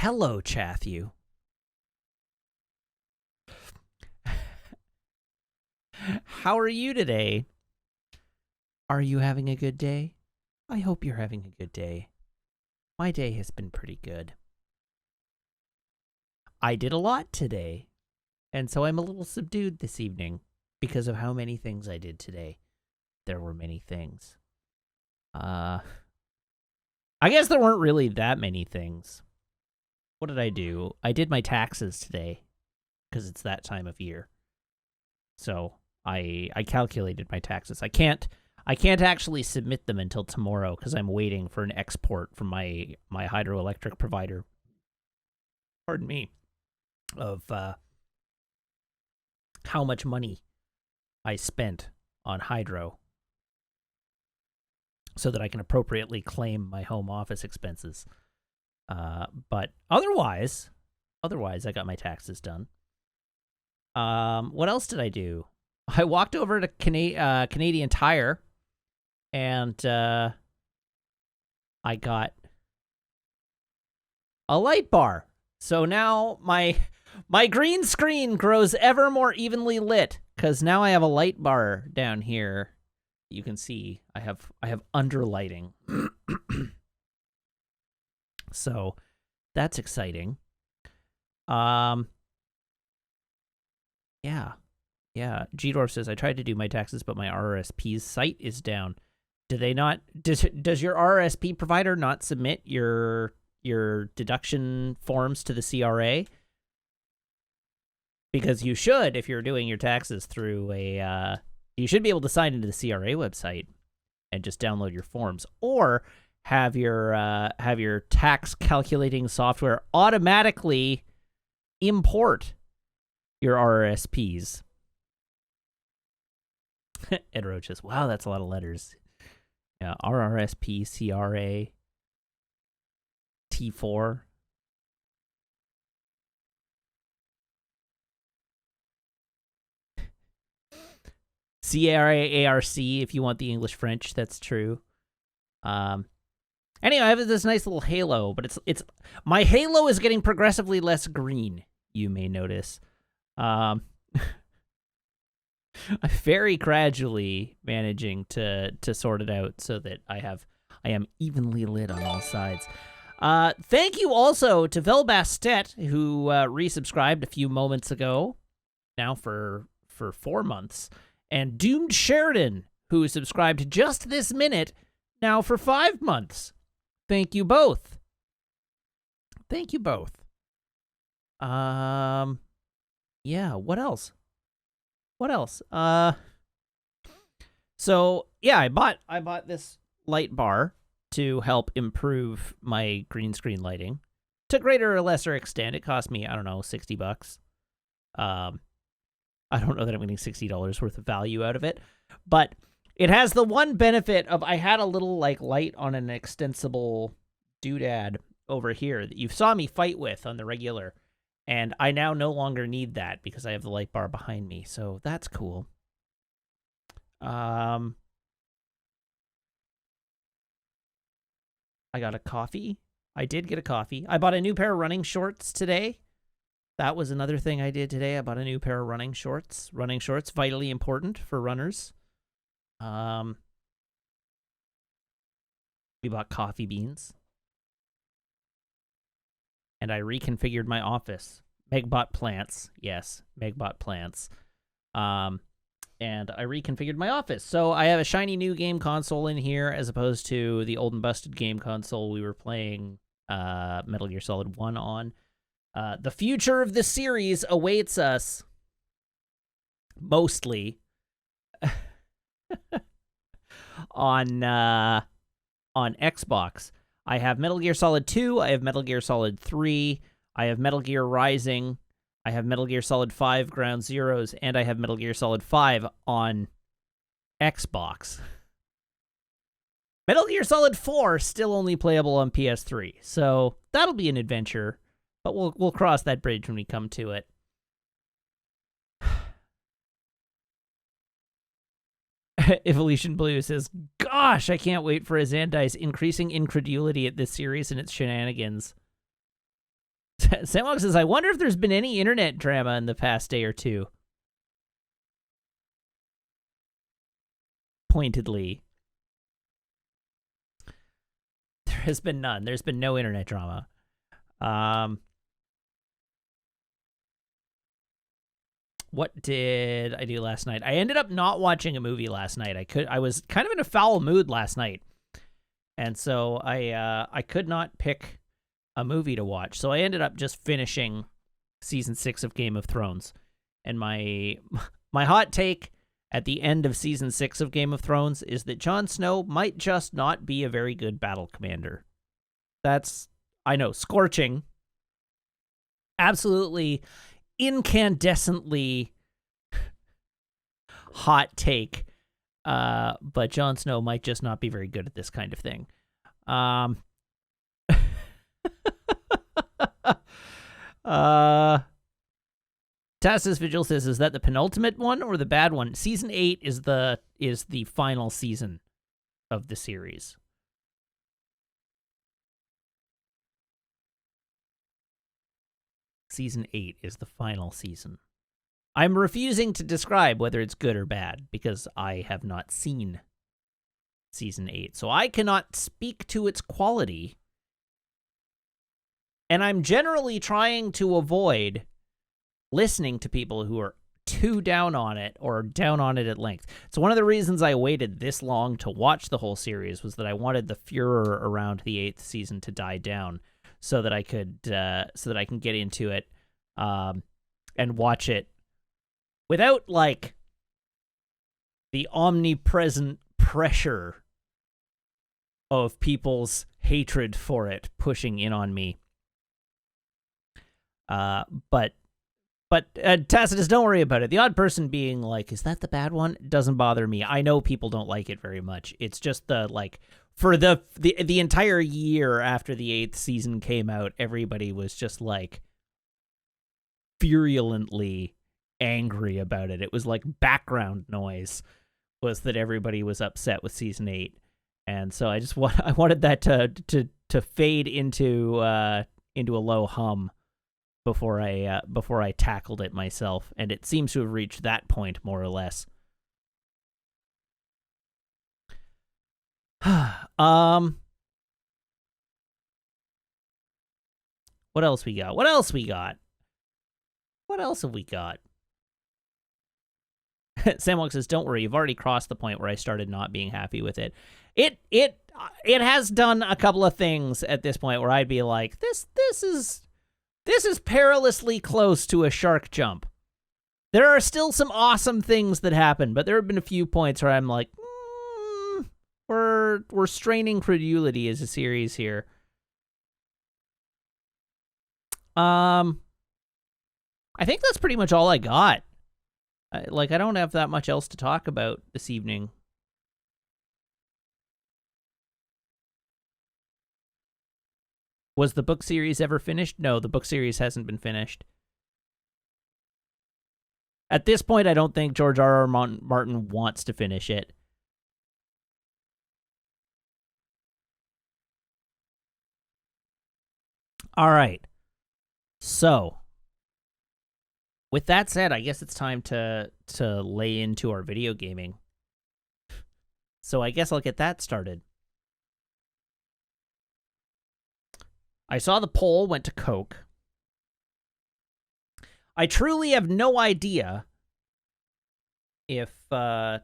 hello, Chathew. How are you today? Are you having a good day? I hope you're having a good day. My day has been pretty good. I did a lot today, and so I'm a little subdued this evening because of how many things I did today. There were many things. I guess there weren't really that many things. What did I do? I did my taxes today because it's that time of year. So I calculated my taxes. I can't actually submit them until tomorrow because I'm waiting for an export from my hydroelectric provider. Pardon me. Of how much money I spent on hydro so that I can appropriately claim my home office expenses. But otherwise, I got my taxes done. What else did I do? I walked over to Canadian Tire, and I got a light bar. So now my green screen grows ever more evenly lit because now I have a light bar down here. You can see I have underlighting. So that's exciting. Yeah. G-Dwarf says, I tried to do my taxes, but my RRSP's site is down. Do they not? Does your RRSP provider not submit your deduction forms to the CRA? Because you should, if you're doing your taxes through you should be able to sign into the CRA website and just download your forms, or have your tax calculating software automatically import your RRSPs. Ed Roach says, wow, that's a lot of letters. Yeah, RRSP, CRA, T4. CRA, ARC, if you want the English French, that's true. Anyway, I have this nice little halo, but it's my halo is getting progressively less green, you may notice. I'm very gradually managing to sort it out so that I am evenly lit on all sides. Thank you also to Velbastet, who resubscribed a few moments ago, now for 4 months, and Doomed Sheridan, who subscribed just this minute, now for 5 months. Thank you both. Thank you both. Yeah, what else? So yeah, I bought this light bar to help improve my green screen lighting. To greater or lesser extent, it cost me, I don't know, $60. I don't know that I'm getting $60 worth of value out of it, but it has the one benefit of I had a little light on an extensible doodad over here that you saw me fight with on the regular, and I now no longer need that because I have the light bar behind me, so that's cool. I got a coffee. I did get a coffee. I bought a new pair of running shorts today. That was another thing I did today. I bought a new pair of running shorts. Running shorts, vitally important for runners. We bought coffee beans. And I reconfigured my office. Meg bought plants. Yes, Meg bought plants. And I reconfigured my office. So I have a shiny new game console in here as opposed to the old and busted game console we were playing Metal Gear Solid 1 on. The future of the series awaits us. Mostly. on Xbox. I have Metal Gear Solid 2, I have Metal Gear Solid 3, I have Metal Gear Rising, I have Metal Gear Solid 5 Ground Zeroes, and I have Metal Gear Solid 5 on Xbox. Metal Gear Solid 4 still only playable on PS3, so that'll be an adventure, but we'll cross that bridge when we come to it. Evolution Blue says, gosh, I can't wait for Azandai's increasing incredulity at this series and its shenanigans. Samwalk says, I wonder if there's been any internet drama in the past day or two. Pointedly. There has been none. There's been no internet drama. What did I do last night? I ended up not watching a movie last night. I was kind of in a foul mood last night. And so I could not pick a movie to watch. So I ended up just finishing season 6 of Game of Thrones. And my hot take at the end of season 6 of Game of Thrones is that Jon Snow might just not be a very good battle commander. That's, I know, scorching. Absolutely incandescently hot take. But Jon Snow might just not be very good at this kind of thing. Tassus Vigil says, is that the penultimate one or the bad one? Season 8 is the final season of the series. Season 8 is the final season. I'm refusing to describe whether it's good or bad because I have not seen season 8. So I cannot speak to its quality. And I'm generally trying to avoid listening to people who are too down on it or down on it at length. So one of the reasons I waited this long to watch the whole series was that I wanted the furor around the 8th season to die down so that I could so that I can get into it and watch it without like the omnipresent pressure of people's hatred for it pushing in on me. But Tacitus, don't worry about it. The odd person being like, is that the bad one? Doesn't bother me. I know people don't like it very much. It's just the, like, for the entire year after the 8th season came out, everybody was just, like, virulently angry about it. It was like background noise was that everybody was upset with season 8. And so I wanted that to fade into a low hum before I tackled it myself, and it seems to have reached that point more or less. What else we got? What else have we got? Samwalk says, "Don't worry, you've already crossed the point where I started not being happy with it. It has done a couple of things at this point where I'd be like, this is perilously close to a shark jump. There are still some awesome things that happen, but there have been a few points where I'm like, we're straining credulity as a series here. I think that's pretty much all I got. I don't have that much else to talk about this evening. Was the book series ever finished? No, the book series hasn't been finished. At this point, I don't think George R.R. Martin wants to finish it. All right. So, with that said, I guess it's time to lay into our video gaming. So I guess I'll get that started. I saw the poll went to Coke. I truly have no idea if I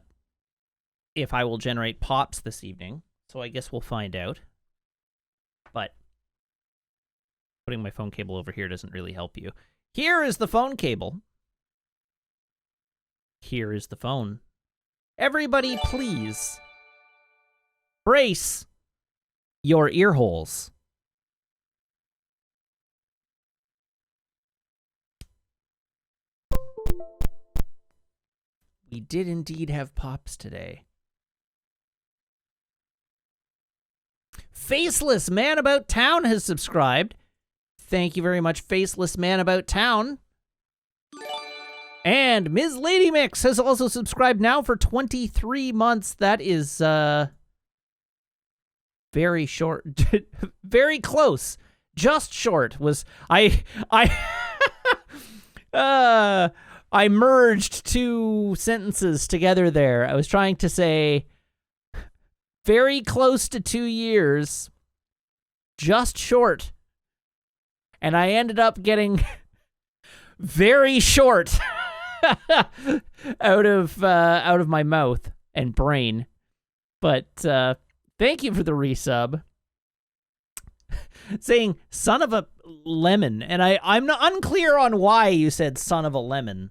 will generate pops this evening, so I guess we'll find out. But putting my phone cable over here doesn't really help you. Here is the phone cable. Here is the phone. Everybody, please brace your ear holes. We did indeed have pops today. Faceless Man About Town has subscribed. Thank you very much, Faceless Man About Town. And Ms. Lady Mix has also subscribed now for 23 months. That is very short, very close. just short was I merged two sentences together there. I was trying to say very close to 2 years, just short. And I ended up getting very short out of my mouth and brain. But thank you for the resub. Saying son of a lemon, and I'm not unclear on why you said son of a lemon.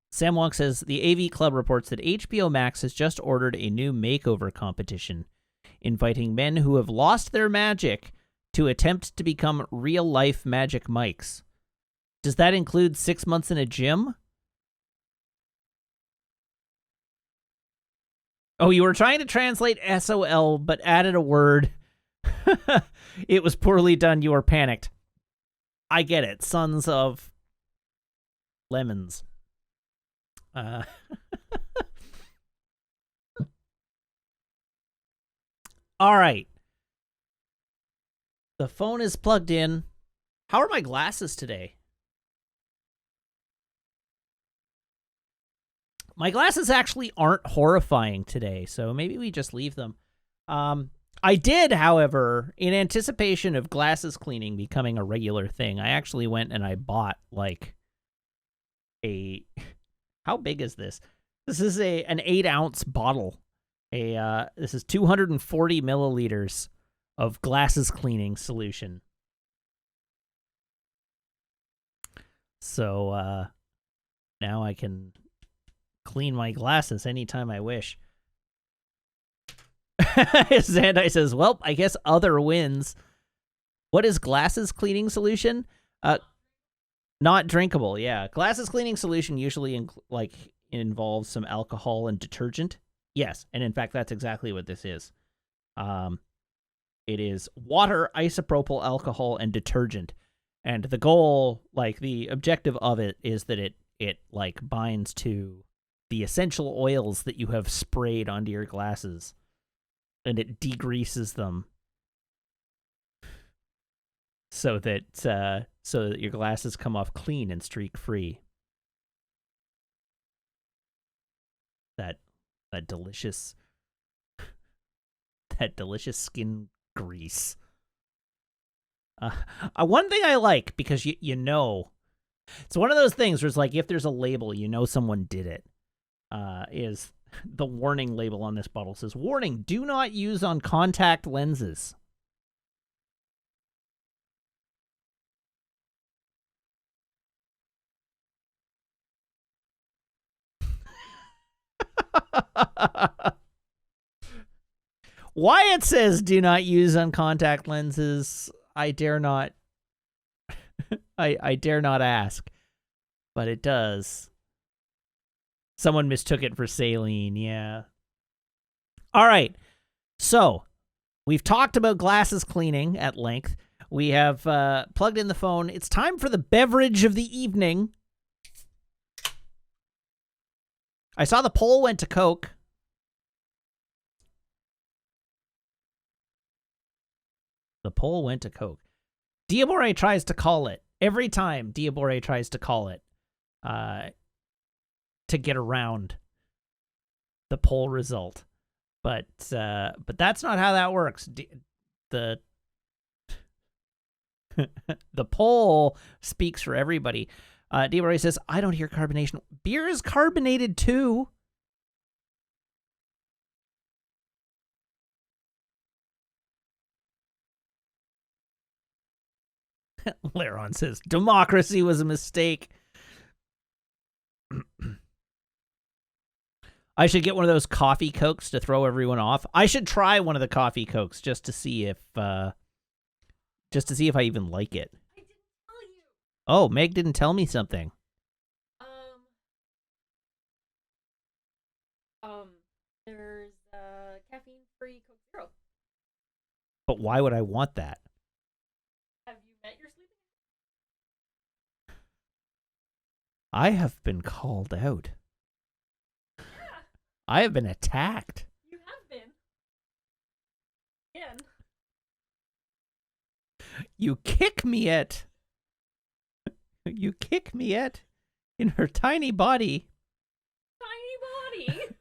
Sam Wong says the AV Club reports that HBO Max has just ordered a new makeover competition, inviting men who have lost their magic to attempt to become real-life Magic Mikes. Does that include 6 months in a gym? Oh, you were trying to translate SOL, but added a word. It was poorly done. You were panicked. I get it. Sons of lemons. All right. The phone is plugged in. How are my glasses today? My glasses actually aren't horrifying today, so maybe we just leave them. I did, however, in anticipation of glasses cleaning becoming a regular thing, I actually went and I bought, like, a... How big is this? This is an 8-ounce bottle. This is 240 milliliters of glasses cleaning solution. So, now I can clean my glasses anytime I wish. Zandai says, well, I guess other wins. What is glasses cleaning solution? Not drinkable, yeah. Glasses cleaning solution usually involves some alcohol and detergent. Yes, and in fact, that's exactly what this is. It is water, isopropyl alcohol, and detergent. And the goal, like the objective of it, is that it like binds to the essential oils that you have sprayed onto your glasses, and it degreases them so that your glasses come off clean and streak free. That delicious skin grease. One thing I like, because you know, it's one of those things where it's like if there's a label, you know someone did it. Is the warning label on this bottle says, warning, do not use on contact lenses. Why it says do not use on contact lenses, I dare not I dare not ask. But it does. Someone mistook it for saline, yeah. All right. So, we've talked about glasses cleaning at length. We have plugged in the phone. It's time for the beverage of the evening. I saw the poll went to Coke. The poll went to Coke. Diabore tries to call it. Every time Diabore tries to call it to get around the poll result. But that's not how that works. The poll speaks for everybody. Diabore says, I don't hear carbonation. Beer is carbonated too. Laron says, democracy was a mistake. I should get one of those coffee Cokes to throw everyone off. I should try one of the coffee Cokes just to see if I even like it. I didn't tell you. Oh, Meg didn't tell me something. There's caffeine-free Coke Zero. But why would I want that? Have you met your sleeping? I have been called out. Yeah. I have been attacked. You have been. Again. You kick me at. You kick me at in her tiny body. Tiny body.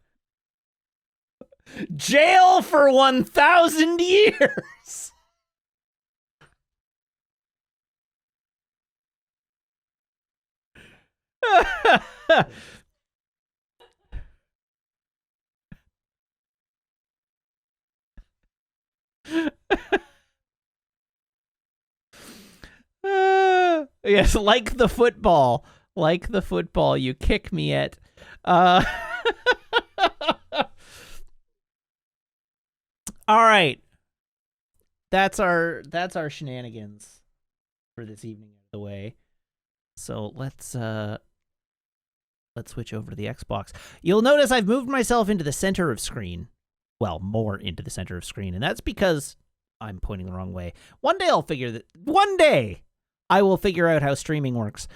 Jail for 1,000 years. Yes, like the football. Like the football you kick me at. All right. That's our shenanigans for this evening out of the way. So let's switch over to the Xbox. You'll notice I've moved myself into the center of screen. Well, more into the center of screen, and that's because I'm pointing the wrong way. One day I will figure out how streaming works.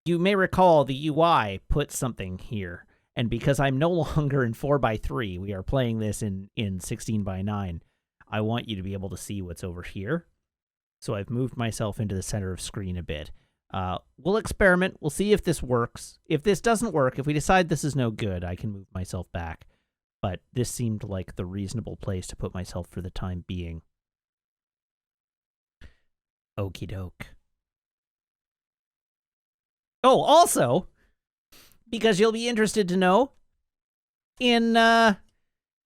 You may recall the UI put something here, and because I'm no longer in 4:3, we are playing this in 16:9. I want you to be able to see what's over here. So I've moved myself into the center of screen a bit. We'll experiment. We'll see if this works. If this doesn't work, if we decide this is no good, I can move myself back. But this seemed like the reasonable place to put myself for the time being. Okie doke. Oh, also, because you'll be interested to know, in the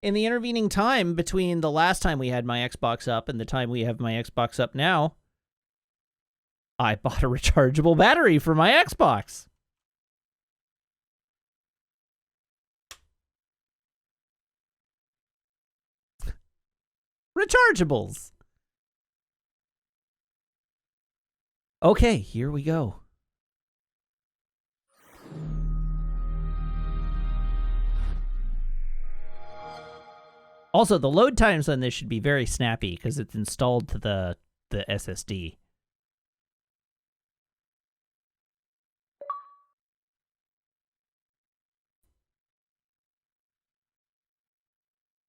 intervening time between the last time we had my Xbox up and the time we have my Xbox up now, I bought a rechargeable battery for my Xbox. Rechargeables. Okay, here we go. Also, the load times on this should be very snappy because it's installed to the SSD.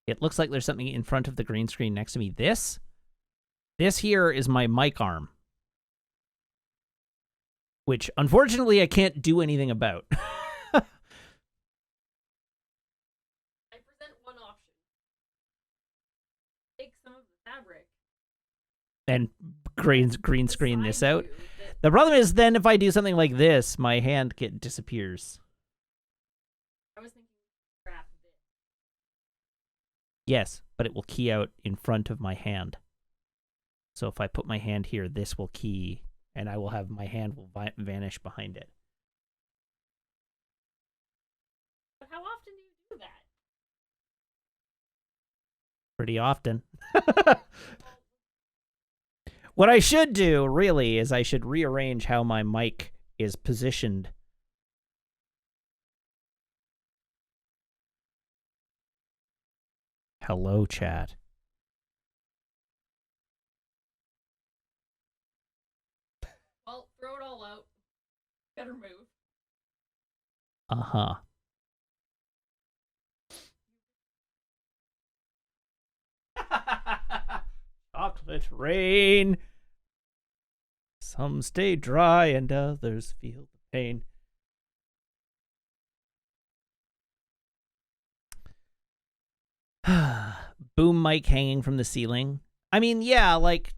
It looks like there's something in front of the green screen next to me. This here is my mic arm, which unfortunately I can't do anything about. I present one option. Take some of the fabric. And green screen this out. Beside you that- The problem is then if I do something like this, my hand disappears. I was thinking wrap this. Yes, but it will key out in front of my hand. So if I put my hand here, this will key, and I will have my hand will vanish behind it. But how often do you do that? Pretty often. What I should do, really, is I should rearrange how my mic is positioned. Hello, chat. Well, throw it all out. Better move. Uh-huh. Chocolate rain. Some stay dry and others feel the pain. Boom mic hanging from the ceiling. I mean, yeah, like...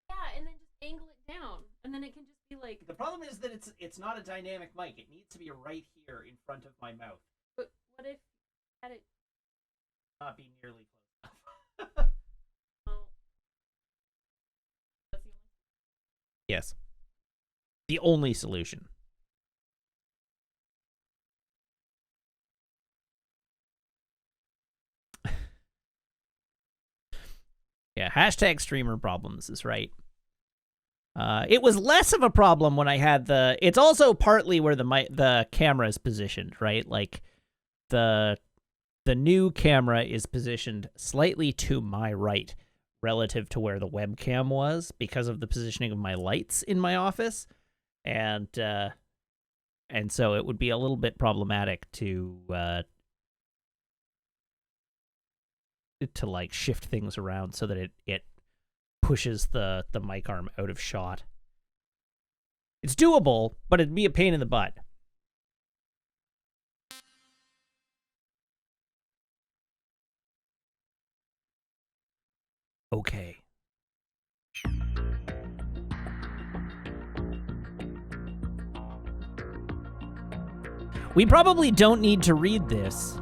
Yeah, and then just angle it down. And then it can just be like... The problem is that it's not a dynamic mic. It needs to be right here in front of my mouth. But what if you had it... Not be nearly close enough. Oh. That's the only... Yes. The only solution. Yeah, hashtag streamer problems is right. It was less of a problem when I had the... It's also partly where the camera is positioned, right? Like, the new camera is positioned slightly to my right relative to where the webcam was because of the positioning of my lights in my office. and so it would be a little bit problematic to like shift things around so that it pushes the mic arm out of shot. It's doable, but it'd be a pain in the butt. Okay. We probably don't need to read this,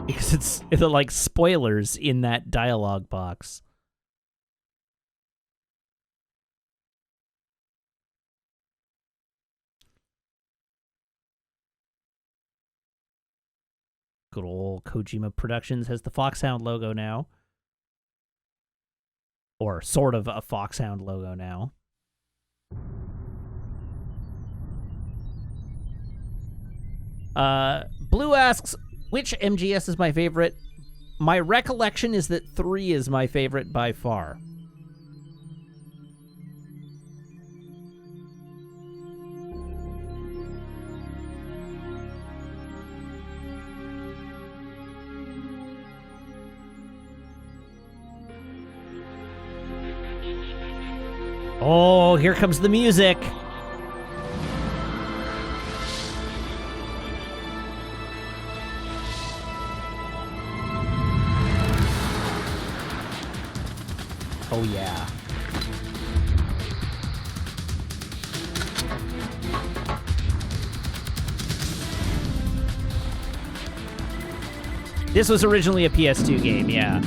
because it's like spoilers in that dialogue box. Good old Kojima Productions has the Foxhound logo now. Or sort of a Foxhound logo now. Blue asks, which MGS is my favorite? My recollection is that 3 is my favorite by far. Oh, here comes the music. Oh, yeah. This was originally a PS2 game, yeah.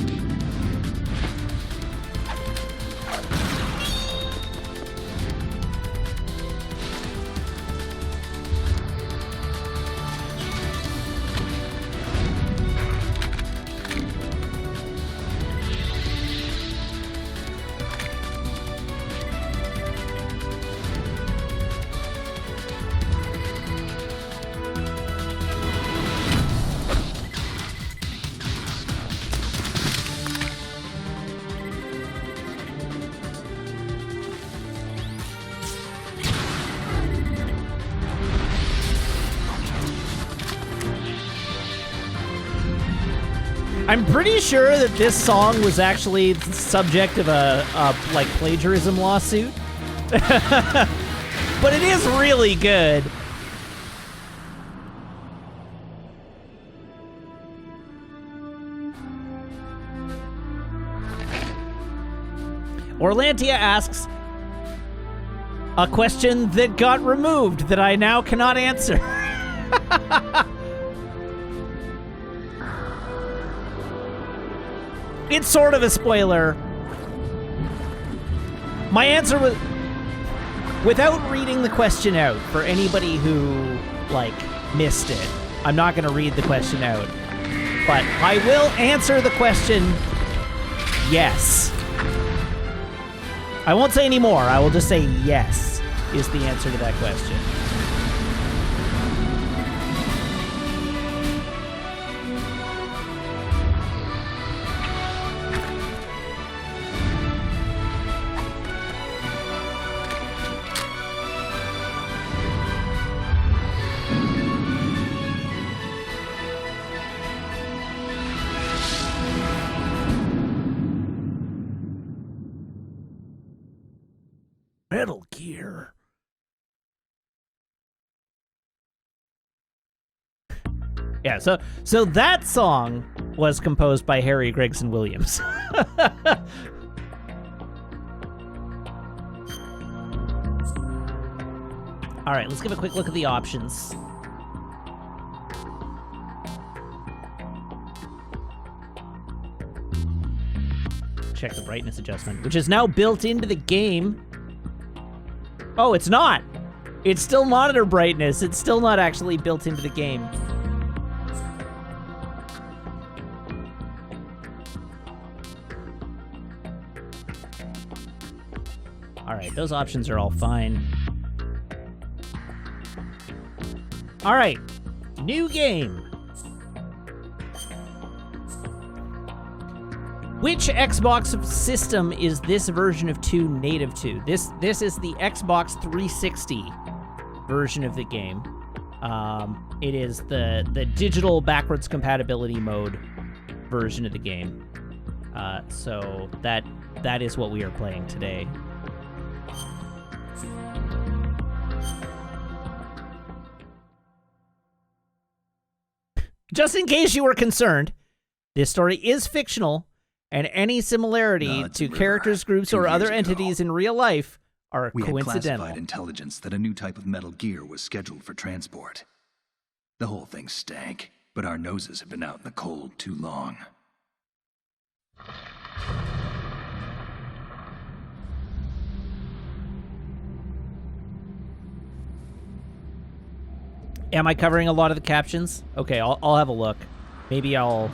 I'm pretty sure that this song was actually the subject of a like plagiarism lawsuit. But it is really good. Orlantia asks a question that got removed that I now cannot answer. It's sort of a spoiler. My answer was, without reading the question out, for anybody who, like, missed it, I'm not going to read the question out. But I will answer the question, yes. I won't say any more. I will just say yes is the answer to that question. Metal Gear. Yeah, so that song was composed by Harry Gregson Williams. All right, let's give a quick look at the options. Check the brightness adjustment, which is now built into the game. Oh, it's not. It's still monitor brightness. It's still not actually built into the game. All right, those options are all fine. All right, new game. Which Xbox system is this version of 2 native to? This is the Xbox 360 version of the game. It is the digital backwards compatibility mode version of the game. So that is what we are playing today. Just in case you were concerned, this story is fictional, and any similarity to characters, groups, or other entities in real life are we coincidental. had classified intelligence that a new type of metal gear was scheduled for transport. The whole thing stank, but our noses had been out in the cold too long. Am I covering a lot of the captions? Okay, I'll have a look. Maybe I'll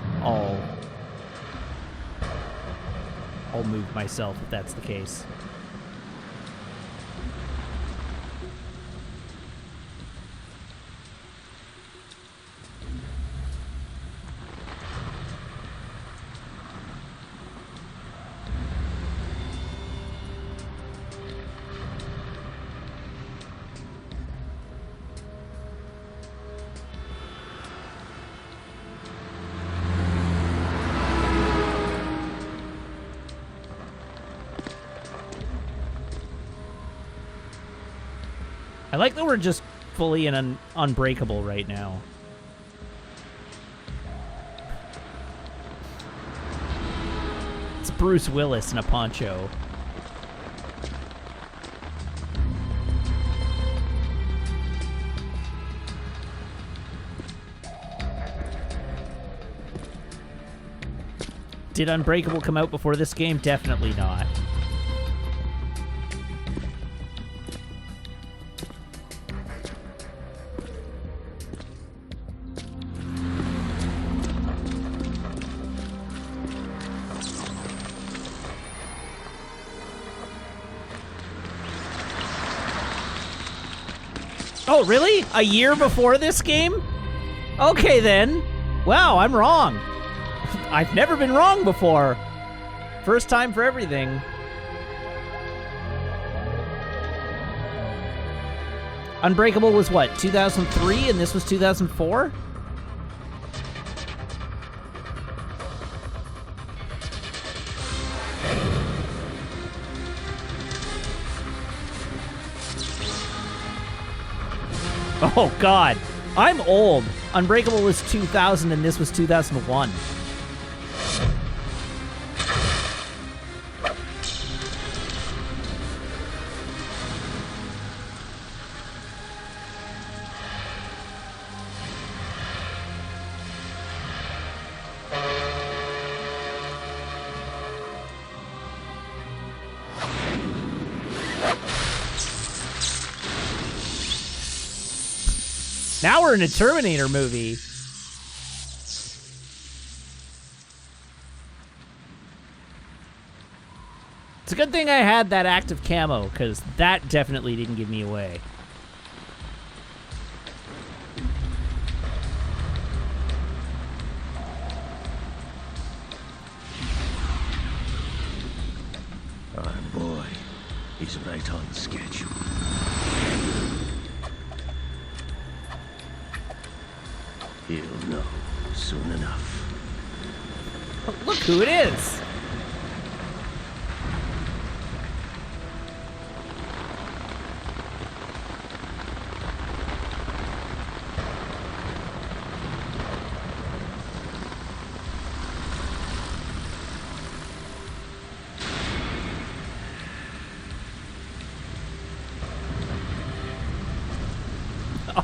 move myself if that's the case. I like that we're just fully in Unbreakable right now. It's Bruce Willis in a poncho. Did Unbreakable come out before this game? Definitely not. Oh, really? A year before this game? Okay, then. Wow, I'm wrong. I've never been wrong before. First time for everything. Unbreakable was what, 2003, and this was 2004? Oh, God. I'm old. Unbreakable was 2000, and this was 2001. Now we're in a Terminator movie. It's a good thing I had that active camo, because that definitely didn't give me away. Our boy is right on schedule. He'll know soon enough. Oh, look who it is!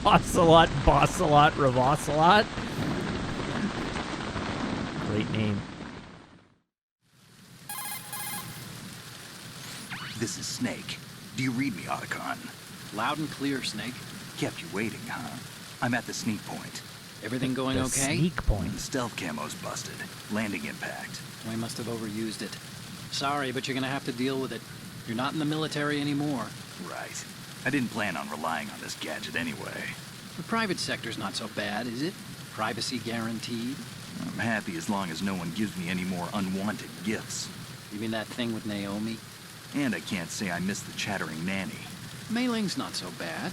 Ocelot, Bossalot, Ravocelot. Great name. This is Snake. Do you read me, Otacon? Loud and clear, Snake. Kept you waiting, huh? I'm at the sneak point. Everything going The okay? sneak The point. stealth camo's busted. Landing impact. We must have overused it. Sorry, but you're gonna have to deal with it. You're not in the military anymore. Right. I didn't plan on relying on this gadget anyway. The private sector's not so bad, is it? Privacy guaranteed. I'm happy as long as no one gives me any more unwanted gifts. You mean that thing with Naomi? And I can't say I miss the chattering nanny. Mei Ling's not so bad.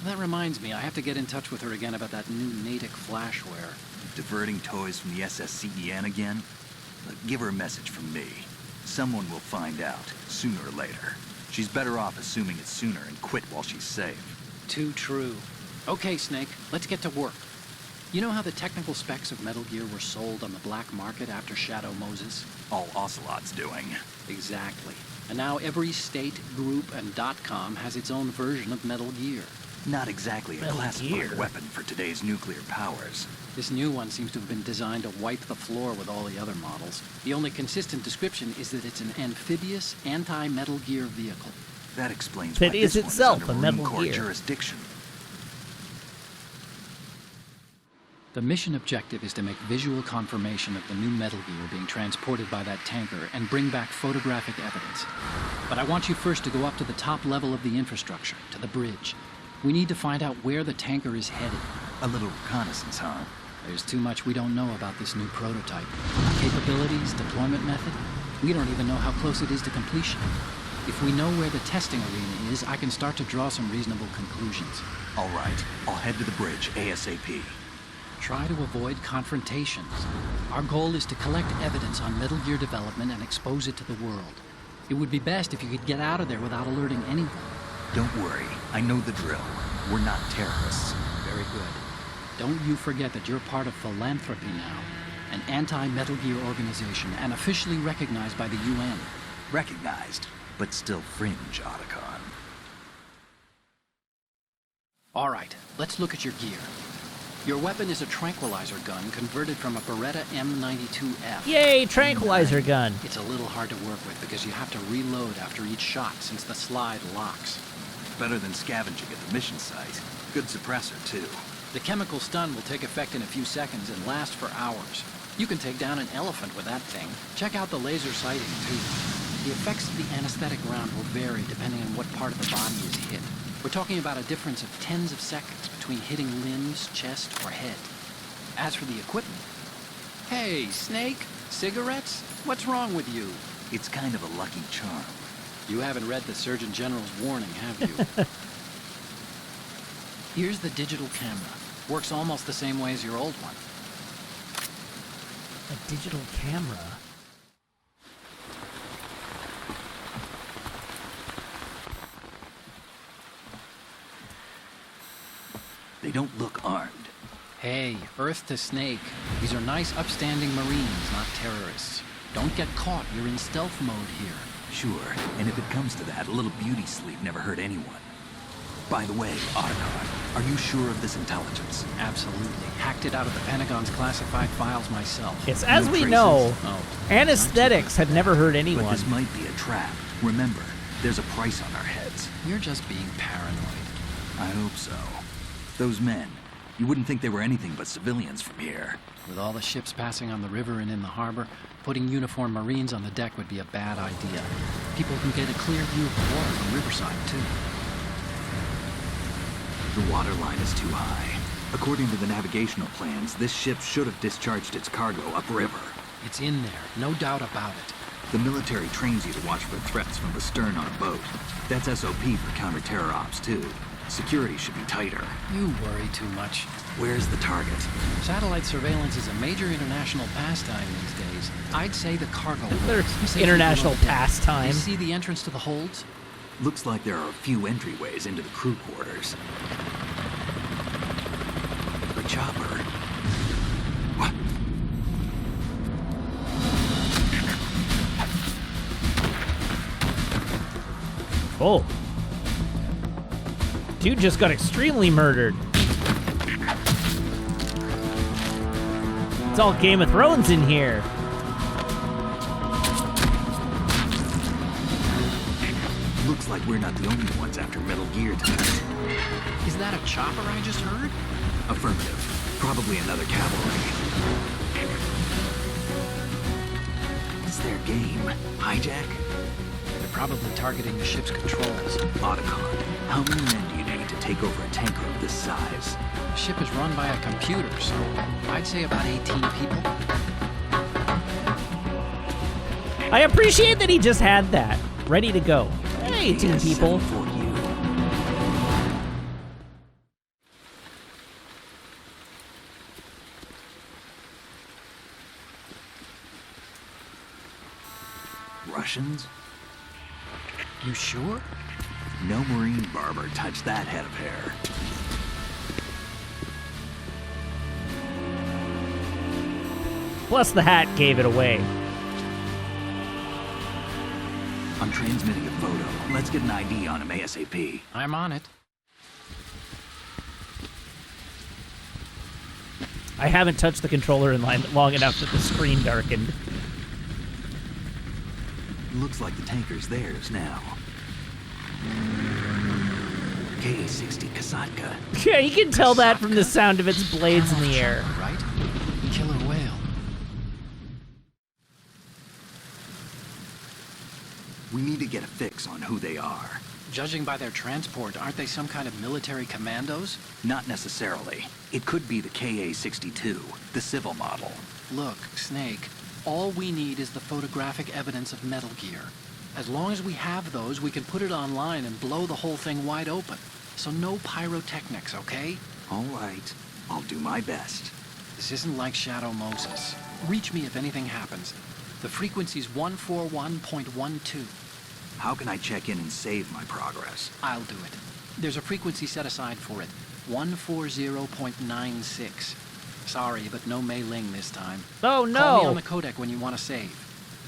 That reminds me, I have to get in touch with her again about that new Natick flashware. Diverting toys from the SSCEN again? Look, give her a message from me. Someone will find out, sooner or later. She's better off assuming it sooner and quit while she's safe. Too true. Okay, Snake, let's get to work. You know how the technical specs of Metal Gear were sold on the black market after Shadow Moses? All Ocelot's doing. Exactly. And now every state, group, and .com has its own version of Metal Gear. Not exactly a Metal classified Gear. weapon for today's nuclear powers. This new one seems to have been designed to wipe the floor with all the other models. The only consistent description is that it's an amphibious, anti-Metal Gear vehicle. That explains That why is this one itself under a Marine Metal Corps Gear. jurisdiction. The mission objective is to make visual confirmation of the new Metal Gear being transported by that tanker and bring back photographic evidence. But I want you first to go up to the top level of the infrastructure, to the bridge. We need to find out where the tanker is headed. A little reconnaissance, huh? There's too much we don't know about this new prototype. Capabilities, deployment method. We don't even know how close it is to completion. If we know where the testing arena is, I can start to draw some reasonable conclusions. All right, I'll head to the bridge ASAP. Try to avoid confrontations. Our goal is to collect evidence on Metal Gear development and expose it to the world. It would be best if you could get out of there without alerting anyone. Don't worry, I know the drill. We're not terrorists. Very good. Don't you forget that you're part of Philanthropy now, an anti-Metal Gear organization and officially recognized by the UN. Recognized, but still fringe, Otacon. All right, let's look at your gear. Your weapon is a tranquilizer gun converted from a Beretta M92F. Yay, tranquilizer gun. It's a little hard to work with because you have to reload after each shot since the slide locks. Better than scavenging at the mission site. Good suppressor, too. The chemical stun will take effect in a few seconds and last for hours. You can take down an elephant with that thing. Check out the laser sighting, too. The effects of the anesthetic round will vary depending on what part of the body is hit. We're talking about a difference of tens of seconds between hitting limbs, chest, or head. As for the equipment... Hey, Snake, cigarettes? What's wrong with you? It's kind of a lucky charm. You haven't read the Surgeon General's warning, have you? Here's the digital camera. Works almost the same way as your old one. A digital camera. They don't look armed. Hey, Earth to Snake. These are nice, upstanding Marines, not terrorists. Don't get caught. You're in stealth mode here. Sure, and if it comes to that, a little beauty sleep never hurt anyone. By the way, Otacon, are you sure of this intelligence? Absolutely. Hacked it out of the Pentagon's classified files myself. Yes, as No we traces? know, Oh, anesthetics have never hurt But anyone. this might be a trap. Remember, there's a price on our heads. you're just being paranoid. I hope so. Those men, you wouldn't think they were anything but civilians from here. With all the ships passing on the river and in the harbor, putting uniformed Marines on the deck would be a bad idea. People can get a clear view of the water from Riverside, too. The water line is too high. According to the navigational plans, this ship should have discharged its cargo upriver. It's in there, no doubt about it. The military trains you to watch for threats from the stern on a boat. That's SOP for counter-terror ops, too. Security should be tighter. You worry too much. Where's the target? Satellite surveillance is a major international pastime these days. I'd say the cargo hold. There's You say international people on deck. pastime. You see the entrance to the holds? Looks like there are a few entryways into the crew quarters. The chopper. What? Oh. Dude just got extremely murdered. It's all Game of Thrones in here. Looks like we're not the only ones after Metal Gear tonight. Is that a chopper I just heard? Affirmative. Probably another cavalry. What's their game? Hijack? They're probably targeting the ship's controls. Otacon, how many men do you need to take over a tanker of this size? ship is run by a computer, so I'd say about 18 people. I appreciate that he just had that ready to go. Hey, 18 Yes, people. for you. Russians? You sure? No Marine barber touched that head of hair. Plus the hat gave it away. I'm transmitting a photo. Let's get an ID on him ASAP. I'm on it. I haven't touched the controller in line long enough that the screen darkened. Looks like the tanker's theirs now. Ka-60 Kasatka. Yeah, you can tell that from the sound of its blades in the air. Right? Killer whale. We need to get a fix on who they are. Judging by their transport, aren't they some kind of military commandos? Not necessarily. It could be the Ka-62, the civil model. Look, Snake, all we need is the photographic evidence of Metal Gear. As long as we have those, we can put it online and blow the whole thing wide open. So no pyrotechnics, okay? All right. I'll do my best. This isn't like Shadow Moses. Reach me if anything happens. The frequency's 141.12. How can I check in and save my progress? I'll do it. There's a frequency set aside for it. 140.96. Sorry, but no Mei Ling this time. Oh, no. Call me on the codec when you want to save.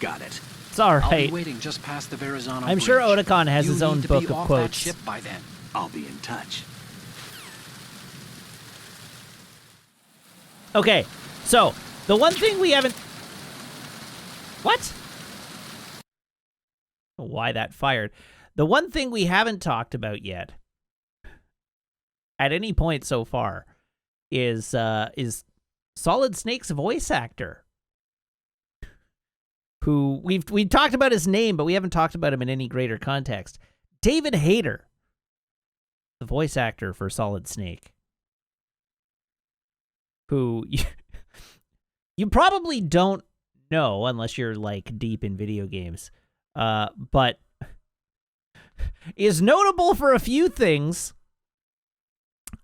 Got it. It's all I'll be right. waiting just past the Verrazano I'm sure Bridge. Otakon has You his own need to book be of off quotes. that ship by then. I'll be in touch. Okay, so the one thing we haven't... What? I don't know why that fired. The one thing we haven't talked about yet, at any point so far, is Solid Snake's voice actor, who we've talked about his name, but we haven't talked about him in any greater context. David Hayter, the voice actor for Solid Snake, who you probably don't know unless you're like deep in video games, but is notable for a few things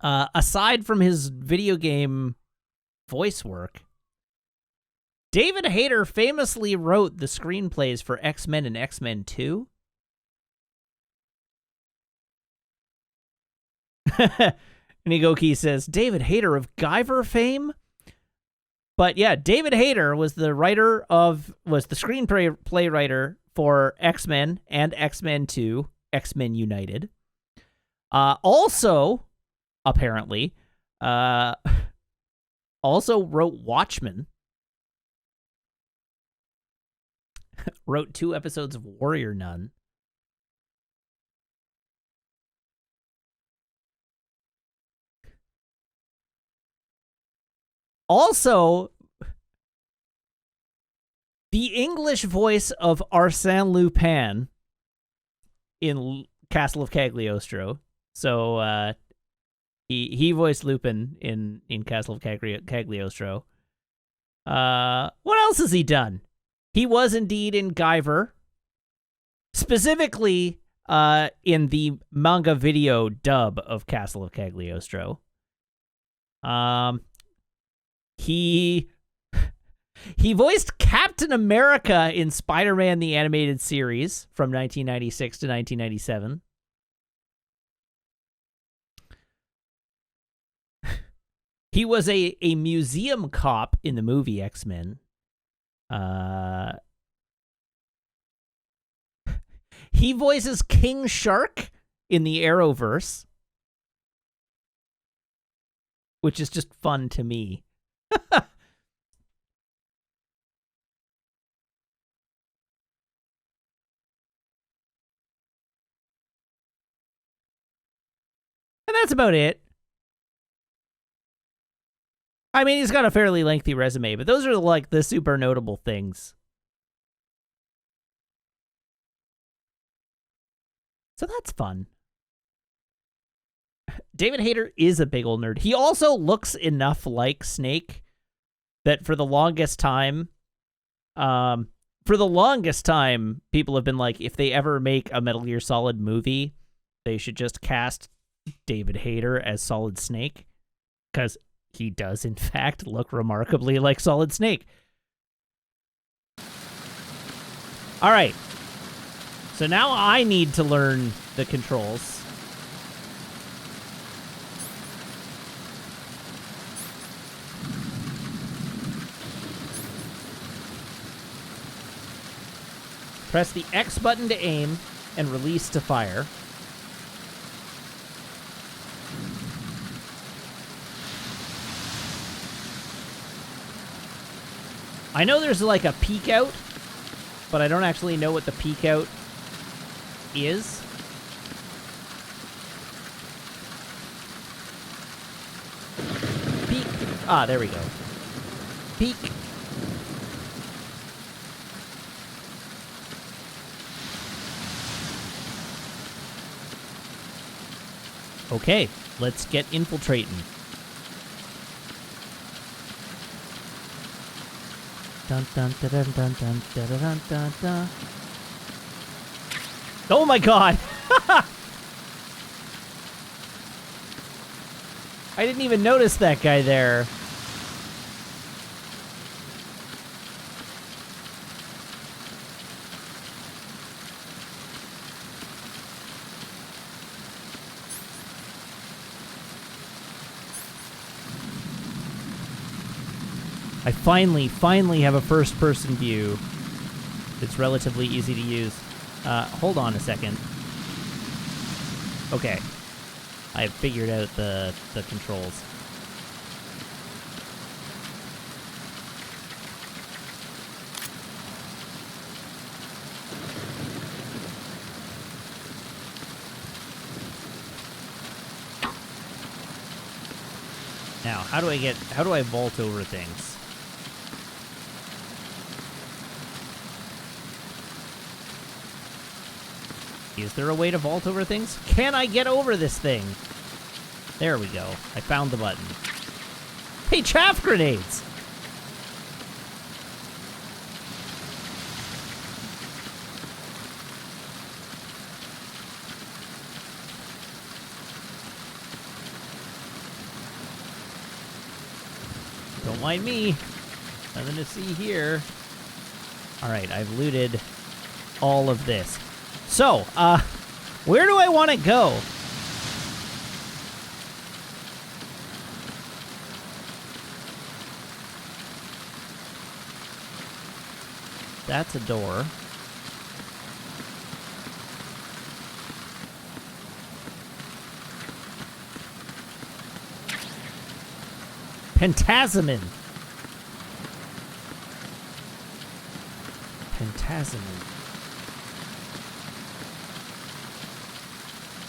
aside from his video game voice work. David Hayter famously wrote the screenplays for X-Men and X-Men 2. Nigoki says, David Hayter of Guyver fame? But yeah, David Hayter was the screenplay writer for X-Men and X-Men 2, X-Men United. Also, apparently, also wrote Watchmen. Wrote 2 episodes of Warrior Nun. Also, the English voice of Arsène Lupin in Castle of Cagliostro. So he voiced Lupin in Castle of Cagliostro. What else has he done? He was indeed in Guyver, specifically in the manga video dub of Castle of Cagliostro. He voiced Captain America in Spider-Man the Animated Series from 1996 to 1997. He was a museum cop in the movie X-Men. He voices King Shark in the Arrowverse, which is just fun to me. And that's about it. I mean, he's got a fairly lengthy resume, but those are like the super notable things. So that's fun. David Hayter is a big old nerd. He also looks enough like Snake that for the longest time, people have been like, if they ever make a Metal Gear Solid movie, they should just cast David Hayter as Solid Snake, because he does, in fact, look remarkably like Solid Snake. All right. So now I need to learn the controls. Press the X button to aim and release to fire. I know there's like a peek out, but I don't actually know what the peek out is. Peek. Ah, there we go. Peek. Okay, let's get infiltrating. Dun dun dun dun dun dun dun dun dun dun. Oh my god! I didn't even notice that guy there. I finally have a first-person view that's relatively easy to use. Hold on a second. Okay. I figured out the controls. Now, how do I vault over things? Is there a way to vault over things? Can I get over this thing? There we go. I found the button. Hey, chaff grenades! Don't mind me. Nothing to see here. Alright, I've looted all of this. So, where do I want to go? That's a door. Pentazemin. Pentazemin.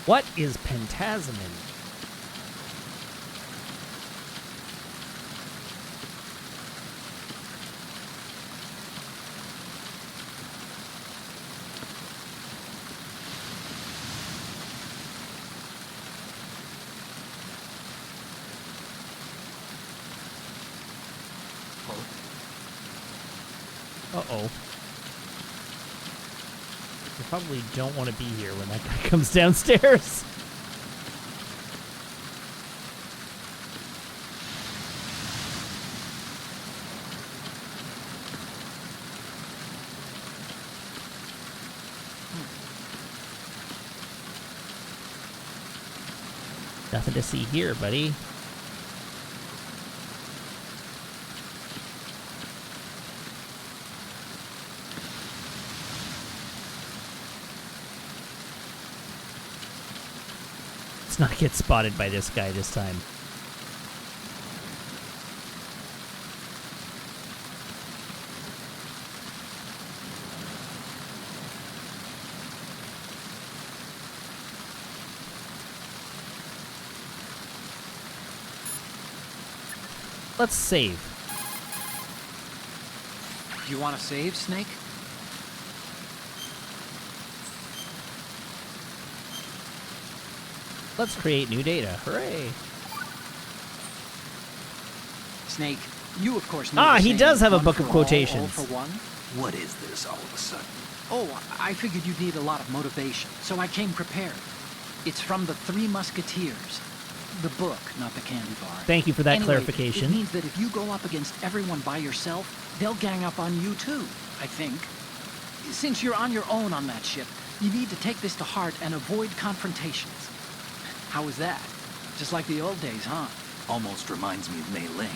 What is Pentazemin? Uh-oh. You probably don't want to be here when that guy comes downstairs. Nothing to see here, buddy. Let's not get spotted by this guy this time. Let's save. Do you want to save, Snake? Let's create new data. Hooray! Snake, you of course know Ah, the he saying, does have a one book for of all, quotations. all for one. What is this all of a sudden? Oh, I figured you'd need a lot of motivation, so I came prepared. It's from the Three Musketeers. The book, not the candy bar. Thank you for that Anyway, clarification. It means that if you go up against everyone by yourself, they'll gang up on you too, I think. Since you're on your own on that ship, you need to take this to heart and avoid confrontations. How was that? Just like the old days, huh? Almost reminds me of Mei Ling.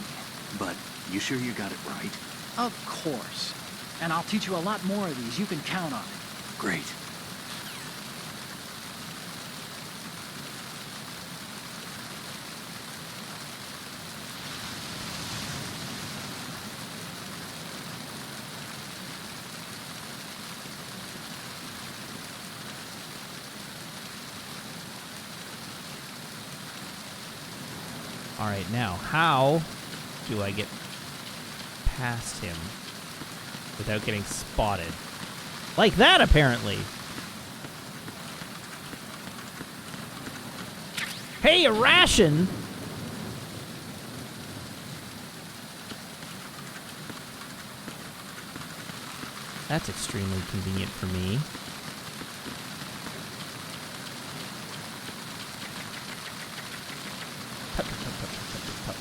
But you sure you got it right? Of course. And I'll teach you a lot more of these. You can count on it. Great. All right, now, how do I get past him without getting spotted? Like that, apparently. Hey, a ration! That's extremely convenient for me. Tut, tut, tut, tut, tut, tut, tut.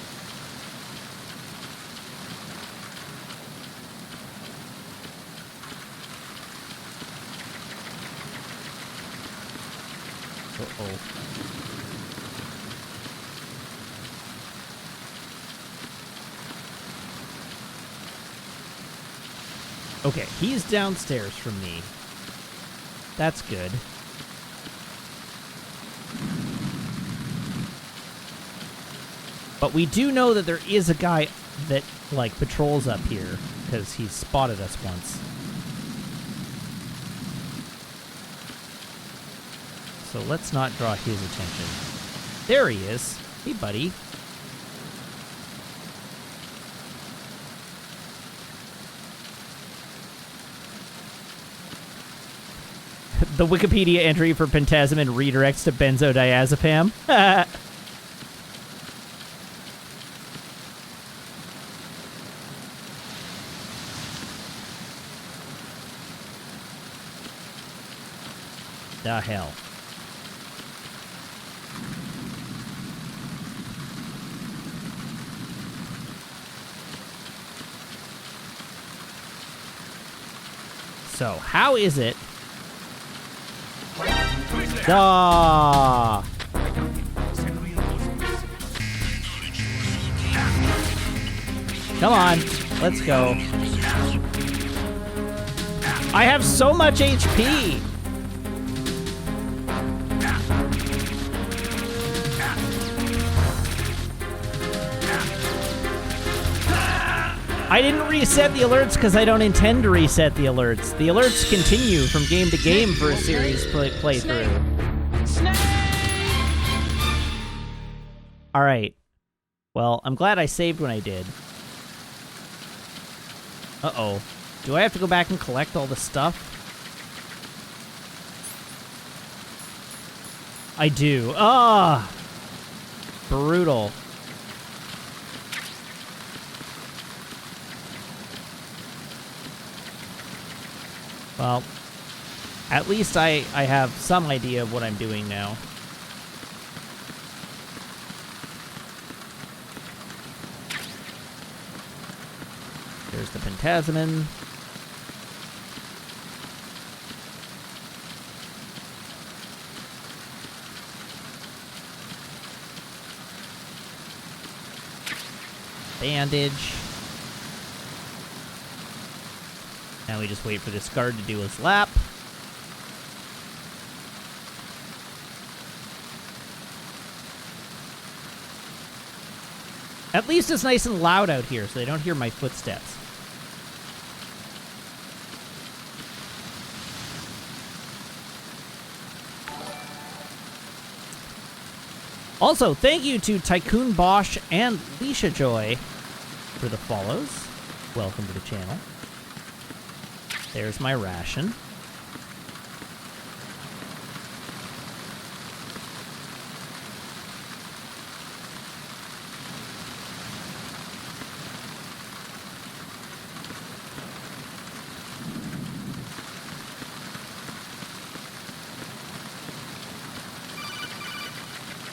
Uh-oh. Okay, he's downstairs from me. That's good. But we do know that there is a guy that, like, patrols up here, because he's spotted us once. So let's not draw his attention. There he is. Hey, buddy. The Wikipedia entry for pentazemin redirects to benzodiazepam. The hell. So, how is it? Ah! Come on, let's go. I have so much HP! I didn't reset the alerts because I don't intend to reset the alerts. The alerts continue from game to game for a series playthrough. Alright. Well, I'm glad I saved when I did. Uh-oh. Do I have to go back and collect all the stuff? I do. Ah! Brutal. Well, at least I have some idea of what I'm doing now. There's the pentazemin. Bandage. Now we just wait for this guard to do his lap. At least it's nice and loud out here so they don't hear my footsteps. Also, thank you to Tycoon Bosch and Leisha Joy for the follows. Welcome to the channel. There's my ration.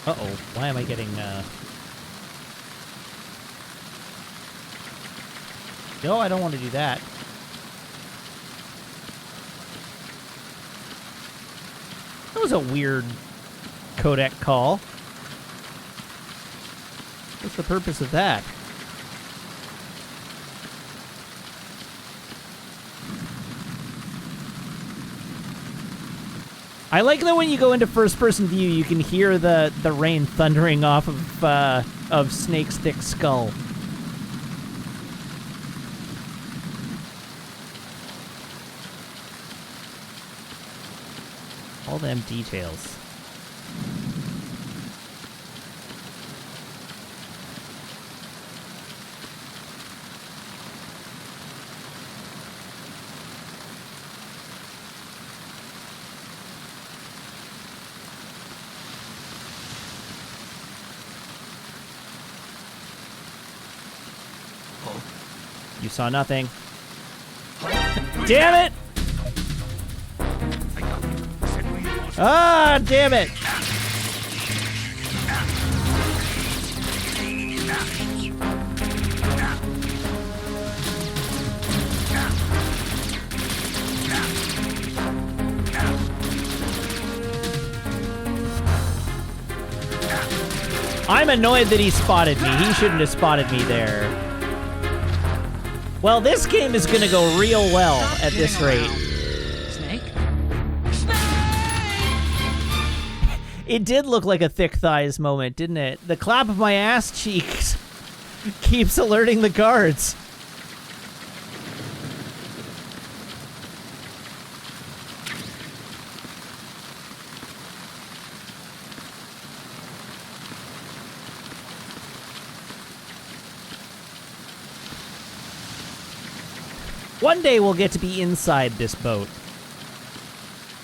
Uh-oh. Why am I getting, No, I don't want to do that. That was a weird codec call. What's the purpose of that? I like that when you go into first-person view, you can hear the rain thundering off of Snake's thick skull. All them details. You saw nothing. Damn it! Ah, damn it! I'm annoyed that he spotted me. He shouldn't have spotted me there. Well, this game is gonna go real well at this rate. Snake? It did look like a thick thighs moment, didn't it? The clap of my ass cheeks keeps alerting the guards. One day we'll get to be inside this boat.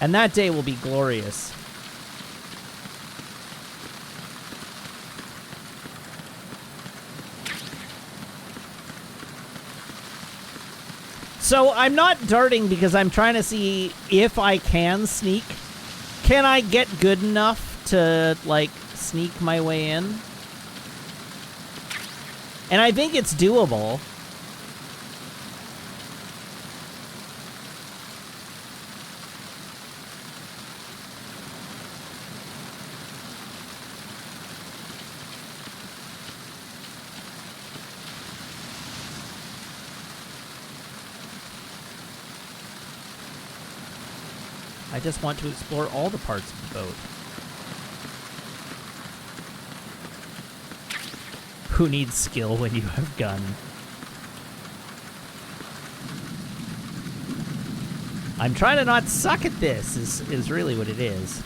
And that day will be glorious. So I'm not darting because I'm trying to see if I can sneak. Can I get good enough to, like, sneak my way in? And I think it's doable. I just want to explore all the parts of the boat. Who needs skill when you have gun? I'm trying to not suck at this, is really what it is.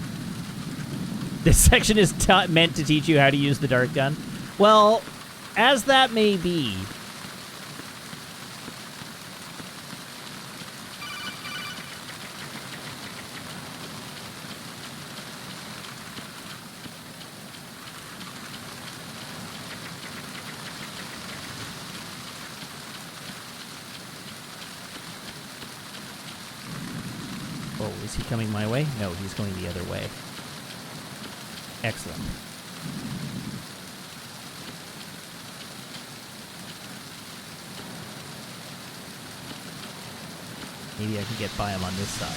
This section is meant to teach you how to use the dart gun. Well, as that may be, oh, is he coming my way? No, he's going the other way. Excellent. Maybe I can get by him on this side.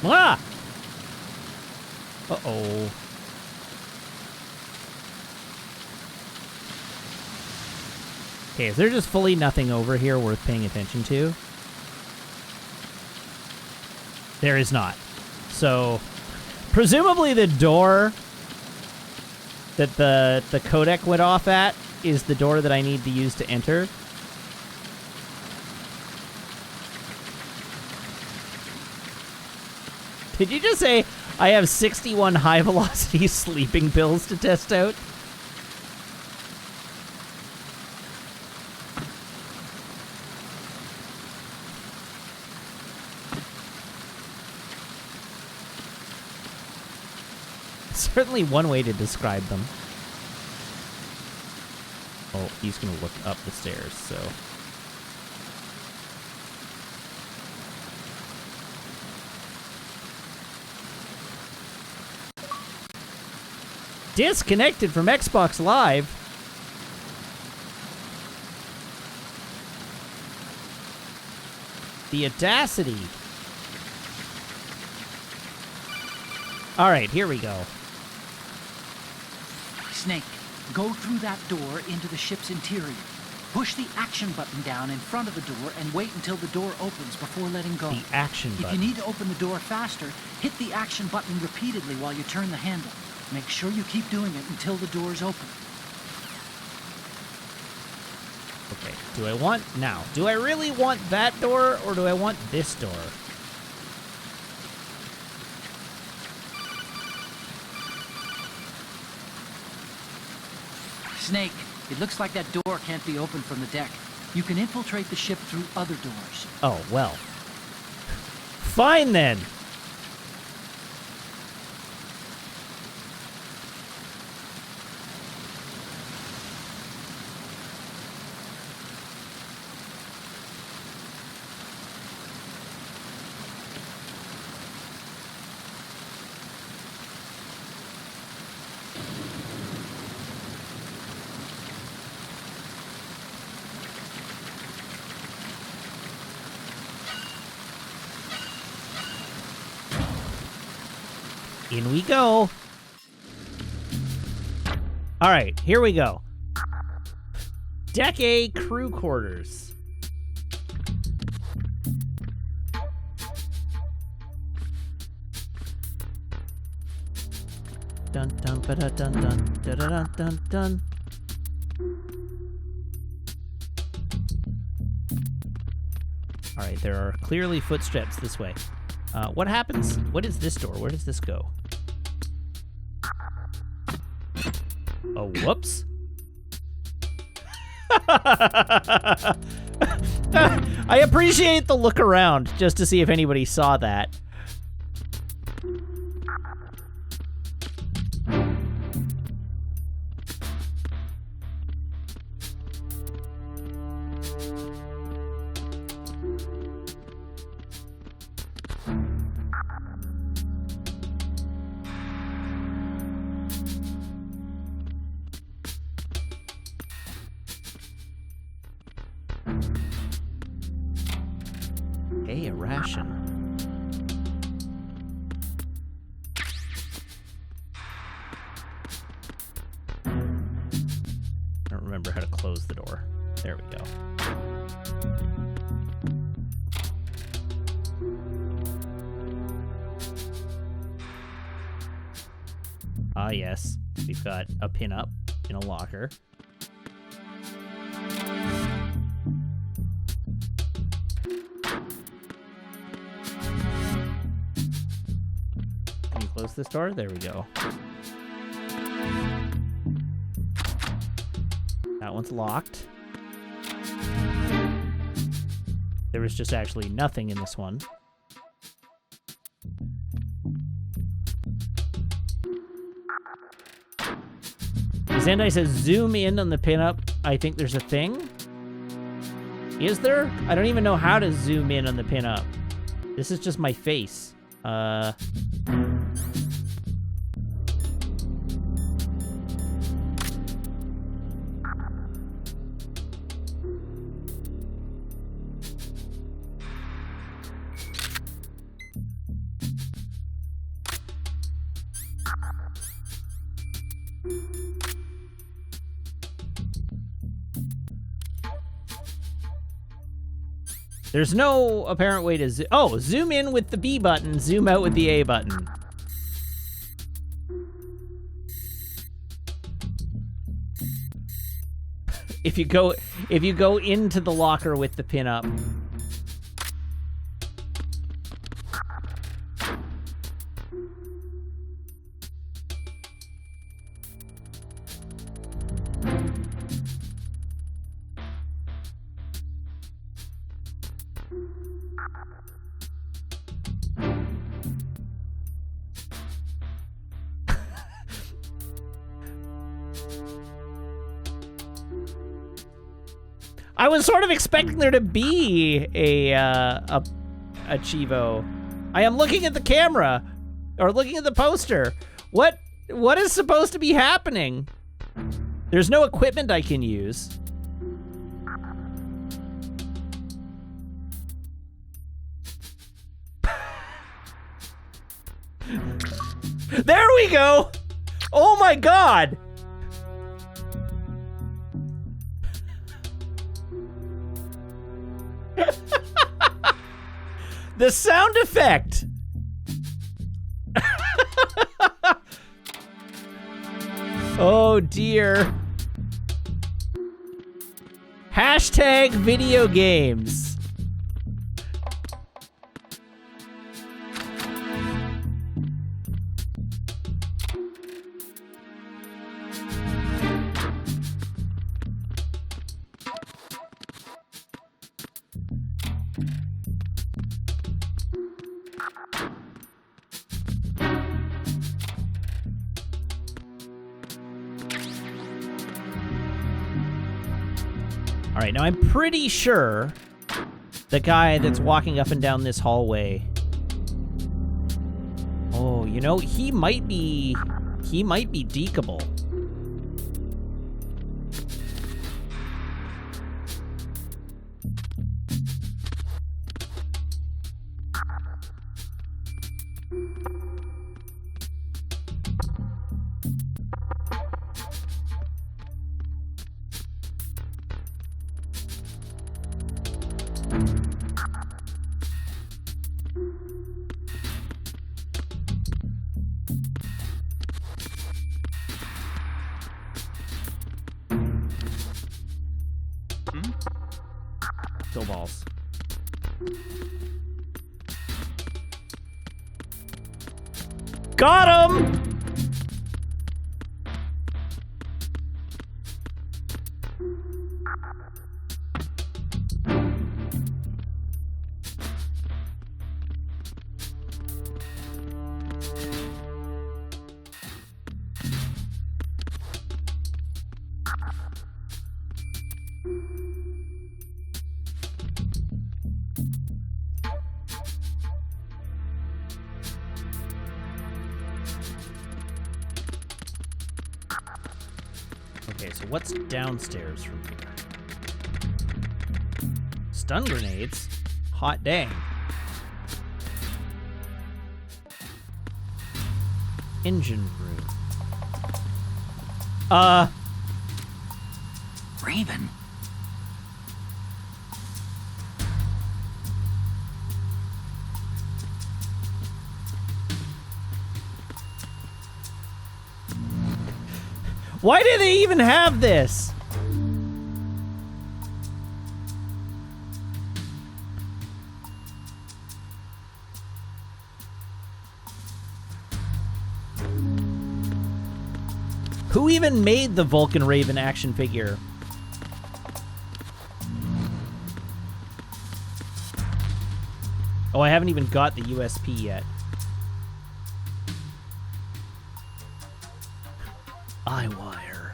Ah! Uh-oh. Okay, is there just fully nothing over here worth paying attention to? There is not. So, presumably the door that the codec went off at is the door that I need to use to enter. Did you just say I have 61 high-velocity sleeping pills to test out? Certainly one way to describe them. Oh, he's gonna look up the stairs, so... Disconnected from Xbox Live? The audacity. Alright, here we go. Snake, go through that door into the ship's interior. Push the action button down in front of the door and wait until the door opens before letting go. The action button. If you need to open the door faster, hit the action button repeatedly while you turn the handle. Make sure you keep doing it until the door's open. Okay, do I want... Now, do I really want that door, or do I want this door? Snake, it looks like that door can't be opened from the deck. You can infiltrate the ship through other doors. Oh, well. Fine, then! In we go. All right, here we go. Deck A crew quarters. Dun dun ba da dun dun da da dun dun dun. All right, there are clearly footsteps this way. What happens? What is this door? Where does this go? Oh, whoops. I appreciate the look around just to see if anybody saw that. Hey, a ration. I don't remember how to close the door. There we go. Ah, yes. We've got a pin-up in a locker. Can you close this door? There we go. That one's locked. There was just actually nothing in this one. Zendai says, zoom in on the pinup. I think there's a thing. Is there? I don't even know how to zoom in on the pinup. This is just my face. There's no apparent way to zoom in with the B button, zoom out with the A button. If you go into the locker with the pin up. I was sort of expecting there to be a Chivo. I am looking at the camera, or looking at the poster. What is supposed to be happening? There's no equipment I can use. There we go! Oh my god! The sound effect! Oh dear. Hashtag video games. All right, now I'm pretty sure the guy that's walking up and down this hallway. Oh, you know, he might be deekable. Still balls. Got him! Okay, so what's downstairs from here? Stun grenades? Hot dang. Engine room. Raven? Why do they even have this? Who even made the Vulcan Raven action figure? Oh, I haven't even got the USP yet. Eyewire.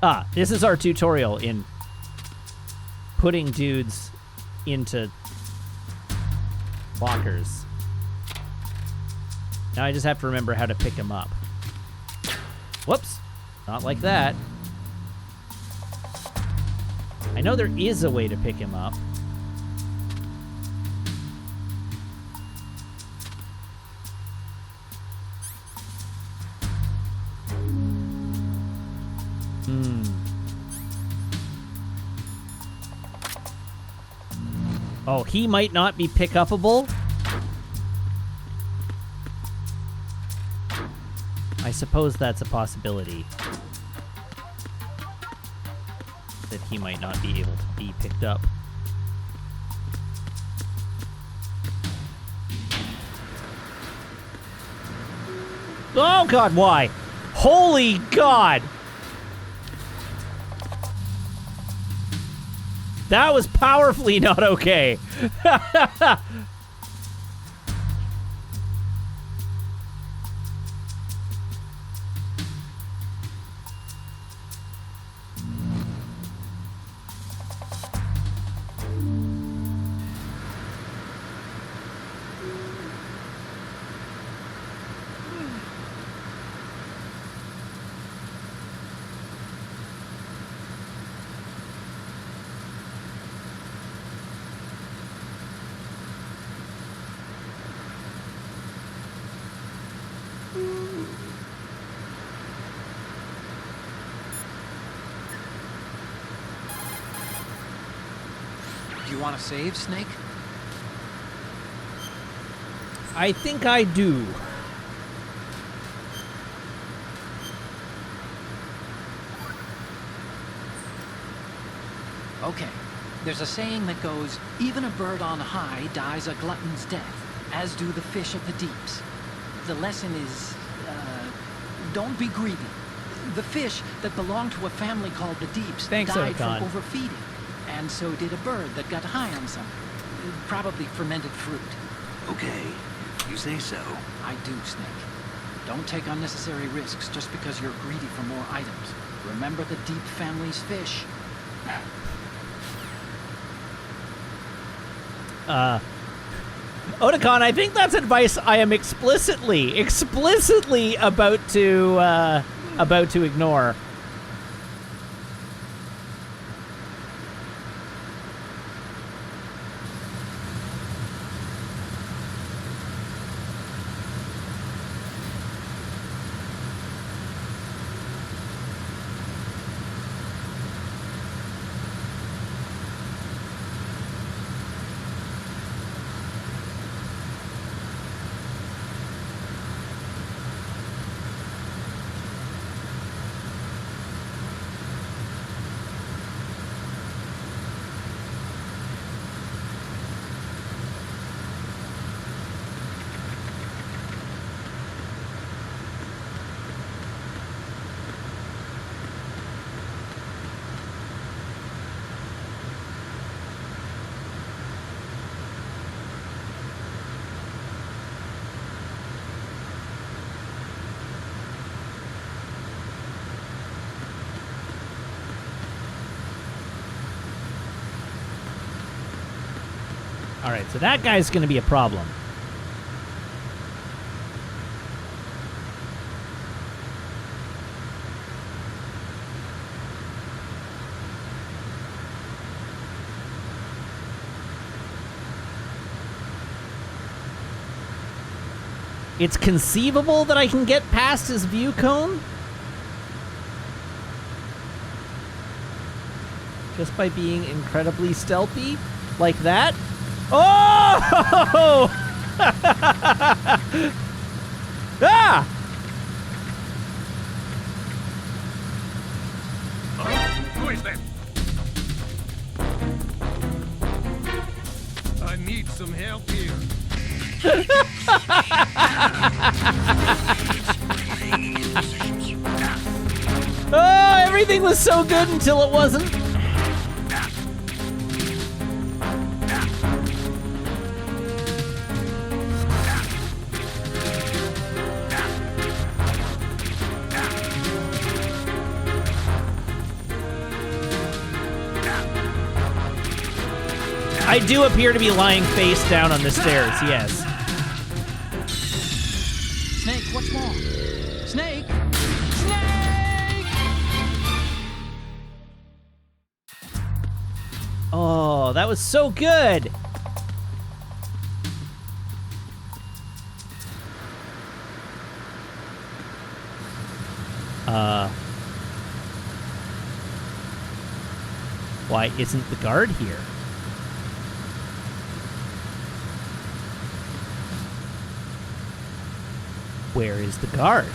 Ah, this is our tutorial in putting dudes into lockers. Now I just have to remember how to pick him up. Whoops. Not like that. I know there is a way to pick him up. Oh, he might not be pick-upable? I suppose that's a possibility. That he might not be able to be picked up. Oh god, why? Holy god! That was powerfully not okay. Do you want to save, Snake? I think I do. Okay. There's a saying that goes, even a bird on high dies a glutton's death, as do the fish of the deeps. The lesson is, don't be greedy. The fish that belonged to a family called the Deeps Thanks, died Otakon. from overfeeding. And so did a bird that got high on something. Probably fermented fruit. Okay, if you say so. I do, Snake. Don't take unnecessary risks just because you're greedy for more items. Remember the Deep family's fish. Otakon, I think that's advice I am explicitly about to ignore. All right, so that guy's going to be a problem. It's conceivable that I can get past his view cone just by being incredibly stealthy like that. Oh! Ah! Who is that? I need some help here. Oh, everything was so good until it wasn't. I do appear to be lying face down on the stairs, yes. Snake, what's wrong? Snake! Snake! Oh, that was so good. Why isn't the guard here? Where is the guard?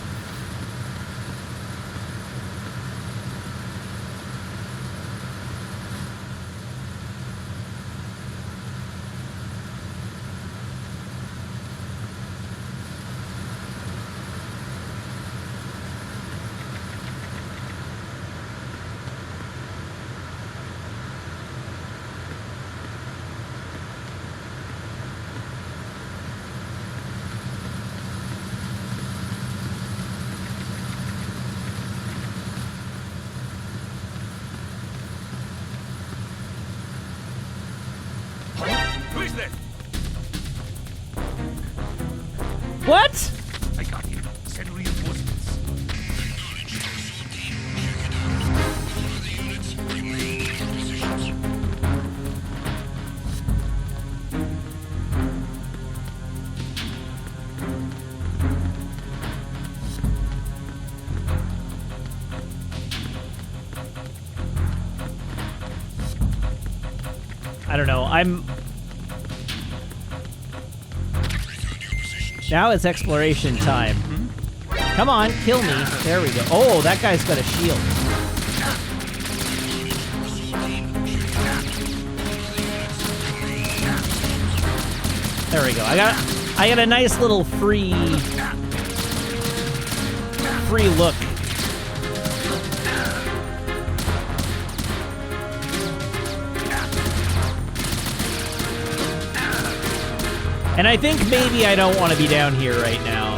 is that? What? I got you. Send reinforcements. I don't know. Now it's exploration time. Come on, kill me. There we go. Oh, that guy's got a shield. There we go. I got a nice little free look. And I think maybe I don't want to be down here right now.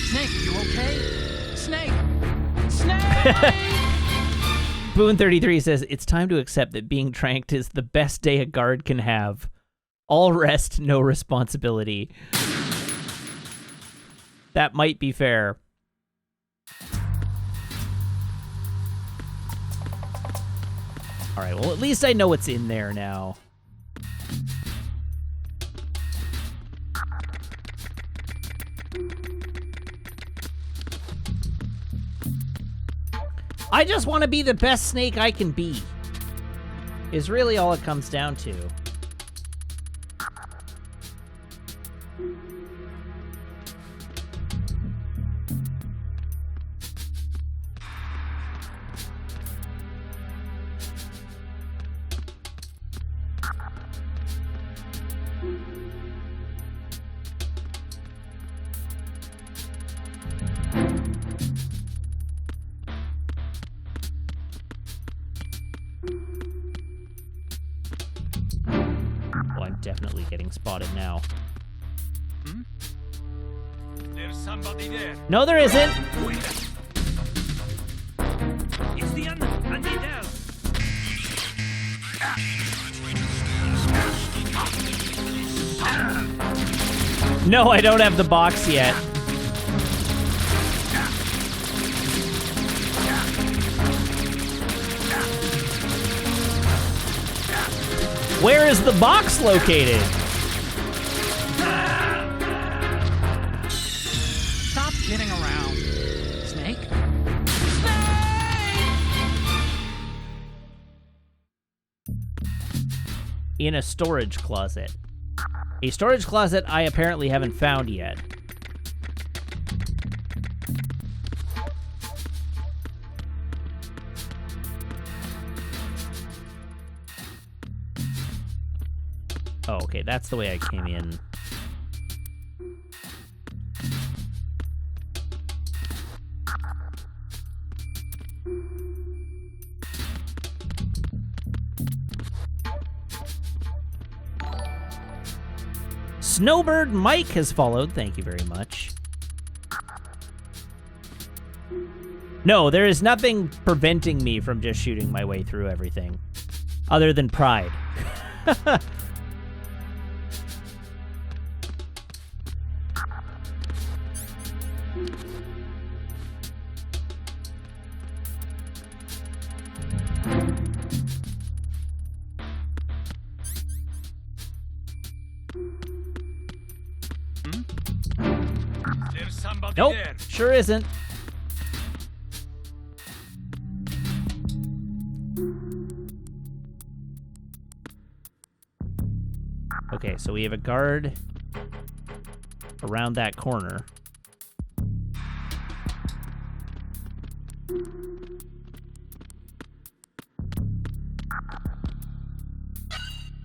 Snake, you okay? Snake! Snake! Boone33 says, it's time to accept that being tranked is the best day a guard can have. All rest, no responsibility. That might be fair. All right, well, at least I know what's in there now. I just want to be the best snake I can be, is really all it comes down to. Definitely getting spotted now. There's somebody there. No, there isn't. It's the Andy there. No, I don't have the box yet. Where is the box located? Stop kidding around. Snake? In a storage closet. A storage closet I apparently haven't found yet. Oh, okay, that's the way I came in. Snowbird Mike has followed. Thank you very much. No, there is nothing preventing me from just shooting my way through everything. Other than pride. There's somebody Nope, there. sure isn't. Okay, so we have a guard around that corner.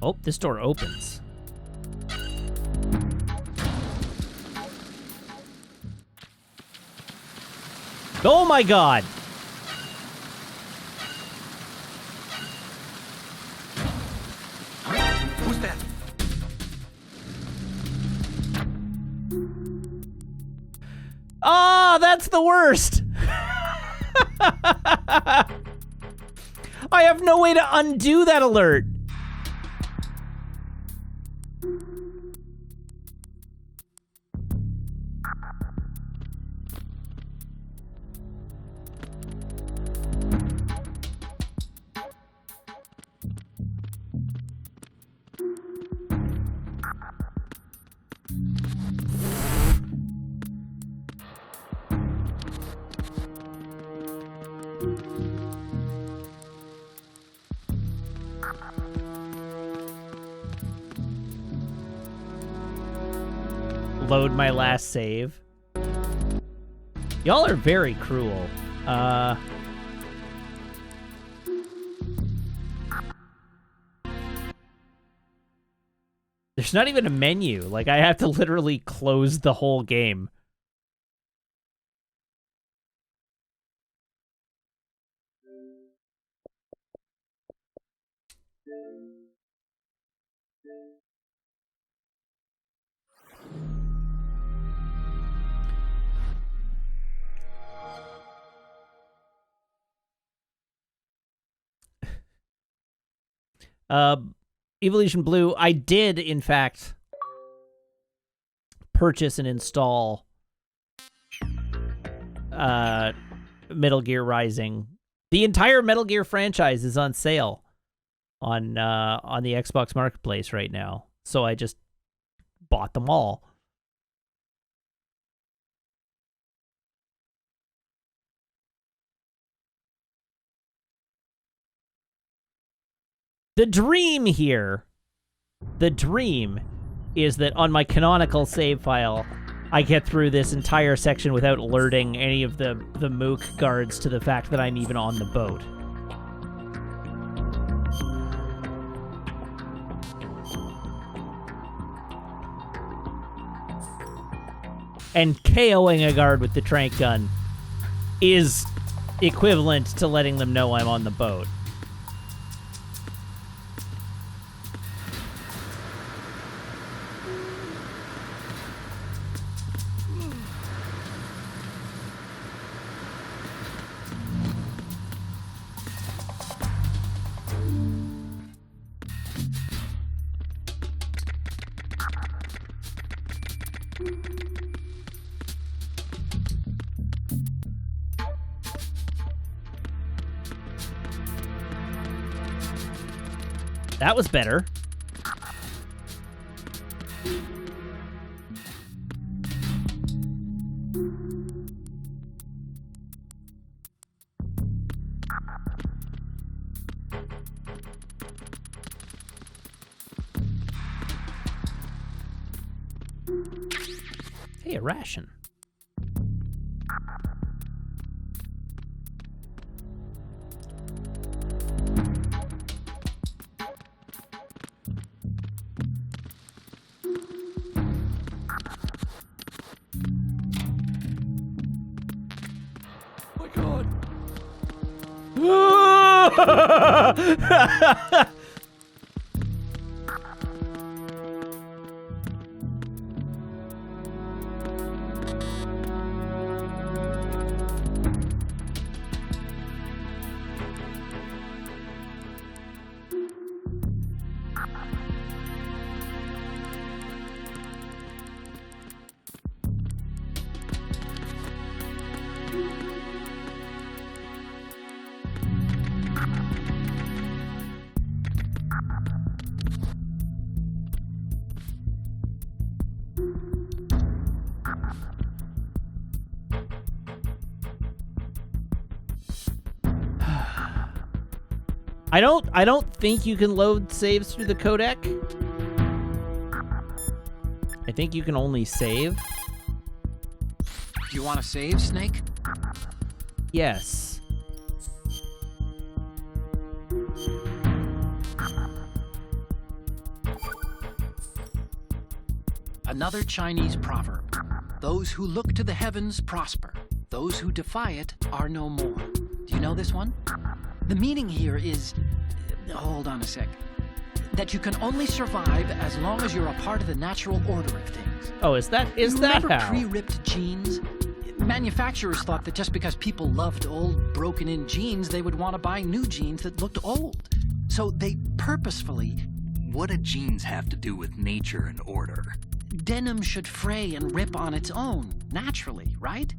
Oh, this door opens. Oh my god! Who's that? Ah, that's the worst! I have no way to undo that alert. Load my last save. Y'all are very cruel. There's not even a menu. Like, I have to literally close the whole game. Evolution Blue, I did, in fact, purchase and install Metal Gear Rising. The entire Metal Gear franchise is on sale on the Xbox Marketplace right now. So I just bought them all. The dream here, the dream is that on my canonical save file, I get through this entire section without alerting any of the Mook guards to the fact that I'm even on the boat. And KOing a guard with the trank gun is equivalent to letting them know I'm on the boat. That was better. Hey, a ration. I don't think you can load saves through the codec. I think you can only save. Do you want to save, Snake? Yes. Another Chinese proverb. Those who look to the heavens prosper. Those who defy it are no more. Do you know this one? The meaning here is... Hold on a sec. That you can only survive as long as you're a part of the natural order of things. Oh, is that Remember how? pre-ripped jeans? Manufacturers thought that just because people loved old, broken-in jeans, they would want to buy new jeans that looked old. So they purposefully... What do jeans have to do with nature and order? Denim should fray and rip on its own, naturally, right?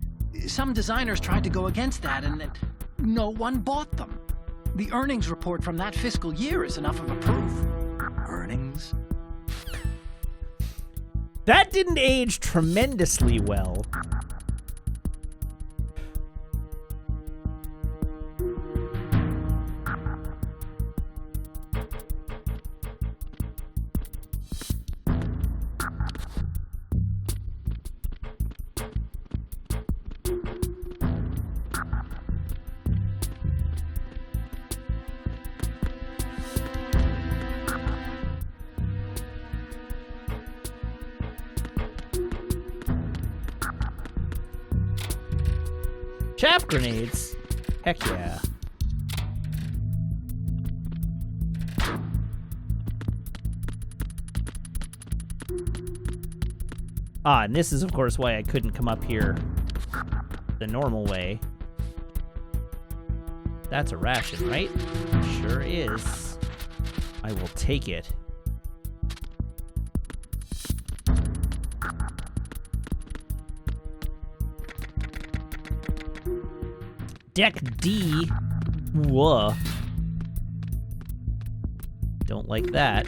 Some designers tried to go against that, and no one bought them. The earnings report from that fiscal year is enough of a proof. Earnings? That didn't age tremendously well. Chaff grenades? Heck yeah. Ah, and this is, of course, why I couldn't come up here the normal way. That's a ration, right? Sure is. I will take it. Deck D. Whoa. Don't like that.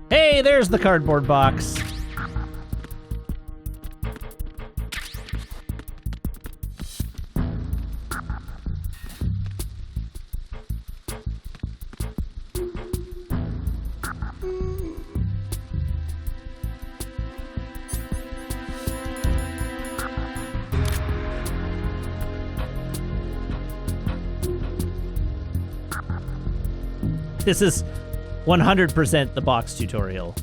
Hey, there's the cardboard box. This is 100% the box tutorial.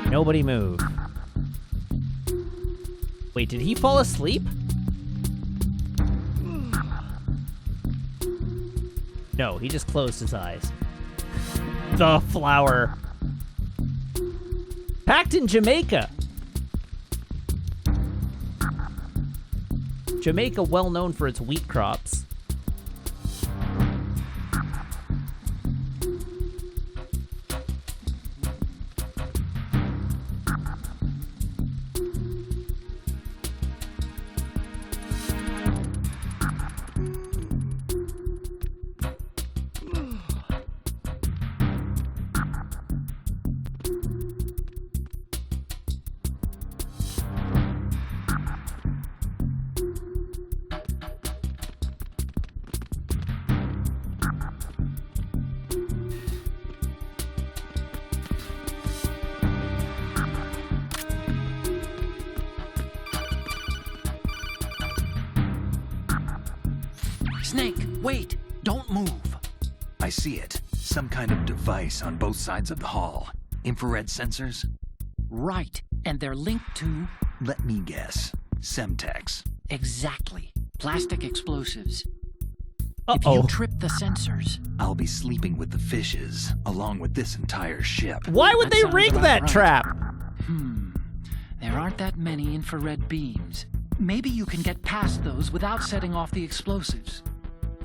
Nobody move. Wait, did he fall asleep? No, he just closed his eyes. The flower. Packed in Jamaica. Jamaica, well known for its wheat crops. Snake, wait! Don't move! I see it. Some kind of device on both sides of the hall. Infrared sensors? Right, and they're linked to... Let me guess. Semtex. Exactly. Plastic explosives. Uh-oh. If you trip the sensors... I'll be sleeping with the fishes, along with this entire ship. Why would That they sounds rig about that right. trap? There aren't that many infrared beams. Maybe you can get past those without setting off the explosives.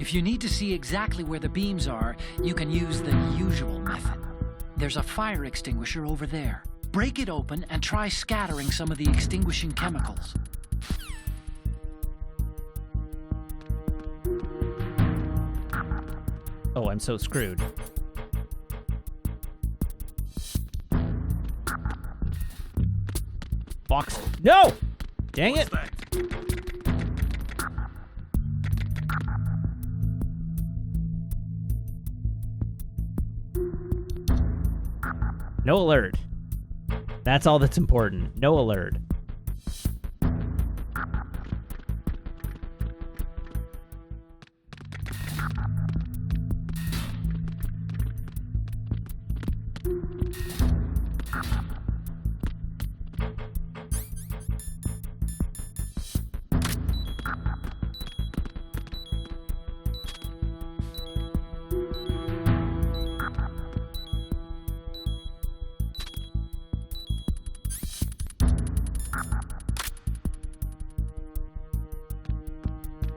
If you need to see exactly where the beams are, you can use the usual method. There's a fire extinguisher over there. Break it open and try scattering some of the extinguishing chemicals. Oh, I'm so screwed. Box. No! Dang it! No alert. That's all that's important. No alert.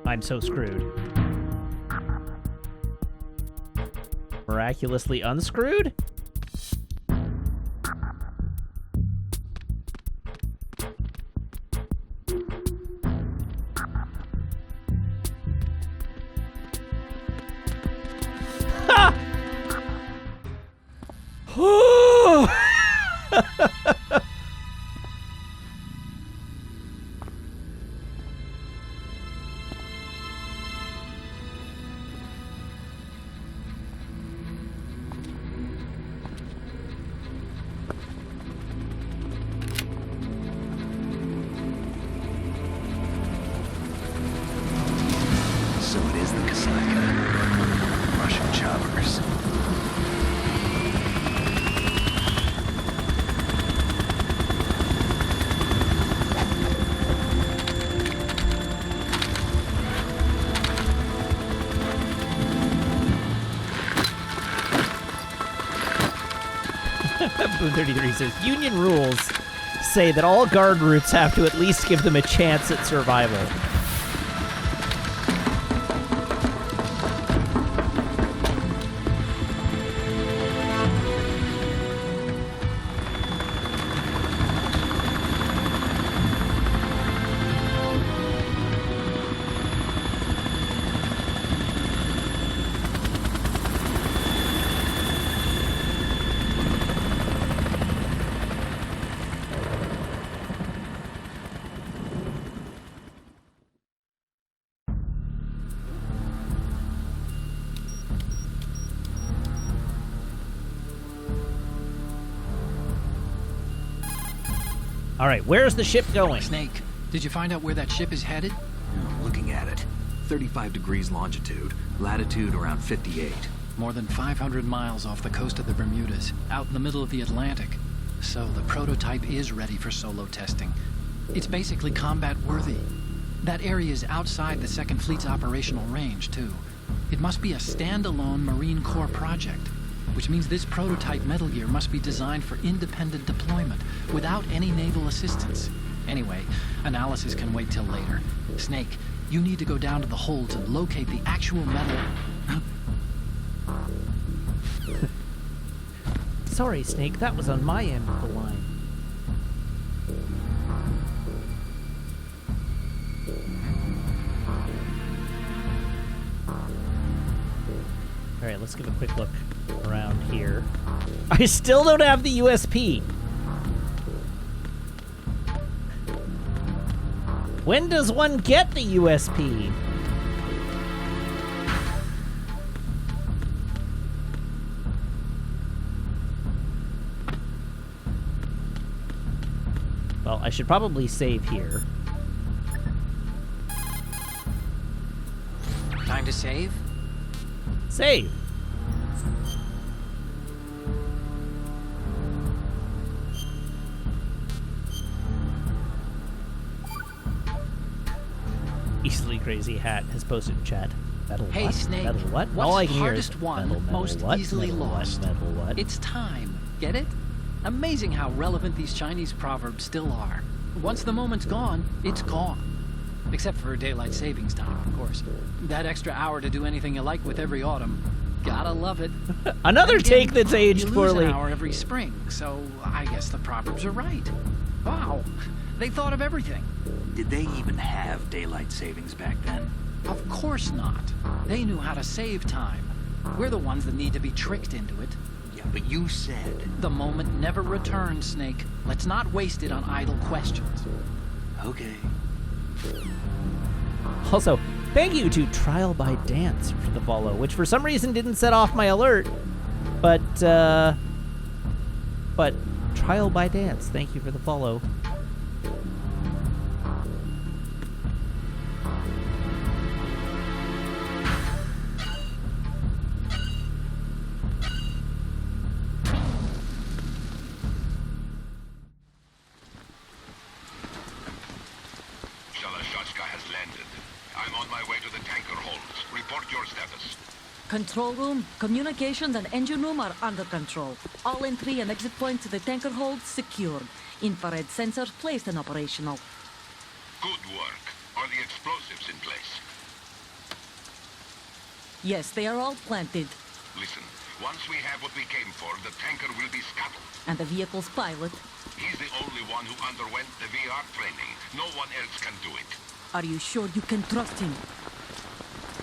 I'm so screwed. Miraculously unscrewed? Ha! So it is the Kasatka. Russian choppers. Boone 33 says, Union rules say that all guard routes have to at least give them a chance at survival. All right, where's the ship going? Snake, did you find out where that ship is headed? Looking at it. 35 degrees longitude, latitude around 58. More than 500 miles off the coast of the Bermudas, out in the middle of the Atlantic. So the prototype is ready for solo testing. It's basically combat worthy. That area is outside the Second Fleet's operational range, too. It must be a standalone Marine Corps project, which means this prototype Metal Gear must be designed for independent deployment, without any naval assistance. Anyway, analysis can wait till later. Snake, you need to go down to the holds and locate the actual metal... Sorry, Snake, that was on my end of the line. All right, let's give a quick look around here. I still don't have the USP. When does one get the USP? Well, I should probably save here. Time to save? Save. Easily Crazy Hat has posted in chat. Metal Hey, what? Snake, Metal what? what's All I can hear is hardest won, metal, metal, most what? easily metal, lost? What? Metal what? It's time. Get it? Amazing how relevant these Chinese proverbs still are. Once the moment's gone, it's gone. Except for daylight savings time, of course. That extra hour to do anything you like with every autumn. Gotta love it. Another And again, take that's aged you lose poorly. an hour every spring, so I guess the proverbs are right. Wow, they thought of everything. Did they even have daylight savings back then? Of course not. They knew how to save time. We're the ones that need to be tricked into it. Yeah, but you said... The moment never returns, Snake. Let's not waste it on idle questions. Okay. Also, thank you to Trial by Dance for the follow, which for some reason didn't set off my alert. But Trial by Dance, thank you for the follow. has landed. I'm on my way to the tanker holds. Report your status. Control room, communications, and engine room are under control. All entry and exit points to the tanker hold secured. Infrared sensors placed and operational. Good work. Are the explosives in place? Yes, they are all planted. Listen, once we have what we came for, the tanker will be scuttled. And the vehicle's pilot. He's the only one who underwent the VR training. No one else can do it. Are you sure you can trust him?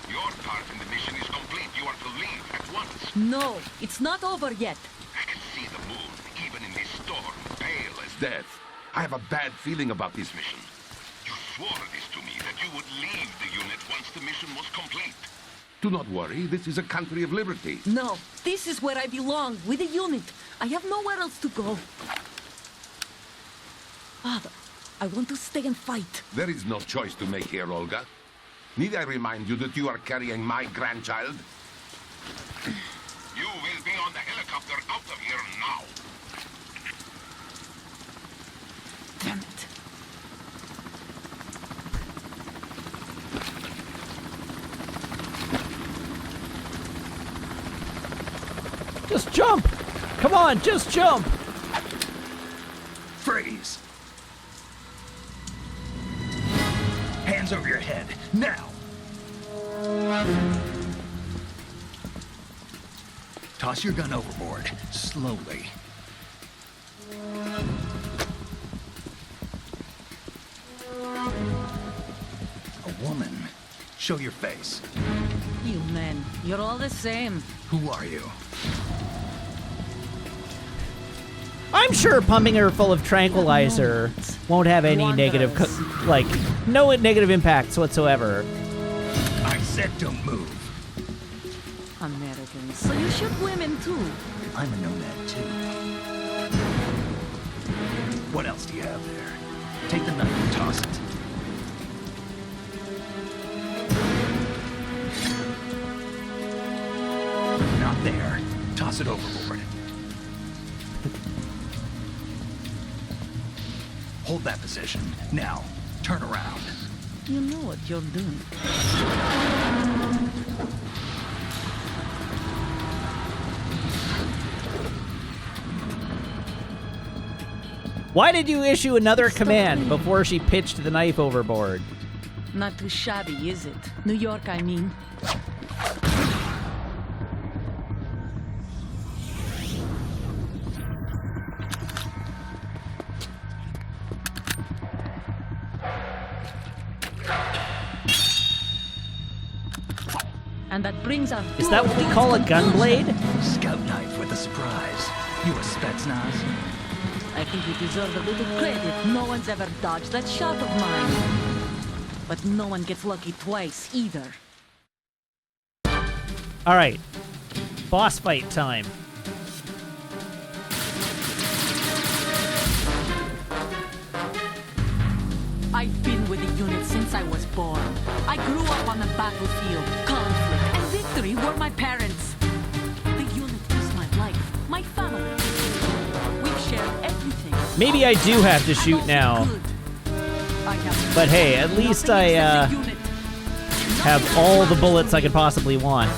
Your part in the mission is complete. You are to leave at once. No, it's not over yet. I can see the moon, even in this storm, pale as death. I have a bad feeling about this mission. You swore this to me, that you would leave the unit once the mission was complete. Do not worry, this is a country of liberty. No, this is where I belong, with the unit. I have nowhere else to go. Father, I want to stay and fight. There is no choice to make here, Olga. Need I remind you that you are carrying my grandchild? You will be on the helicopter out of here now. Damn it. Just jump! Come on, just jump! Freeze! Hands over your head, now! Toss your gun overboard, slowly. A woman. Show your face. You men, you're all the same. Who are you? I'm sure pumping her full of tranquilizer won't have any negative, no negative impacts whatsoever. I said don't move. Americans, so you shoot women too. I'm a nomad too. What else do you have there? Take the knife and toss it. Not there. Toss it overboard. Hold that position. Now, turn around. You know what you're doing. Why did you issue another command before she pitched the knife overboard? Not too shabby, is it? New York, I mean. And that brings our Is that what we call a gun blade? Scout knife with a surprise. You a Spetsnaz? I think you deserve a little credit. No one's ever dodged that shot of mine. But no one gets lucky twice, either. Alright. Boss fight time. I've been with the unit since I was born. I grew up on the battlefield. Conflict and victory were my parents. The unit is my life, my family. We've shared everything. Maybe I do have to shoot now. But hey, at least I have all the bullets I could possibly want.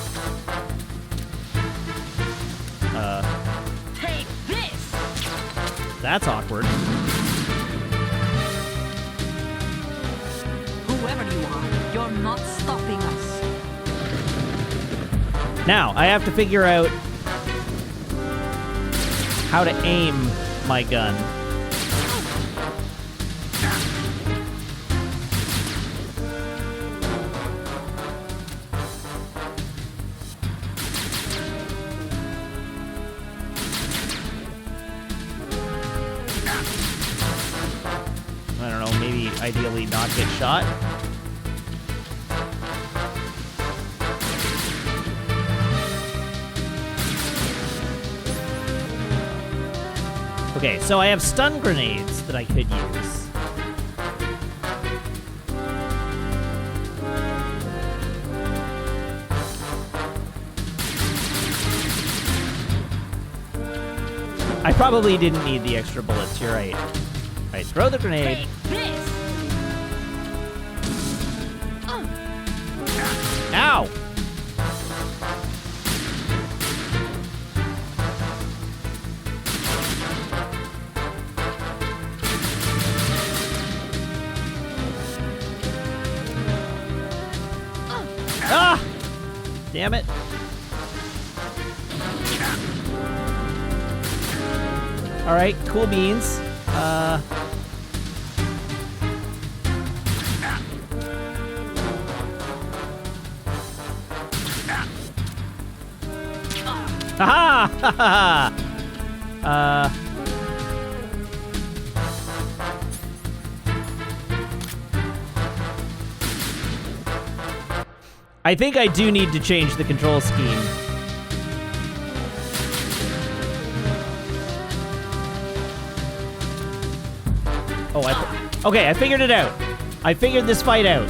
Take this! That's awkward. Whoever you are, you're not stopping us. Now, I have to figure out how to aim my gun. I don't know, maybe ideally not get shot. Okay, so I have stun grenades that I could use. I probably didn't need the extra bullets, you're right. Alright, throw the grenade. Take this! Ow! Ah! Damn it. Alright, cool beans. Haha! Haha! I think I do need to change the control scheme. Oh, okay, I figured it out. I figured this fight out.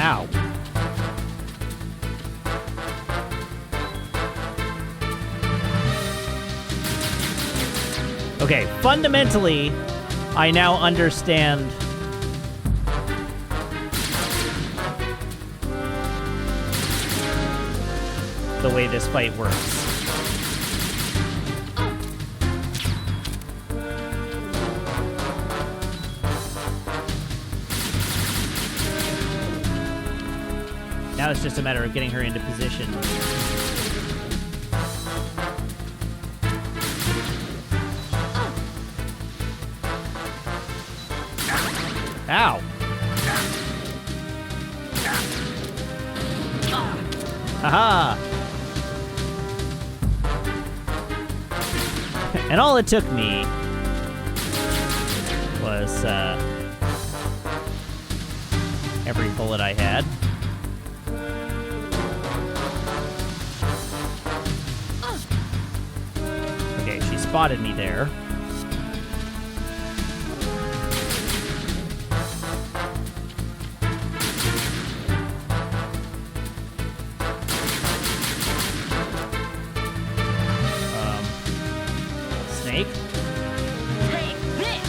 Ow. Okay, fundamentally, I now understand the way this fight works. Now it's just a matter of getting her into position. Ow! Haha! And all it took me was, every bullet I had. Okay, she spotted me there. Snake? Take this!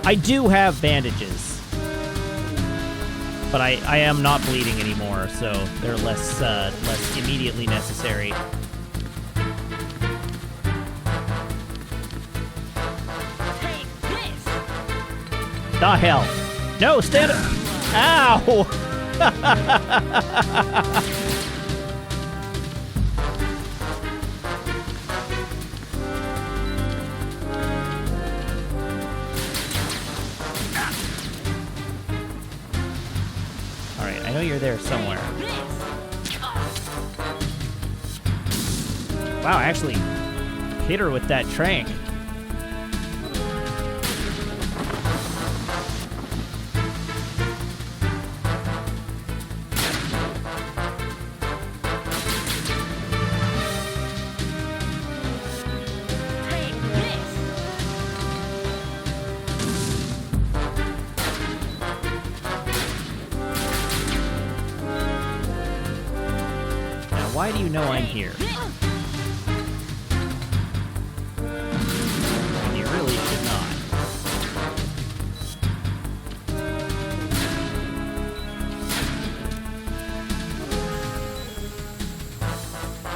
I do have bandages, but I am not bleeding anymore, so they're less immediately necessary. Take this! The hell? No, stand up! Ow! Alright, I know you're there somewhere. Wow, I actually hit her with that trank. Take this! Now, why do you know I'm here? And you really should not.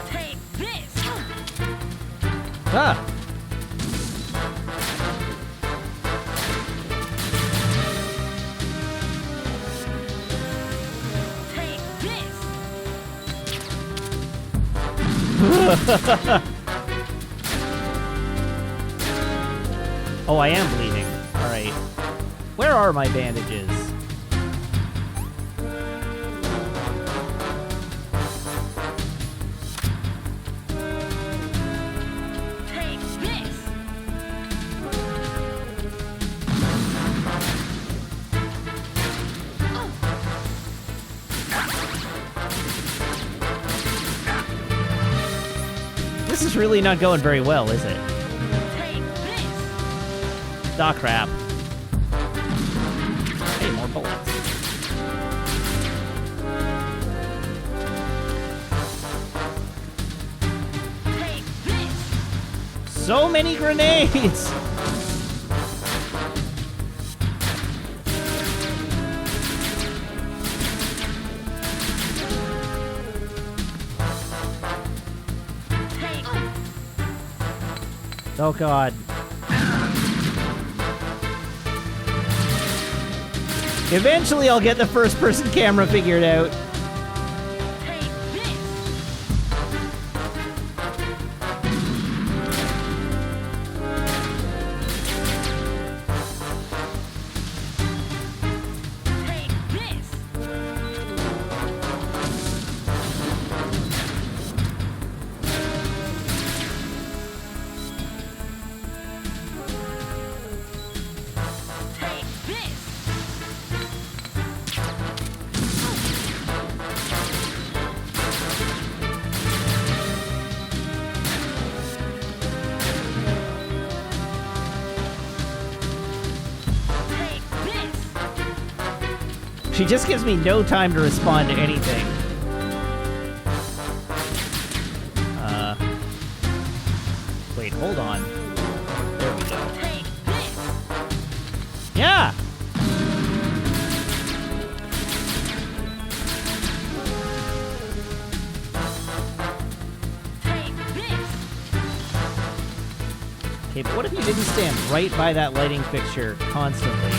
Take this! Ah! Take this! Oh, I am bleeding. Alright. Where are my bandages? Take this! This is really not going very well, is it? Take this! Ah, crap. bullets. Take this! So many grenades! Take Oh god. Eventually I'll get the first-person camera figured out. Take this! Take this! Take this! Take this! She just gives me no time to respond to anything. Wait, hold on. There we go. Take this! Yeah! Take this! Okay, but what if you didn't stand right by that lighting fixture constantly?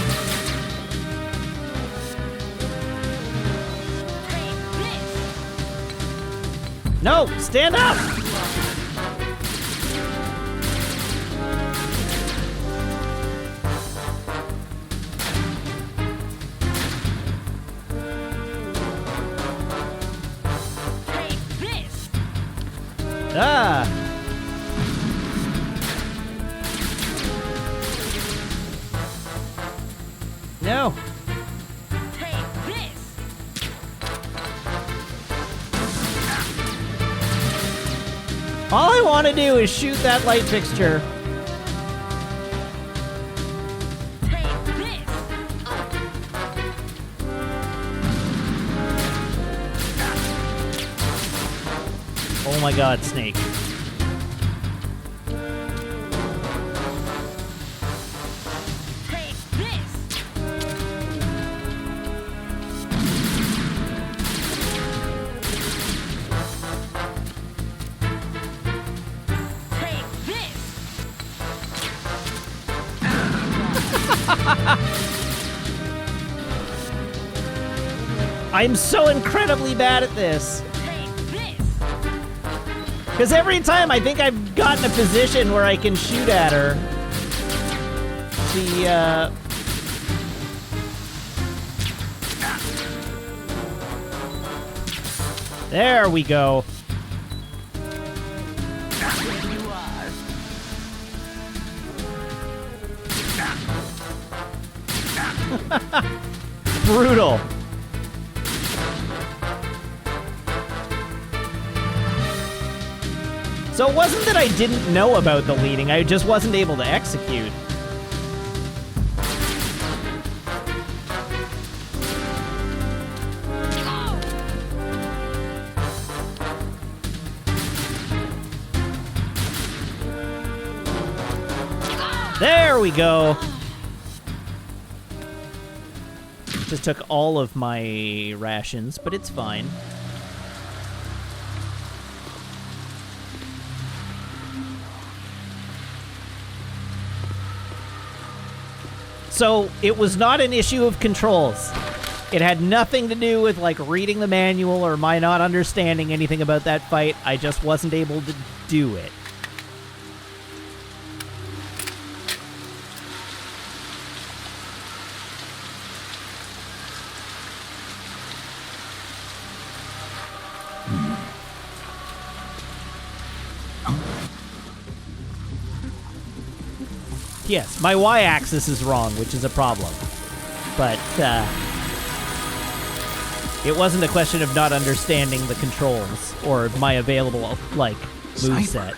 Take this! No! Stand up! Take this! Ah! No! Take this! All I want to do is shoot that light fixture. Take this! Oh my god, Snake. Take this! Take this! I'm so incredibly bad at this. Take this! Because every time I think I've gotten a position where I can shoot at her, she, There we go. There you are. Brutal. So it wasn't that I didn't know about the leading, I just wasn't able to execute. There we go. Just took all of my rations, but it's fine. So it was not an issue of controls. It had nothing to do with like reading the manual or my not understanding anything about that fight. I just wasn't able to do it. Yes, my y-axis is wrong, which is a problem. But, it wasn't a question of not understanding the controls or my available, like, moveset.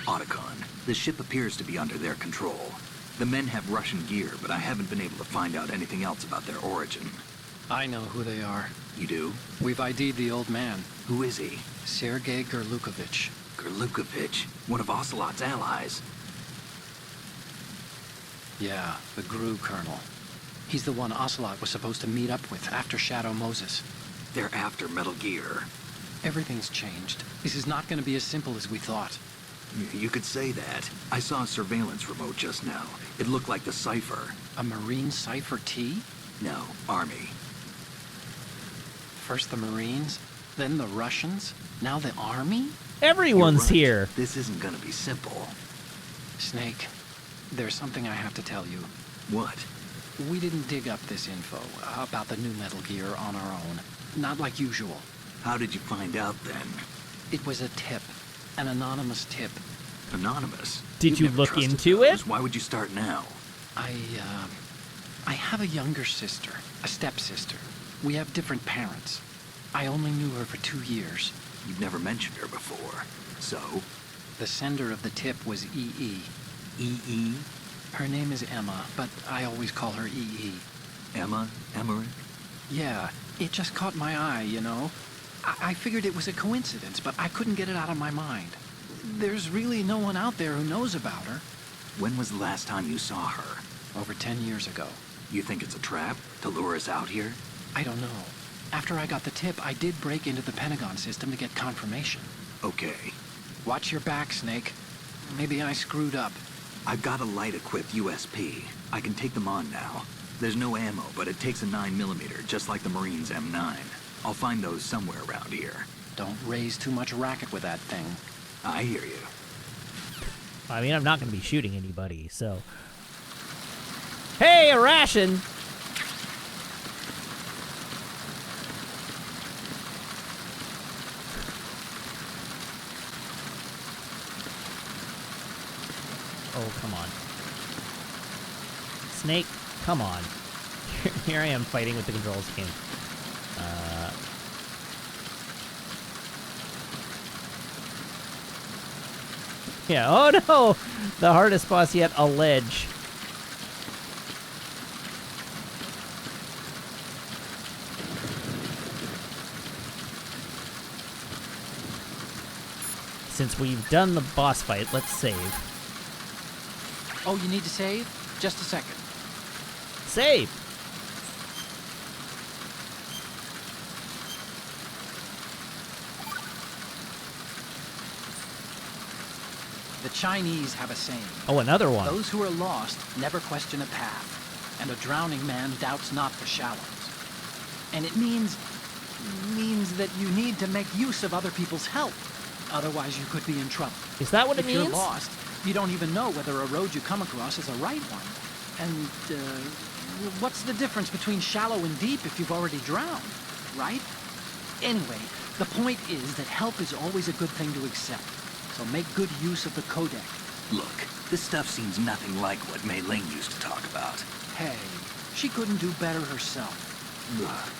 Otacon, the ship appears to be under their control. The men have Russian gear, but I haven't been able to find out anything else about their origin. I know who they are. You do? We've ID'd the old man, Who is he? Sergei Gerlukovich. Gerlukovich, one of Ocelot's allies. Yeah, the GRU colonel. He's the one Ocelot was supposed to meet up with after Shadow Moses. They're after Metal Gear. Everything's changed. This is not going to be as simple as we thought. You could say that. I saw a surveillance remote just now. It looked like the Cypher. A Marine Cypher T? No, Army. First the Marines, then the Russians, now the Army? Everyone's You're right. here. This isn't gonna be simple. Snake, there's something I have to tell you. What? We didn't dig up this info about the new Metal Gear on our own. Not like usual. How did you find out then? It was a tip. An anonymous tip. Anonymous? Did You've you never look trusted into those. it? Why would you start now? I have a younger sister, a stepsister. We have different parents. I only knew her for 2 years. You've never mentioned her before. So? The sender of the tip was EE. E.E.? Her name is Emma, but I always call her EE. Emma? Emmerich? Yeah, it just caught my eye, you know? I figured it was a coincidence, but I couldn't get it out of my mind. There's really no one out there who knows about her. When was the last time you saw her? Over 10 years ago. You think it's a trap to lure us out here? I don't know. After I got the tip, I did break into the Pentagon system to get confirmation. Okay. Watch your back, Snake. Maybe I screwed up. I've got a light-equipped USP. I can take them on now. There's no ammo, but it takes a 9mm, just like the Marines' M9. I'll find those somewhere around here. Don't raise too much racket with that thing. I hear you. I mean, I'm not going to be shooting anybody, so... Hey, a ration! Oh, come on. Snake, come on. Here I am fighting with the controls scheme. Yeah, oh no! The hardest boss yet, a ledge. Since we've done the boss fight, let's save. Oh, you need to save? Just a second. Save! The Chinese have a saying. Oh, another one. Those who are lost never question a path, and a drowning man doubts not the shallows. And it means that you need to make use of other people's help. Otherwise, you could be in trouble. Is that what it If means? you're lost, you don't even know whether a road you come across is a right one. And, what's the difference between shallow and deep if you've already drowned, right? Anyway, the point is that help is always a good thing to accept. So make good use of the codec. Look, this stuff seems nothing like what Mei Ling used to talk about. Hey, she couldn't do better herself. Ugh.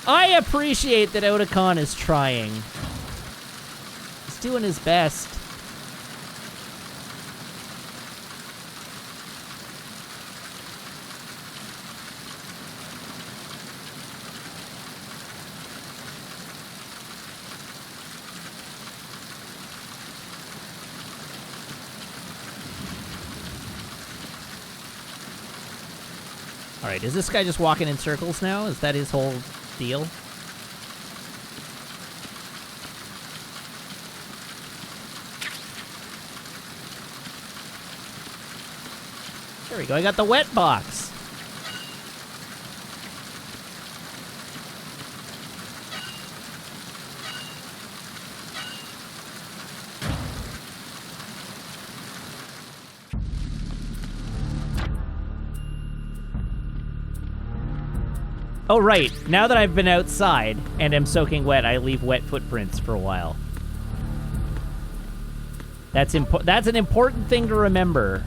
I appreciate that Otakon is trying. He's doing his best. Alright, is this guy just walking in circles now? Is that his whole deal? There we go, I got the wet box. Oh, right. Now that I've been outside and am soaking wet, I leave wet footprints for a while. That's an important thing to remember.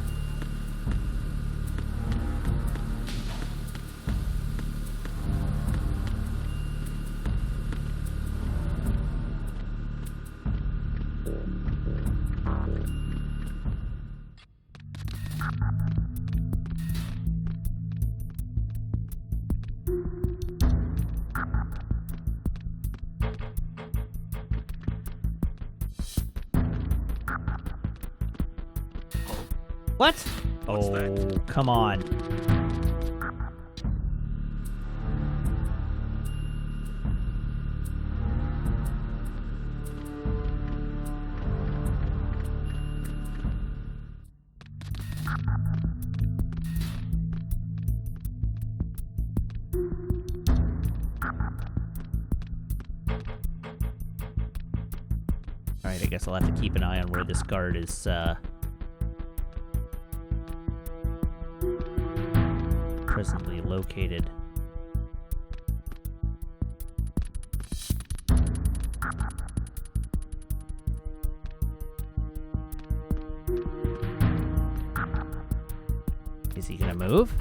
What? What's that? Oh, come on. Alright, I guess I'll have to keep an eye on where this guard is, presently located. Is he gonna move?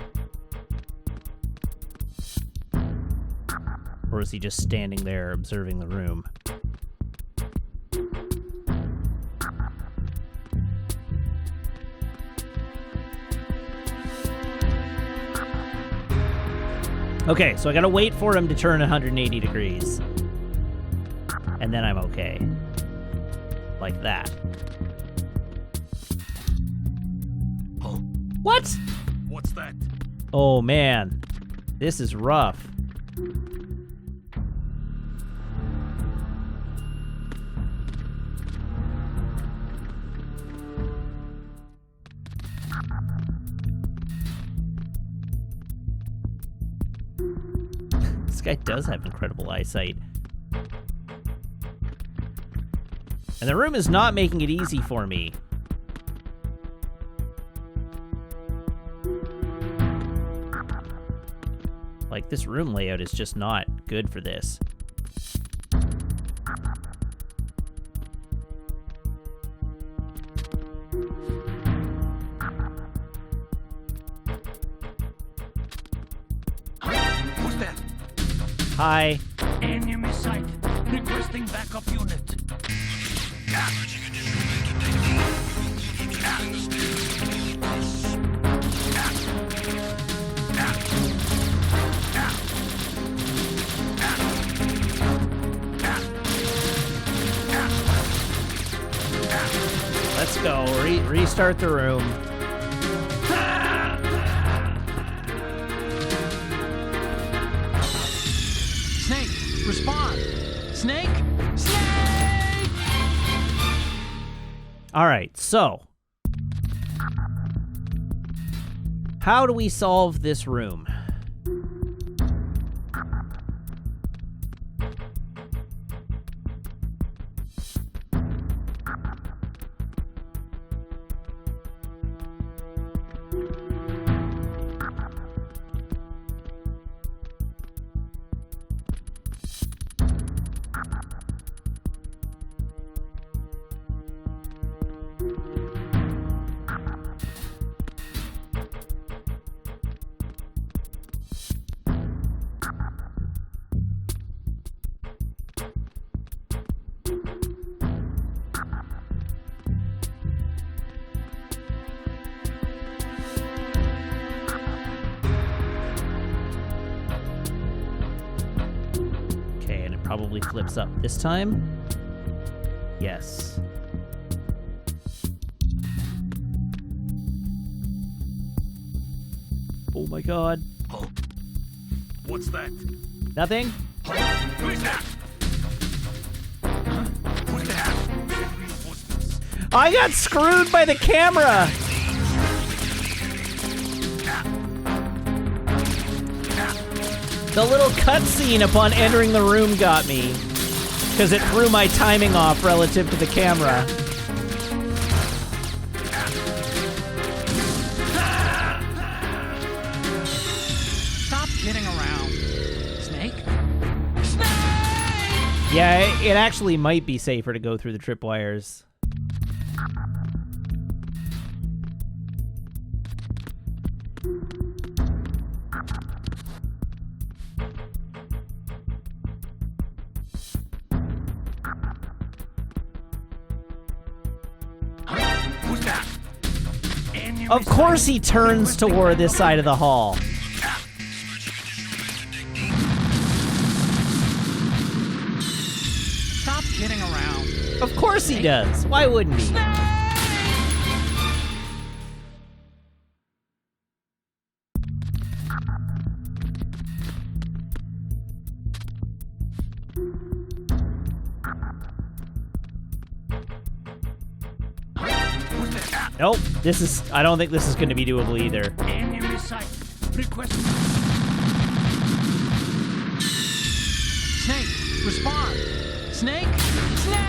Or is he just standing there observing the room? Okay, so I gotta wait for him to turn 180 degrees. And then I'm okay. Like that. Oh, What? what's that? Oh man. This is rough. This guy does have incredible eyesight. And the room is not making it easy for me. Like, this room layout is just not good for this. Who's that? Hi. Enemy sighted. Requesting backup unit. Let's go. Restart the room. Snake, respond! Snake? Snake! All right, so how do we solve this room? Probably flips up this time. Yes. Oh my god. Oh, what's that? Nothing? Oh, who is that? Huh? Who's that? Reinforcements. I got screwed by the camera! The little cutscene upon entering the room got me, because it threw my timing off relative to the camera. Stop kidding around. Snake? Snake! Yeah, it actually might be safer to go through the tripwires. Who's that? Enemy Of course he sighted. turns Requesting toward this backup side of the hall. Stop kidding around. Of course he does. Why wouldn't he? Nope. This is... I don't think this is going to be doable either. Enemy sight. Request. Snake, respond. Snake? Snake!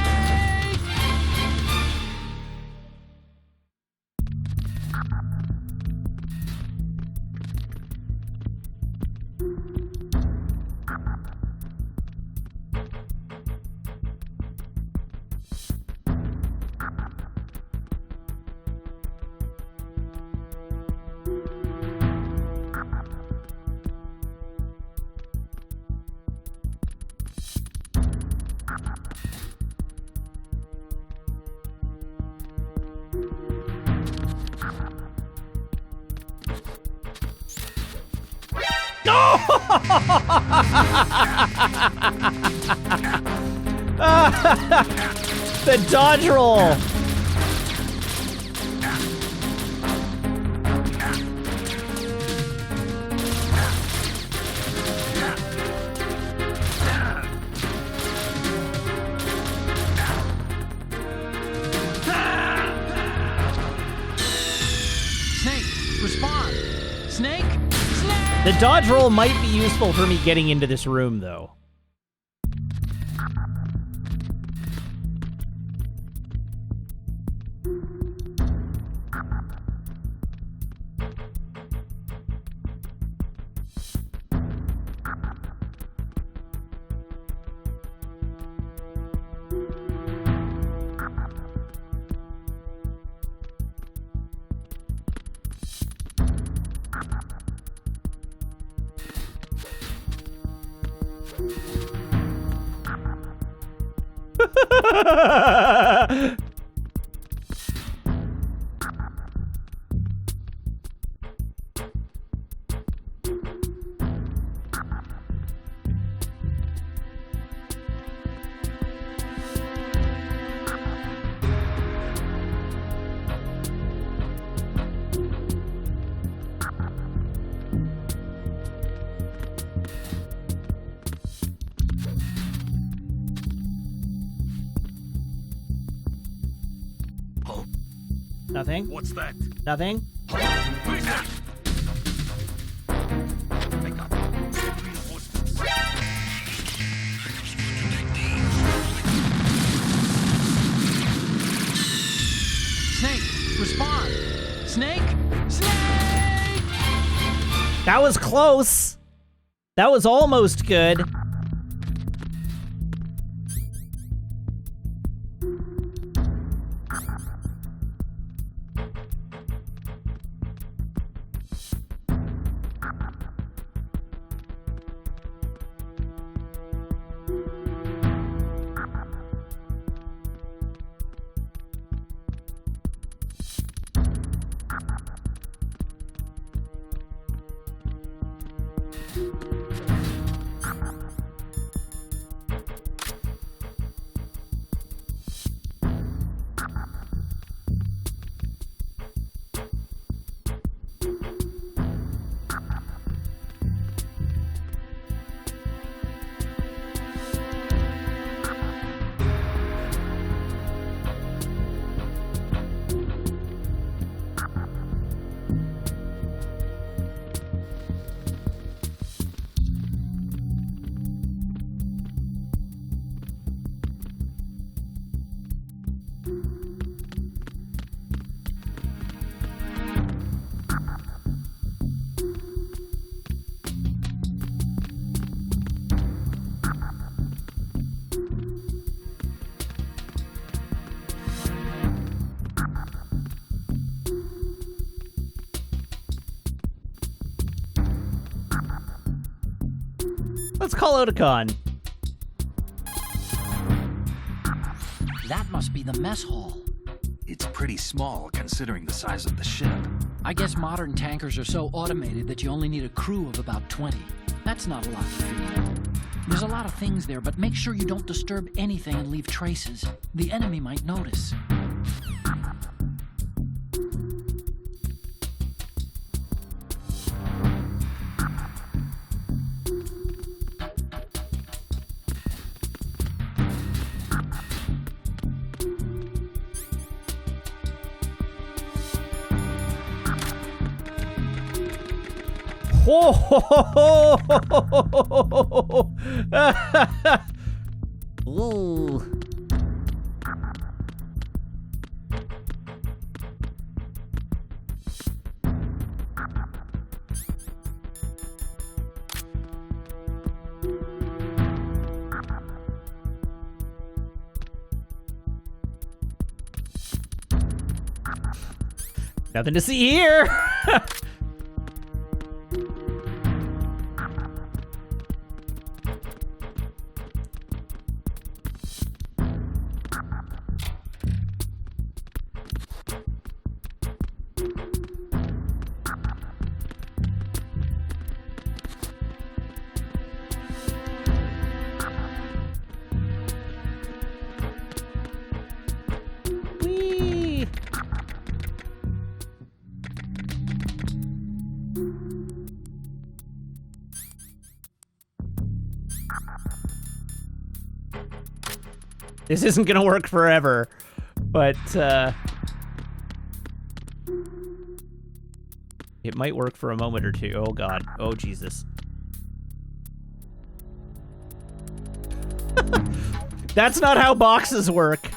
The dodge roll! Snake, respond. Snake? Snake! The dodge roll might be useful for me getting into this room, though. Nothing? What's that? Nothing? Who's that? I got reinforcements. Snake, respond. Snake? Snake! That was close! That was almost good. Let's call Otakon. That must be the mess hall. It's pretty small considering the size of the ship. I guess modern tankers are so automated that you only need a crew of about 20. That's not a lot to feed. There's a lot of things there, but make sure you don't disturb anything and leave traces. The enemy might notice. Ooh. Nothing to see here. Whee! This isn't gonna work forever, but it might work for a moment or two. Oh god. Oh Jesus. That's not how boxes work.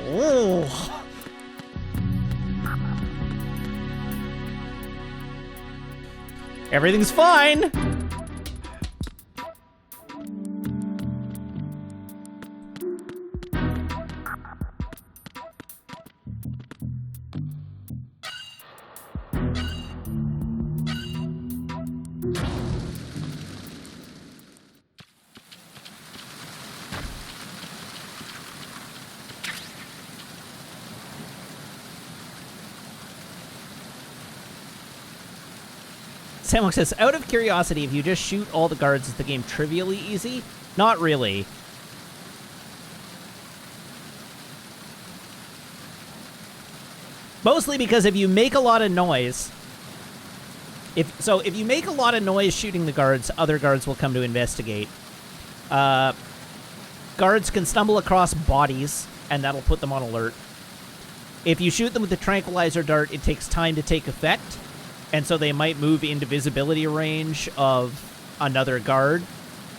Oh. Everything's fine. Samok says, out of curiosity, if you just shoot all the guards, is the game trivially easy? Not really. Mostly because if you make a lot of noise... If you make a lot of noise shooting the guards, other guards will come to investigate. Guards can stumble across bodies, and that'll put them on alert. If you shoot them with the tranquilizer dart, it takes time to take effect. And so they might move into visibility range of another guard.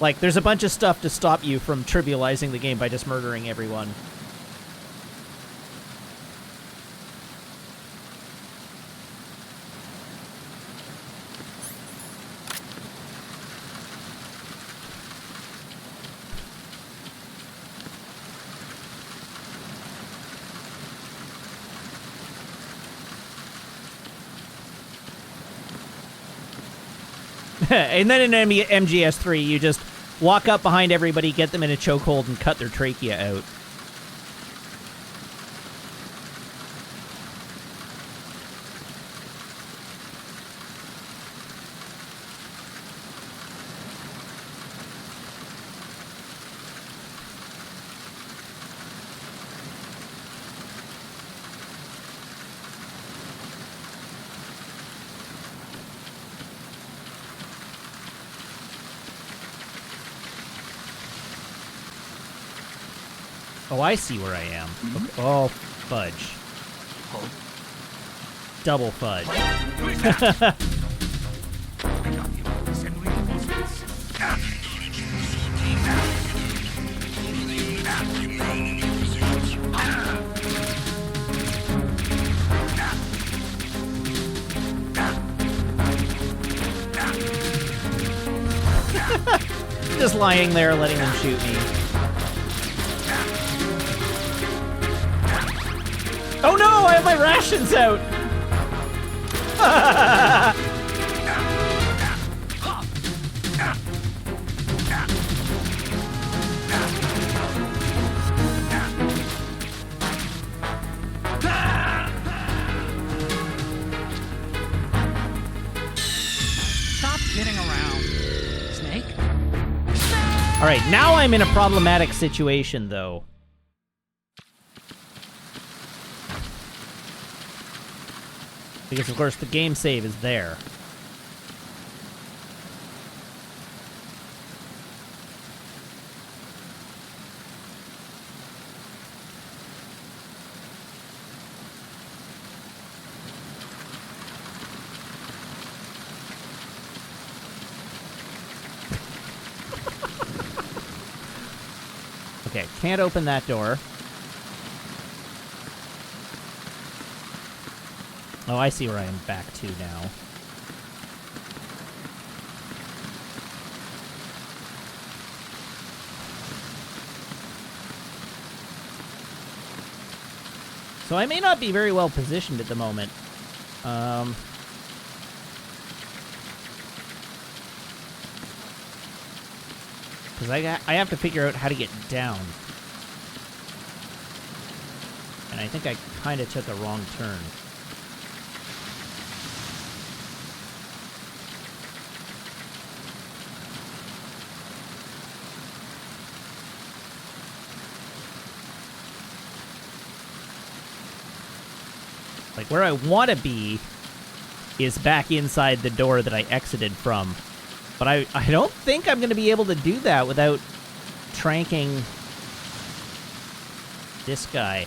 Like, there's a bunch of stuff to stop you from trivializing the game by just murdering everyone. And then in MGS3, you just walk up behind everybody, get them in a chokehold, and cut their trachea out. Oh, I see where I am. Okay. Oh, fudge. Double fudge. Just lying there, letting them shoot me. Oh no, I have my rations out! kidding around. Snake? All right, now I'm in a problematic situation, though. Because, of course, the game save is there. Okay, can't open that door. Oh, I see where I am back to now. So I may not be very well positioned at the moment. Because I have to figure out how to get down. And I think I kind of took a wrong turn. Like, where I want to be is back inside the door that I exited from. But I don't think I'm going to be able to do that without tranking this guy.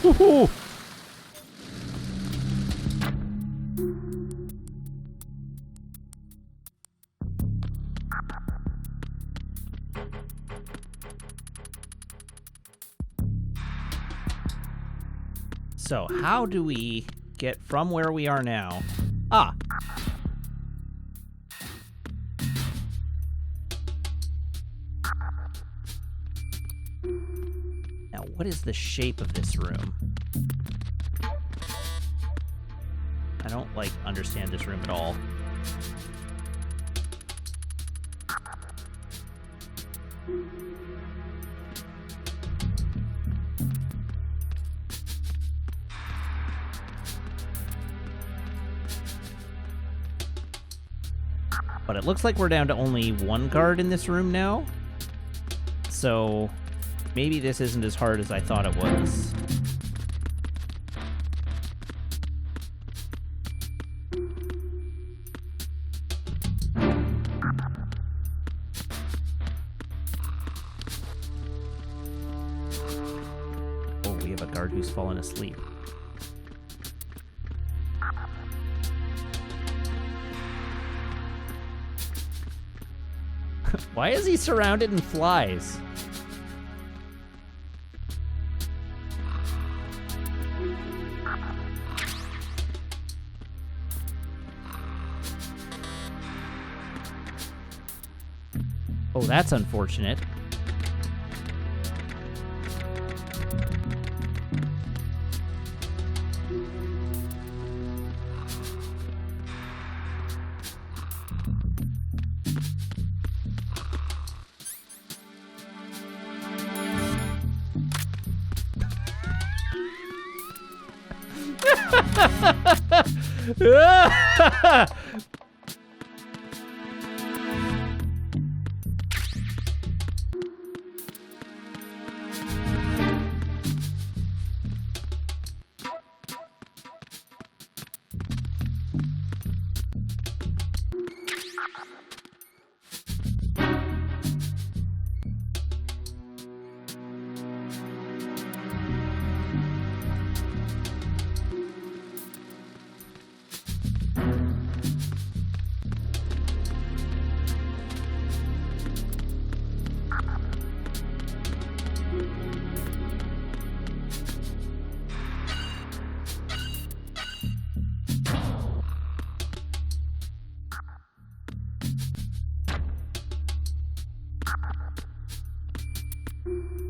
Woohoo! So, how do we get from where we are now? Ah! Now, what is the shape of this room? I don't, understand this room at all. But it looks like we're down to only one guard in this room now. So maybe this isn't as hard as I thought it was. Oh, we have a guard who's fallen asleep. Why is he surrounded in flies? Oh, that's unfortunate.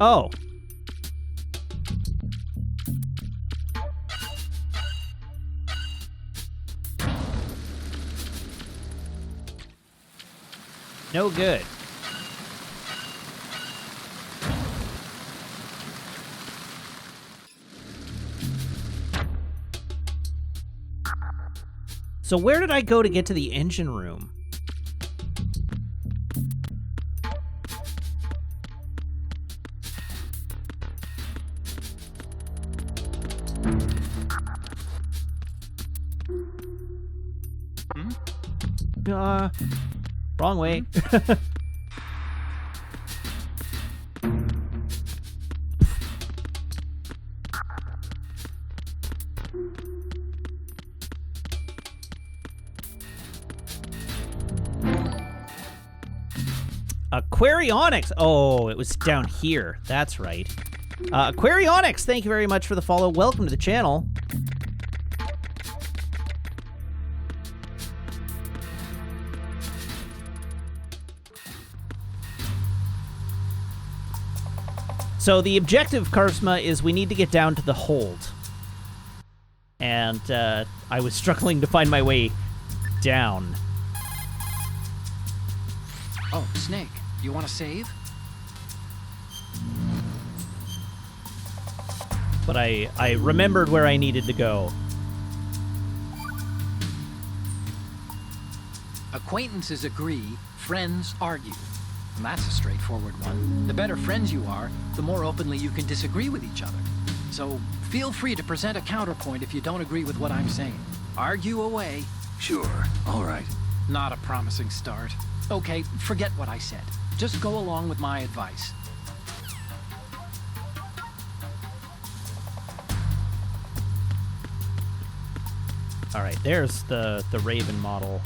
Oh. No good. So where did I go to get to the engine room? Wrong way. Aquarionics. Oh, it was down here. That's right. Aquarionics, thank you very much for the follow. Welcome to the channel. So the objective, Karsma, is we need to get down to the hold. And I was struggling to find my way down. Oh, Snake, you want to save? But I remembered where I needed to go. Acquaintances agree, friends argue. And that's a straightforward one. The better friends you are, the more openly you can disagree with each other. So feel free to present a counterpoint if you don't agree with what I'm saying. Argue away. Sure, all right. Not a promising start. Okay, forget what I said. Just go along with my advice. All right, there's the Raven model.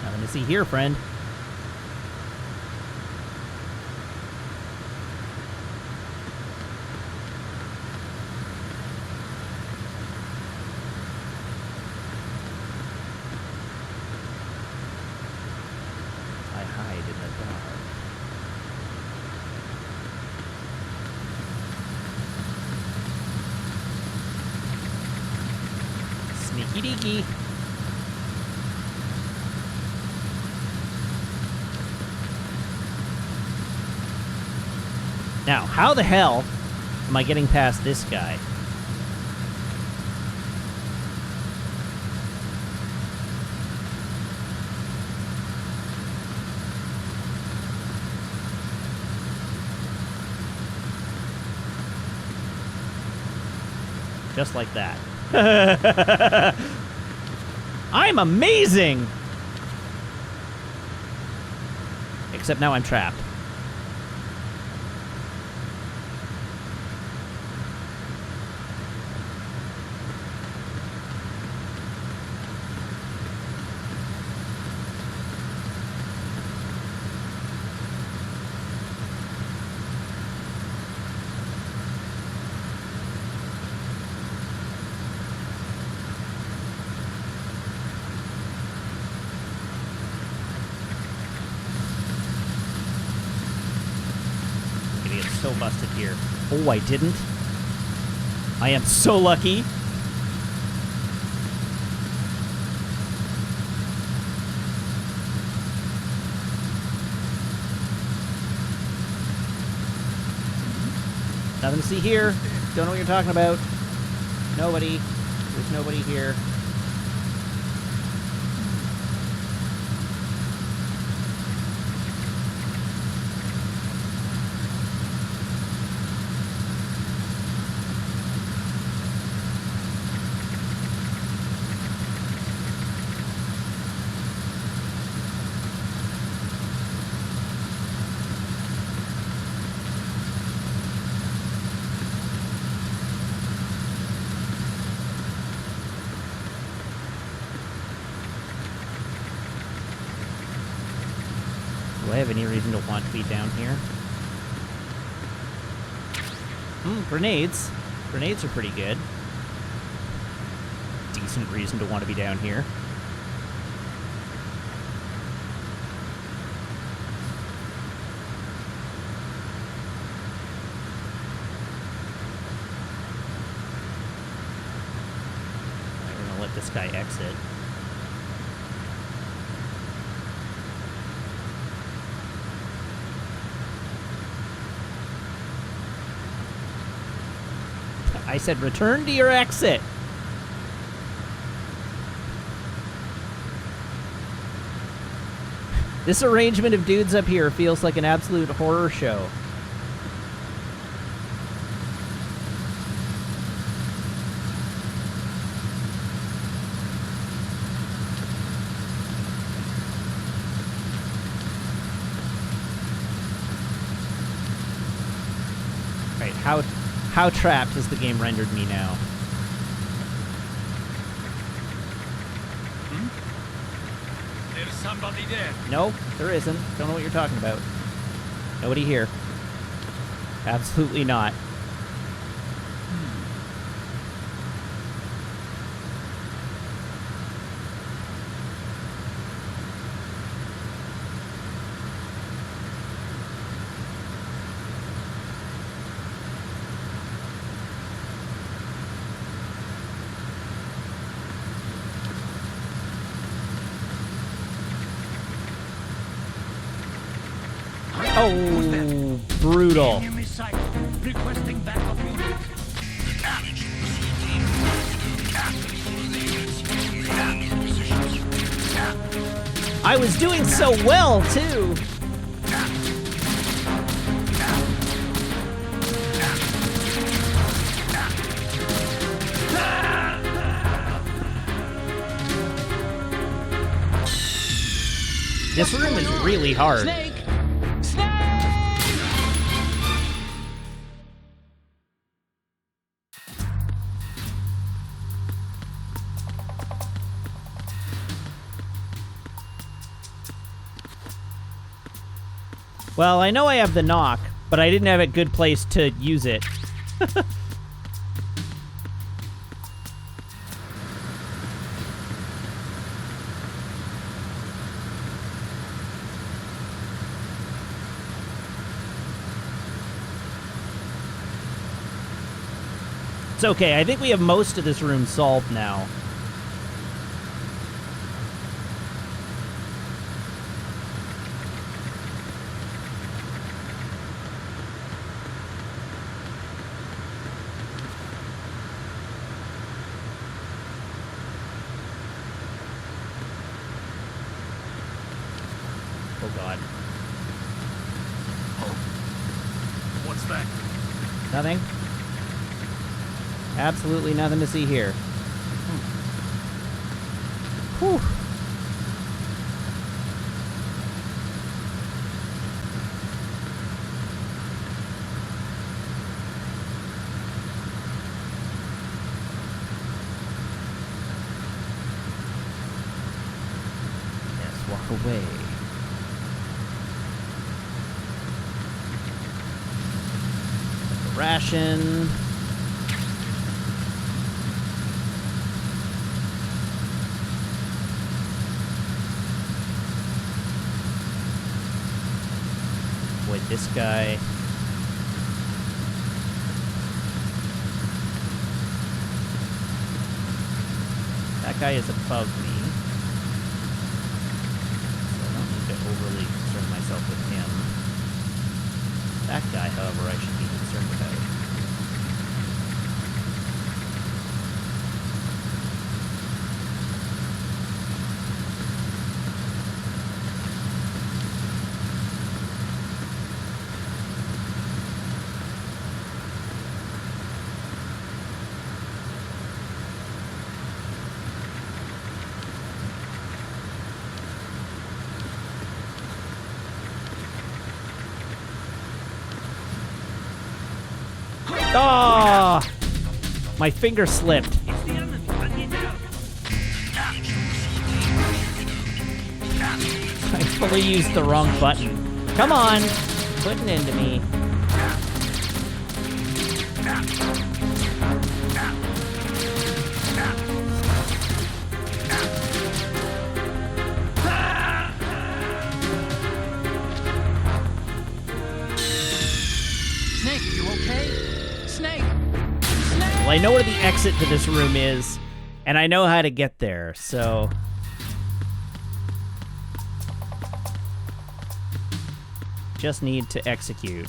Nothing to see here, friend. I hide in the dark. Sneaky deaky. Now, how the hell am I getting past this guy? Just like that. I'm amazing! Except now I'm trapped. So busted here. Oh, I didn't. I am so lucky. Nothing to see here. Don't know what you're talking about. Nobody. There's nobody here. Do I have any reason to want to be down here? Grenades. Grenades are pretty good. Decent reason to want to be down here. I'm gonna let this guy exit. I said return to your exit. This arrangement of dudes up here feels like an absolute horror show. Right, how trapped has the game rendered me now? There's somebody there. No, there isn't. Don't know what you're talking about. Nobody here. Absolutely not. Oh, brutal. Enemy sight. Requesting backup units. I was doing so well, too. This room is really hard. Snake! Well, I know I have the knock, but I didn't have a good place to use it. It's okay, I think we have most of this room solved now. Oh god. Oh. What's that? Nothing? Absolutely nothing to see here. Whew. Yes, walk away. Ration. Avoid this guy. That guy is above me. So I don't need to overly concern myself with him. That guy, however, I should be concerned about. Oh! My finger slipped. It's the enemy. I need help. My purposefully used the wrong button. Come on! Putting into me. Snake, you okay? Snake! Well, I know where the exit to this room is, and I know how to get there, so... Just need to execute.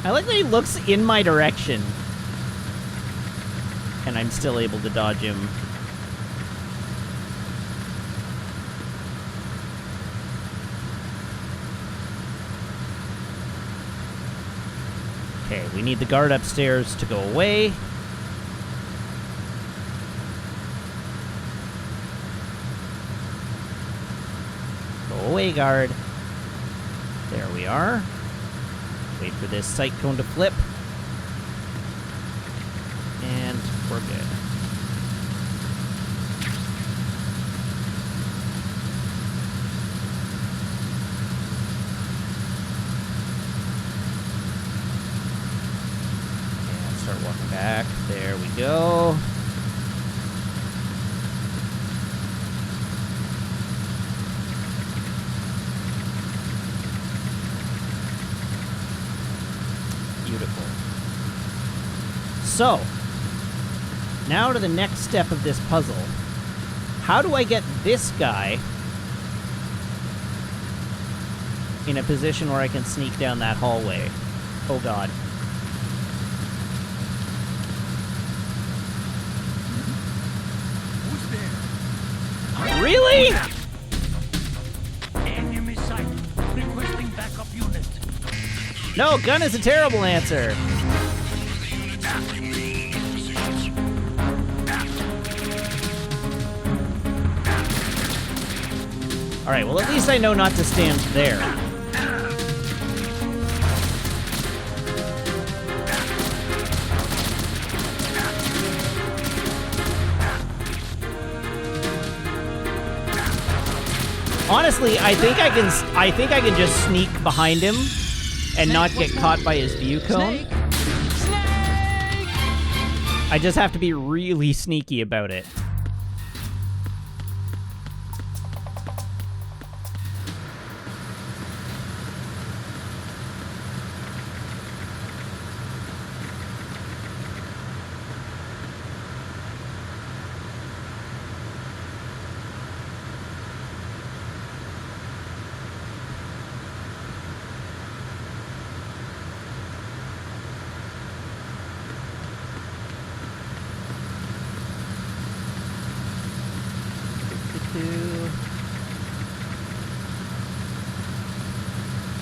I like that he looks in my direction. And I'm still able to dodge him. Okay, we need the guard upstairs to go away. Go away, guard. There we are. Wait for this sight cone to flip. And we're good. And start walking back. There we go. Beautiful. So, now to the next step of this puzzle. How do I get this guy in a position where I can sneak down that hallway? Oh god. Who's there? Really? Enemy sight. Requesting backup unit. No, gun is a terrible answer. Alright, well at least I know not to stand there. Honestly, I think I can just sneak behind him and not get caught by his view cone. Snake! Snake! I just have to be really sneaky about it.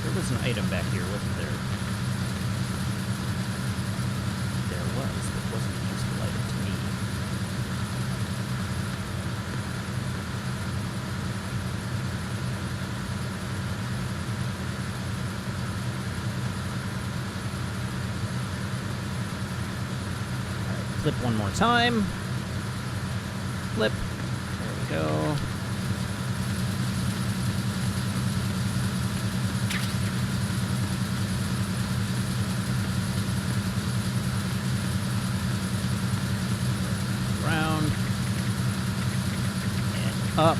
There was an item back here, wasn't there? There was, but it wasn't a useful item to me. Alright, flip one more time. Flip. There we go. Round. And up.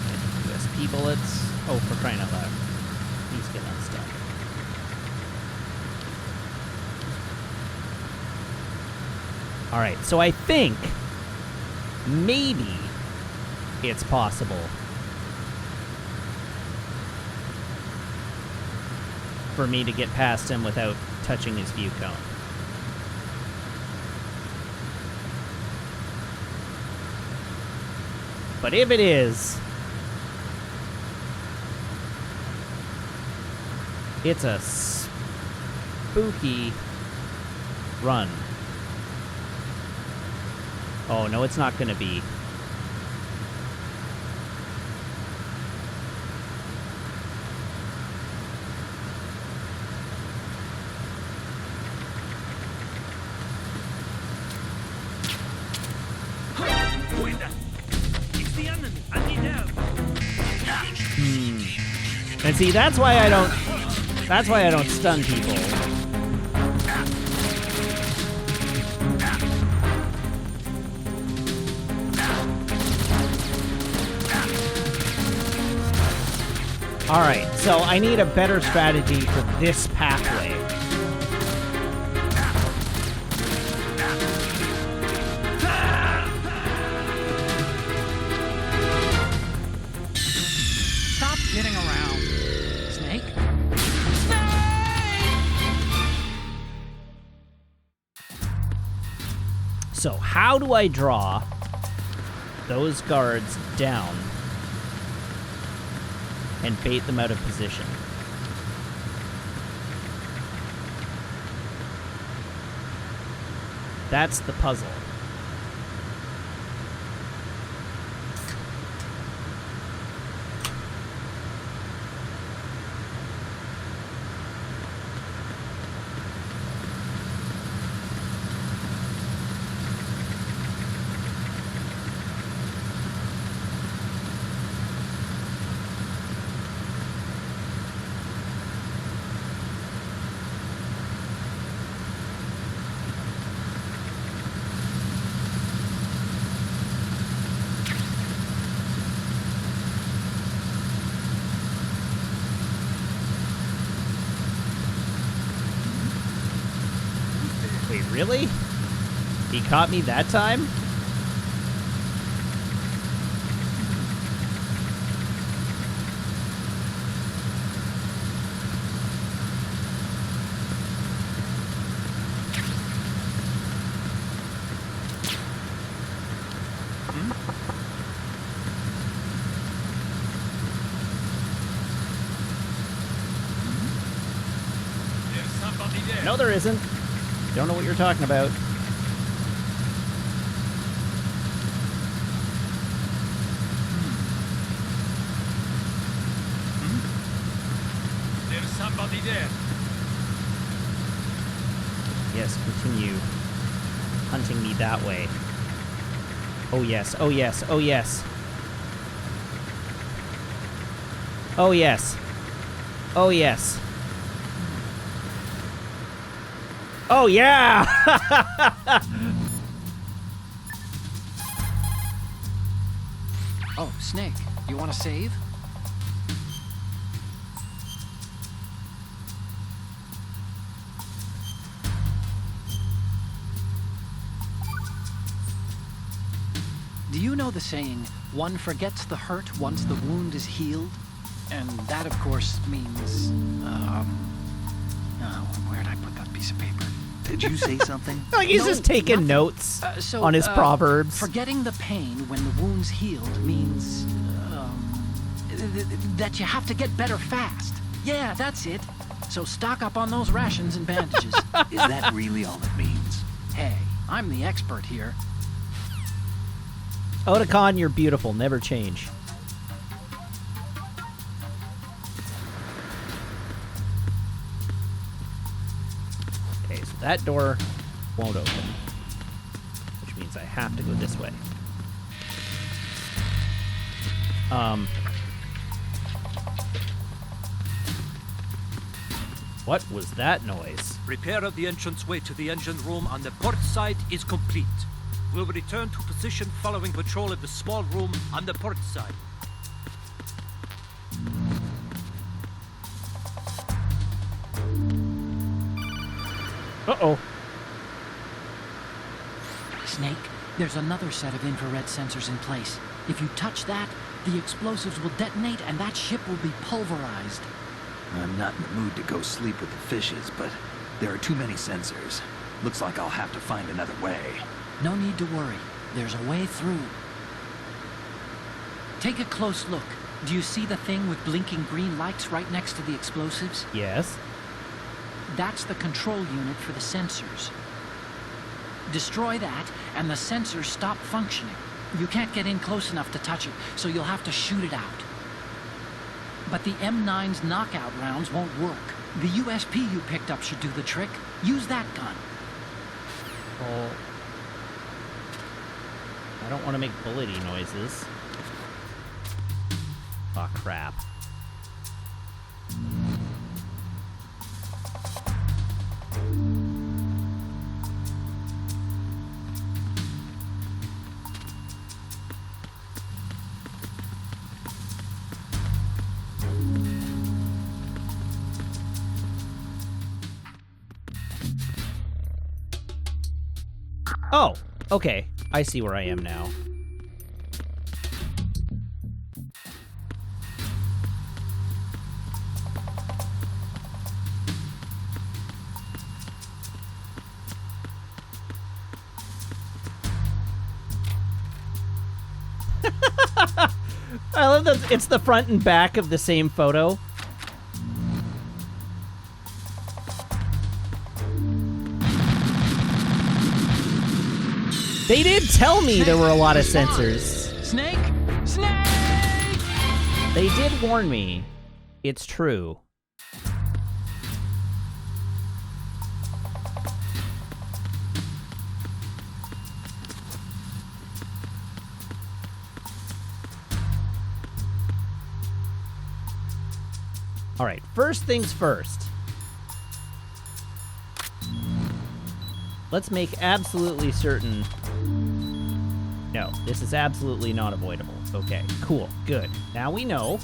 And USP bullets. Oh, for crying out loud. Please get unstuck. Alright, so I think maybe it's possible for me to get past him without touching his view cone. But if it is, It's a spooky run. Oh, no, it's not gonna be. It's the enemy. I need help. And see, that's why I don't stun people. Alright, so I need a better strategy for this pathway. Stop kidding around. Snake? So how do I draw those guards down and bait them out of position? That's the puzzle. Wait, really? He caught me that time? There's somebody there. No, there isn't. Don't know what you're talking about. There's somebody there. Yes, continue hunting me that way. Oh yes, oh yes, oh yes. Oh yes. Oh yes. Oh yeah! Oh, Snake, you want to save? Do you know the saying, one forgets the hurt once the wound is healed? And that, of course, means, oh, where'd I put that piece of paper? Did you say something? Like he's No, just taking nothing. notes So, on his proverbs. Forgetting the pain when the wound's healed means that you have to get better fast. Yeah, that's it. So stock up on those rations and bandages. Is that really all it means? Hey, I'm the expert here. Otakon, you're beautiful. Never change. Okay, so that door won't open, which means I have to go this way. What was that noise? Repair of the entranceway to the engine room on the port side is complete. We'll return to position following patrol of the small room on the port side. Uh-oh. Snake, there's another set of infrared sensors in place. If you touch that, the explosives will detonate and that ship will be pulverized. I'm not in the mood to go sleep with the fishes, but there are too many sensors. Looks like I'll have to find another way. No need to worry. There's a way through. Take a close look. Do you see the thing with blinking green lights right next to the explosives? Yes. That's the control unit for the sensors. Destroy that, and the sensors stop functioning. You can't get in close enough to touch it, so you'll have to shoot it out. But the M9's knockout rounds won't work. The USP you picked up should do the trick. Use that gun. Oh. I don't want to make bullety noises. Aw, crap. Oh, okay. I see where I am now. I love that it's the front and back of the same photo. They did tell me there were a lot of sensors. Snake! Snake! They did warn me. It's true. All right, first things first. Let's make absolutely certain... No, this is absolutely not avoidable. Okay, cool, good. Now we know.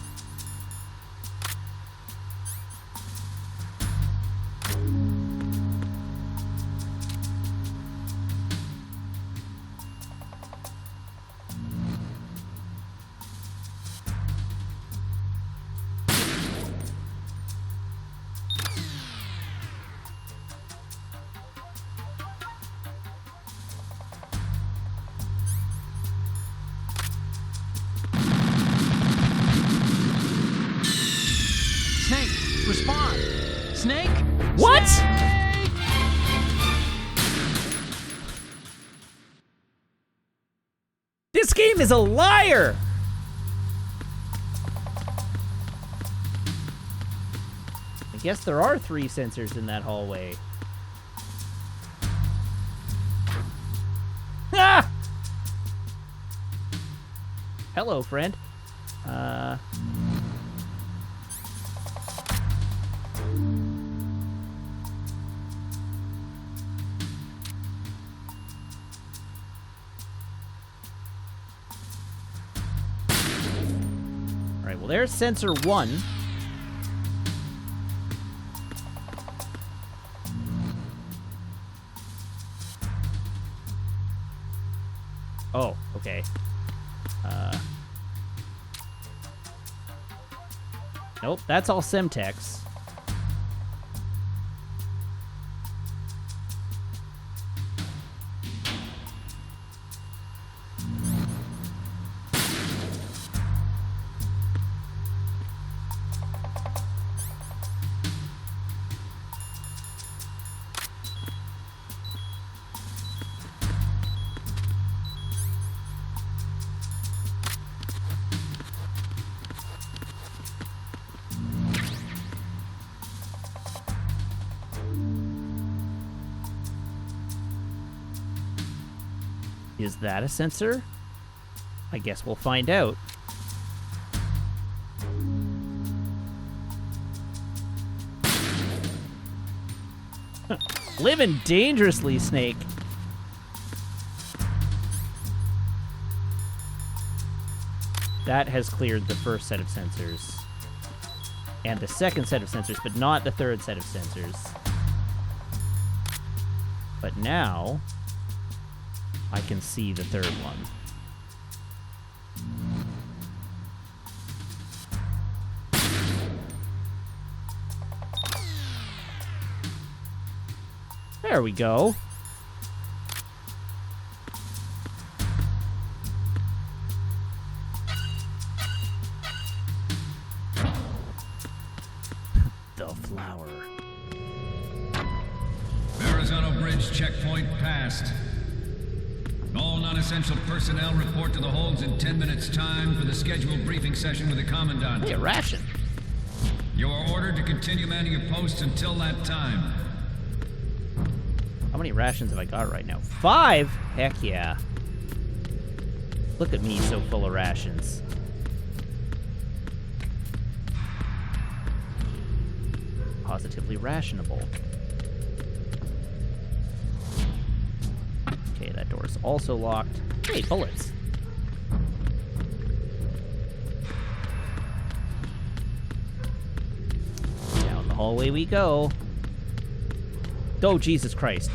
Snake, respond! Snake! What? Snake! This game is a liar! I guess there are 3 sensors in that hallway. Ah! Hello, friend. Alright, well there's sensor 1. Oh, okay. Nope, that's all Semtex. Is that a sensor? I guess we'll find out. Living dangerously, Snake. That has cleared the first set of sensors. And the second set of sensors, but not the third set of sensors. But now... I can see the third one. There we go. flour. Verrazano Bridge checkpoint passed. All non-essential personnel report to the holds in 10 minutes' time for the scheduled briefing session with the Commandant. Hey, a ration. You are ordered to continue manning your posts until that time. How many rations have I got right now? 5? Heck yeah. Look at me, so full of rations. Positively rationable. Okay, that door is also locked. Hey, bullets. Down the hallway we go. Oh, Jesus Christ.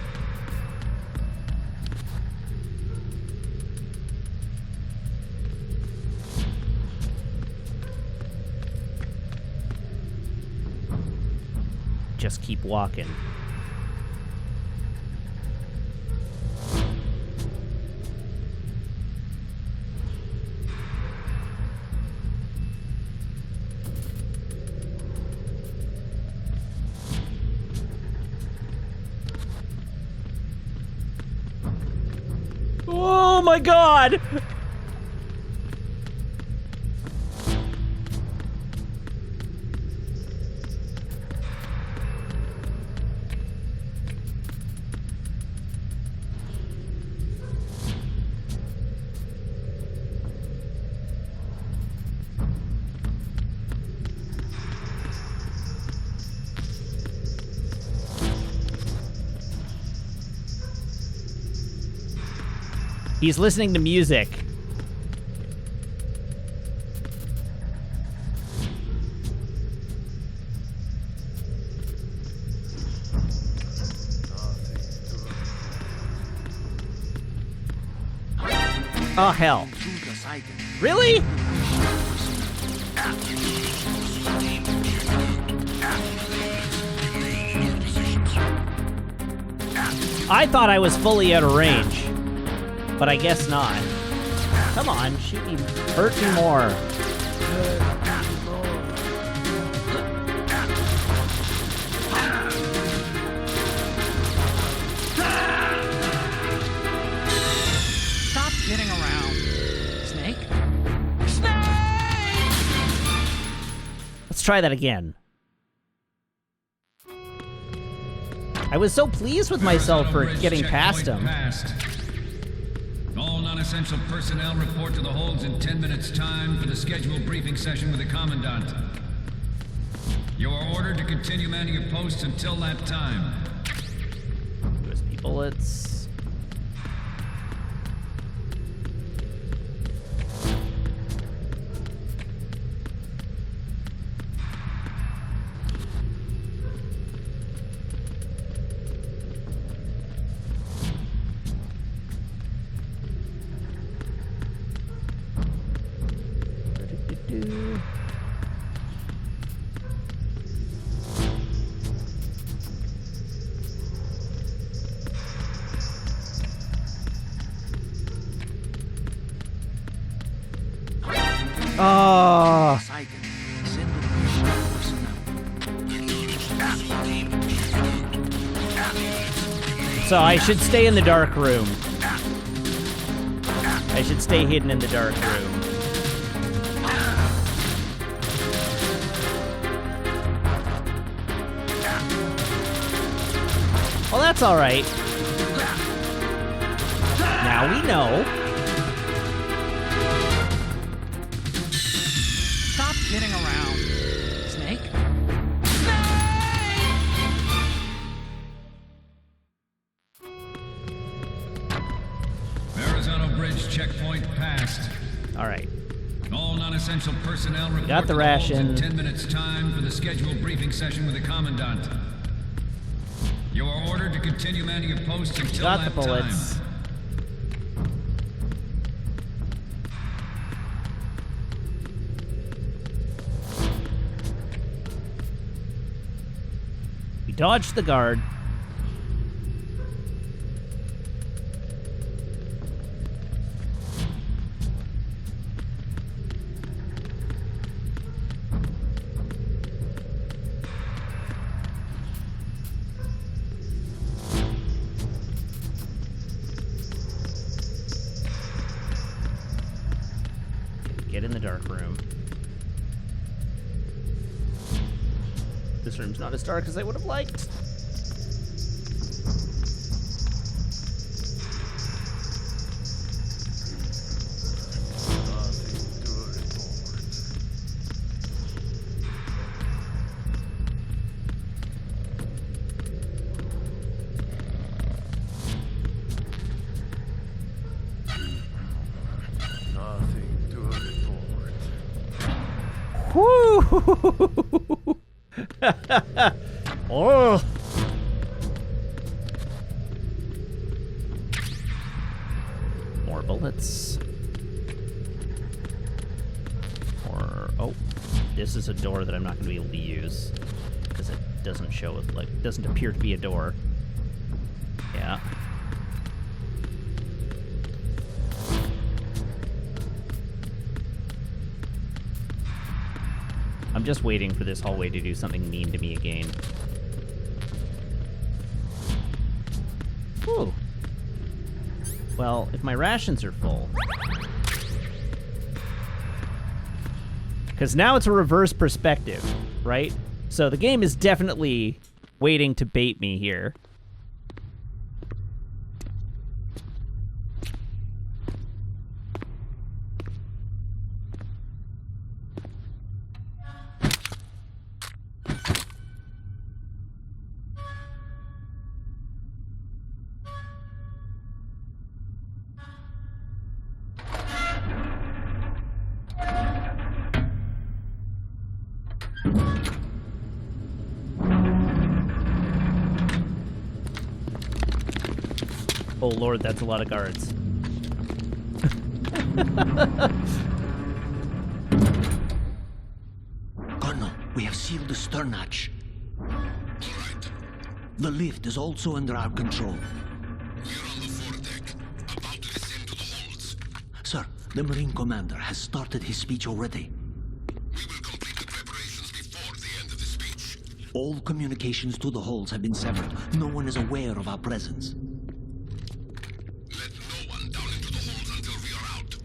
Just keep walking. Oh my God! He's listening to music. Oh, hell. Really? I thought I was fully out of range. But I guess not. Come on, shoot me. Hurt me more. Stop kidding around. Snake? Snake! Let's try that again. I was so pleased with myself for getting past him. All non-essential personnel report to the holds in 10 minutes' time for the scheduled briefing session with the Commandant. You are ordered to continue manning your posts until that time. USB bullets. Oh. So I should stay in the dark room. I should stay hidden in the dark room. Well, that's all right. Now we know. Stop kidding around. Snake? Verrazano Bridge checkpoint passed. All right. All non-essential personnel report Got the to the holds ration. in 10 minutes' time for the scheduled briefing session with the Commandant. You are ordered to continue manning your posts until Got that the bullets. time. We dodged the guard. dark room. This room's not as dark as I would have liked. Woo! Oh! More bullets. Oh, this is a door that I'm not going to be able to use because it doesn't show it, like, doesn't appear to be a door. Yeah. I'm just waiting for this hallway to do something mean to me again. Ooh. Well, if my rations are full... Because now it's a reverse perspective, right? So the game is definitely waiting to bait me here. Oh lord, that's a lot of guards. Colonel, we have sealed the stern hatch. All right. The lift is also under our control. We're on the foredeck, about to descend to the holds. Sir, the Marine Commander has started his speech already. We will complete the preparations before the end of the speech. All communications to the holds have been severed. No one is aware of our presence. Let no one down into the holds until we are out.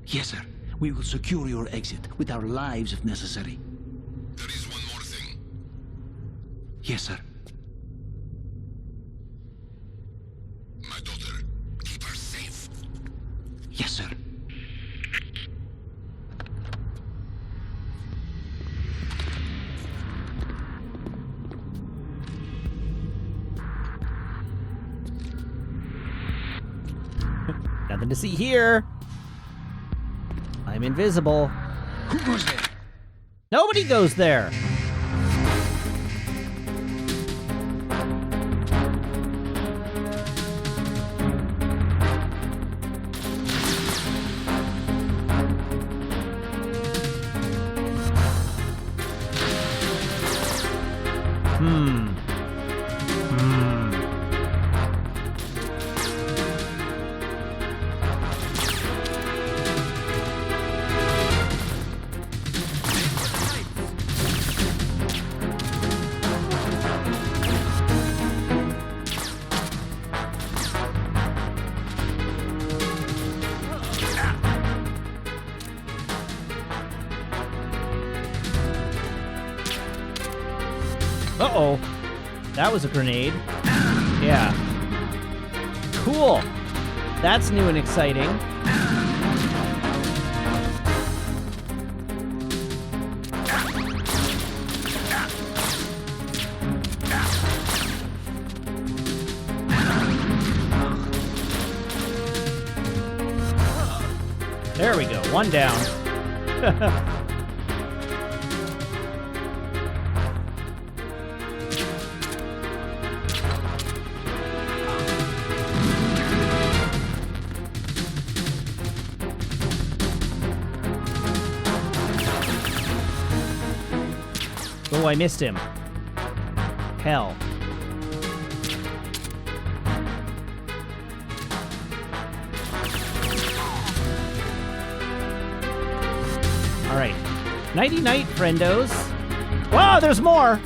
Yes, sir. We will secure your exit with our lives if necessary. There is one more thing. Yes, sir. My daughter, keep her safe. Yes, sir. Nothing to see here. I'm invisible. Who goes there? Nobody goes there. Uh-oh. That was a grenade. Yeah. Cool. That's new and exciting. There we go. One down. Oh, I missed him. Hell. All right. Nighty-night, friendos. Wow, there's more!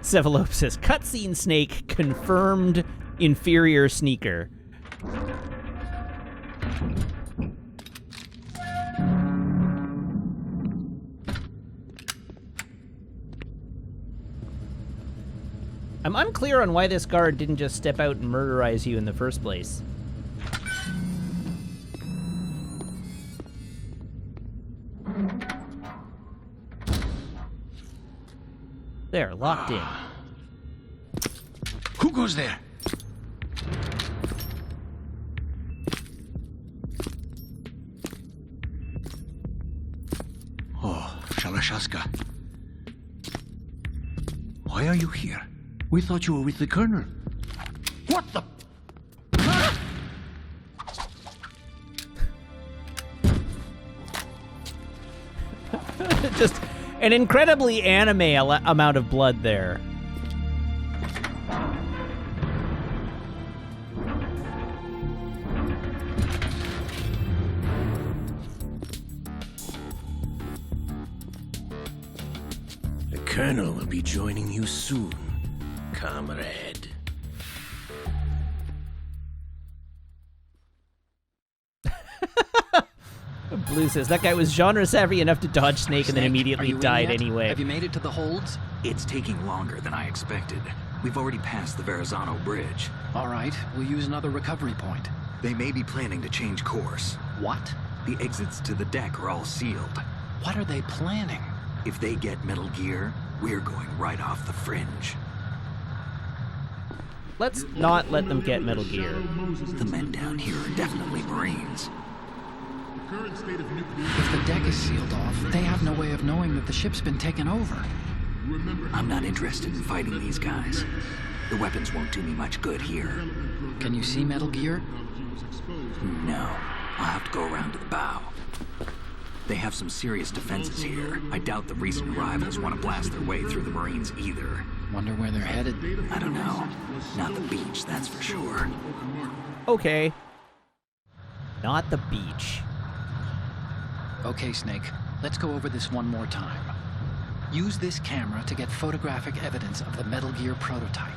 Cephalope says, cutscene snake confirmed inferior sneaker. I'm unclear on why this guard didn't just step out and murderize you in the first place. There, locked in. Who goes there? Oh, Shalashaska. Why are you here? We thought you were with the Colonel. What the? Just an incredibly anime amount of blood there. The Colonel will be joining you soon, comrade. Blue says, that guy was genre savvy enough to dodge Snake and then Snake, immediately are you in died yet? anyway. Have you made it to the holds? It's taking longer than I expected. We've already passed the Verrazano Bridge. All right, we'll use another recovery point. They may be planning to change course. What? The exits to the deck are all sealed. What are they planning? If they get Metal Gear, we're going right off the fringe. Let's not let them get Metal Gear. The men down here are definitely Marines. If the deck is sealed off, they have no way of knowing that the ship's been taken over. I'm not interested in fighting these guys. The weapons won't do me much good here. Can you see Metal Gear? No. I'll have to go around to the bow. They have some serious defenses here. I doubt the recent arrivals want to blast their way through the Marines either. Wonder where they're headed. I don't know. Not the beach, that's for sure. Okay. Not the beach. Okay, Snake, let's go over this one more time. Use this camera to get photographic evidence of the Metal Gear prototype.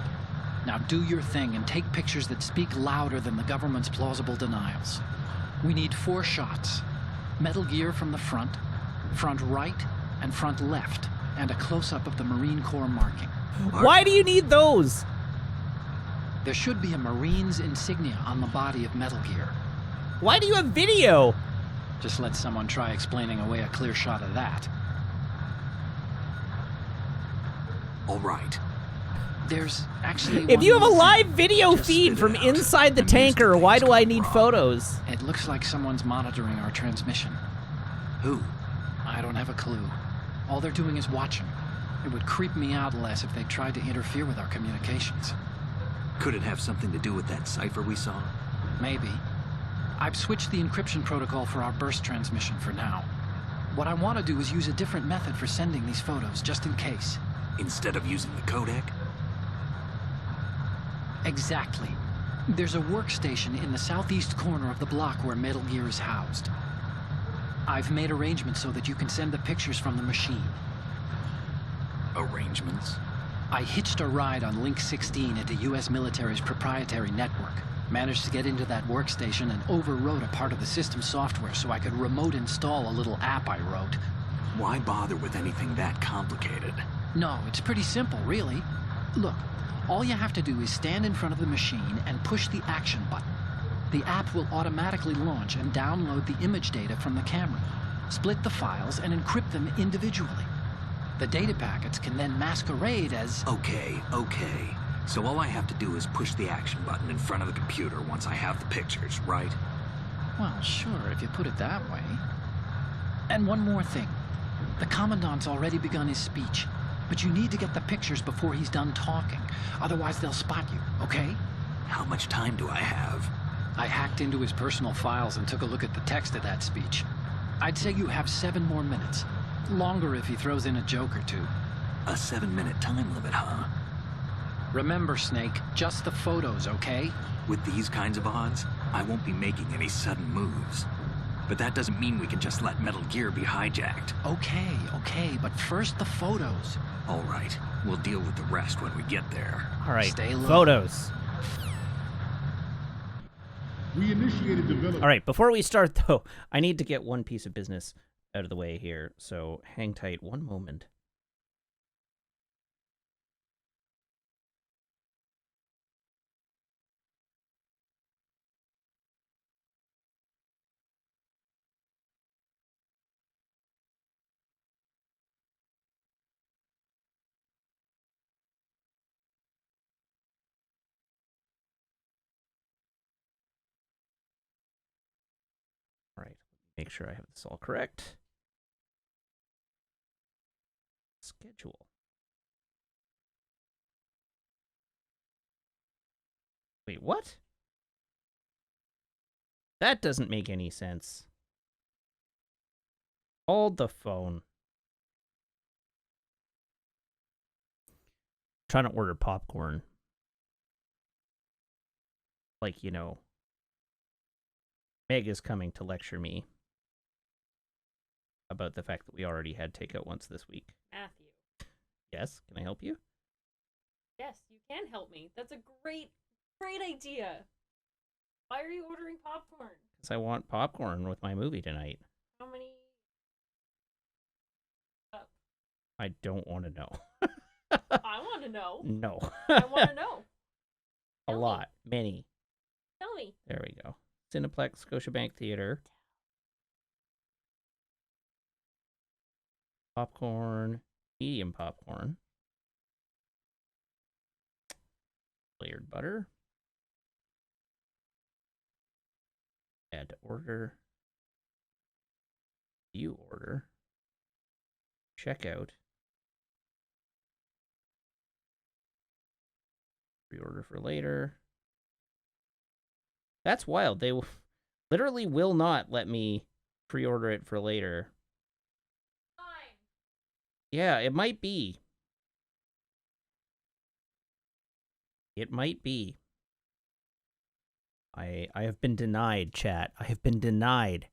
Now do your thing and take pictures that speak louder than the government's plausible denials. We need 4 shots. Metal Gear from the front right, and front left, and a close-up of the Marine Corps marking. Why do you need those? There should be a Marine's insignia on the body of Metal Gear. Why do you have video? Just let someone try explaining away a clear shot of that. All right. There's actually If one you have a more thing. live video Just feed spit from it out. inside the I'm used to tanker, things why do I going need wrong. photos? It looks like someone's monitoring our transmission. Who? I don't have a clue. All they're doing is watching. It would creep me out less if they tried to interfere with our communications. Could it have something to do with that cipher we saw? Maybe. I've switched the encryption protocol for our burst transmission for now. What I want to do is use a different method for sending these photos, just in case. Instead of using the codec? Exactly. There's a workstation in the southeast corner of the block where Metal Gear is housed. I've made arrangements so that you can send the pictures from the machine. Arrangements? I hitched a ride on Link 16 into U.S. military's proprietary network. Managed to get into that workstation and overwrote a part of the system software so I could remote install a little app I wrote. Why bother with anything that complicated? No, it's pretty simple, really. Look, all you have to do is stand in front of the machine and push the action button. The app will automatically launch and download the image data from the camera, split the files, and encrypt them individually. The data packets can then masquerade as... Okay. So all I have to do is push the action button in front of the computer once I have the pictures, right? Well, sure, if you put it that way. And one more thing. The Commandant's already begun his speech, but you need to get the pictures before he's done talking. Otherwise, they'll spot you, okay? How much time do I have? I hacked into his personal files and took a look at the text of that speech. I'd say you have 7 more minutes. Longer if he throws in a joke or two. A 7-minute time limit, huh? Remember, Snake, just the photos, okay? With these kinds of odds, I won't be making any sudden moves. But that doesn't mean we can just let Metal Gear be hijacked. Okay, but first the photos. All right, we'll deal with the rest when we get there. All right, Stay low. photos. We initiated development. All right, before we start, though, I need to get one piece of business out of the way here, so hang tight one moment. All right, make sure I have this all correct. Schedule. Wait, what? That doesn't make any sense. Hold the phone. Trying to order popcorn. Like, you know, Meg is coming to lecture me about the fact that we already had takeout once this week. Matthew. Yes, can I help you? Yes, you can help me. That's a great idea. Why are you ordering popcorn? Because I want popcorn with my movie tonight. How many? I don't want to know. I want to know. No. I want to know. A lot. Many. Tell me. There we go. Cineplex, Scotiabank Theater. Popcorn. Medium popcorn. Layered butter. Add to order. View order. Checkout. Pre-order for later. That's wild. They literally will not let me pre-order it for later. Fine. Yeah, it might be. It might be. I have been denied, chat. I have been denied.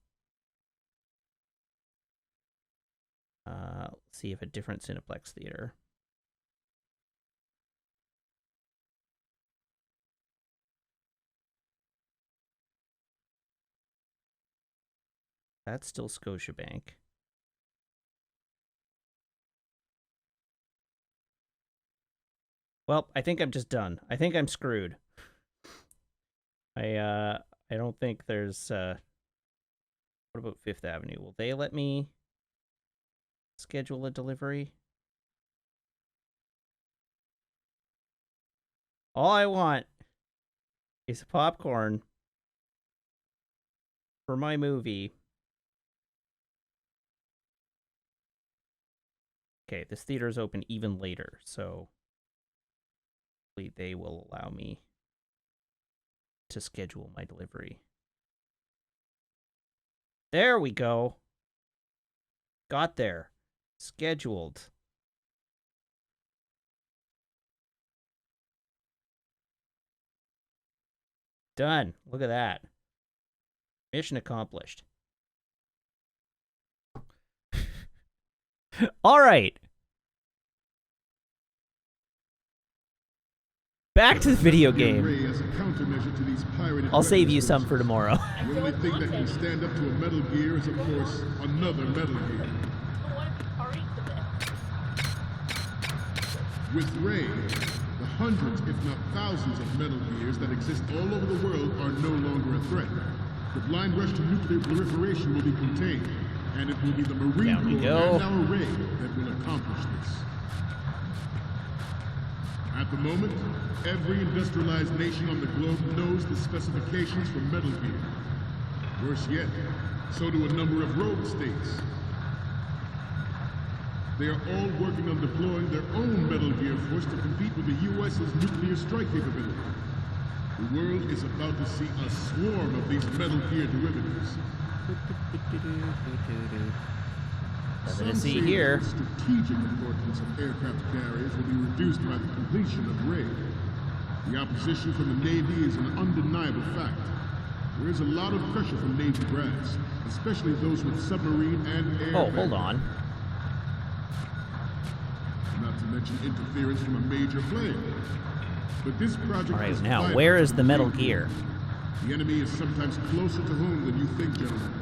Let's see if a different Cineplex theater. That's still Scotiabank. Well, I think I'm just done. I think I'm screwed. I don't think there's what about Fifth Avenue? Will they let me schedule a delivery? All I want is popcorn for my movie. Okay, this theater is open even later, so hopefully they will allow me to schedule my delivery. There we go. Got there. Scheduled. Done. Look at that. Mission accomplished. All right. Back to the video game. I'll save you some for tomorrow. The only thing that can stand up to a Metal Gear is, of course, another Metal Gear. With Ray, the hundreds, if not thousands, of Metal Gears that exist all over the world are no longer a threat. The blind rush to nuclear proliferation will be contained, and it will be the Marine Corps and our Ray that will accomplish this. At the moment, every industrialized nation on the globe knows the specifications for Metal Gear. Worse yet, so do a number of rogue states. They are all working on deploying their own Metal Gear force to compete with the U.S.'s nuclear strike capability. The world is about to see a swarm of these Metal Gear derivatives. Nothing to see here. The strategic importance of aircraft carriers will be reduced by the completion of Ray. The opposition from the Navy is an undeniable fact. There is a lot of pressure from Navy brass, especially those with submarine and air. Oh, hold on. Not not to mention interference from a major player. But this project All right, is now, vital where to is the Metal Gear? The enemy is sometimes closer to home than you think, gentlemen.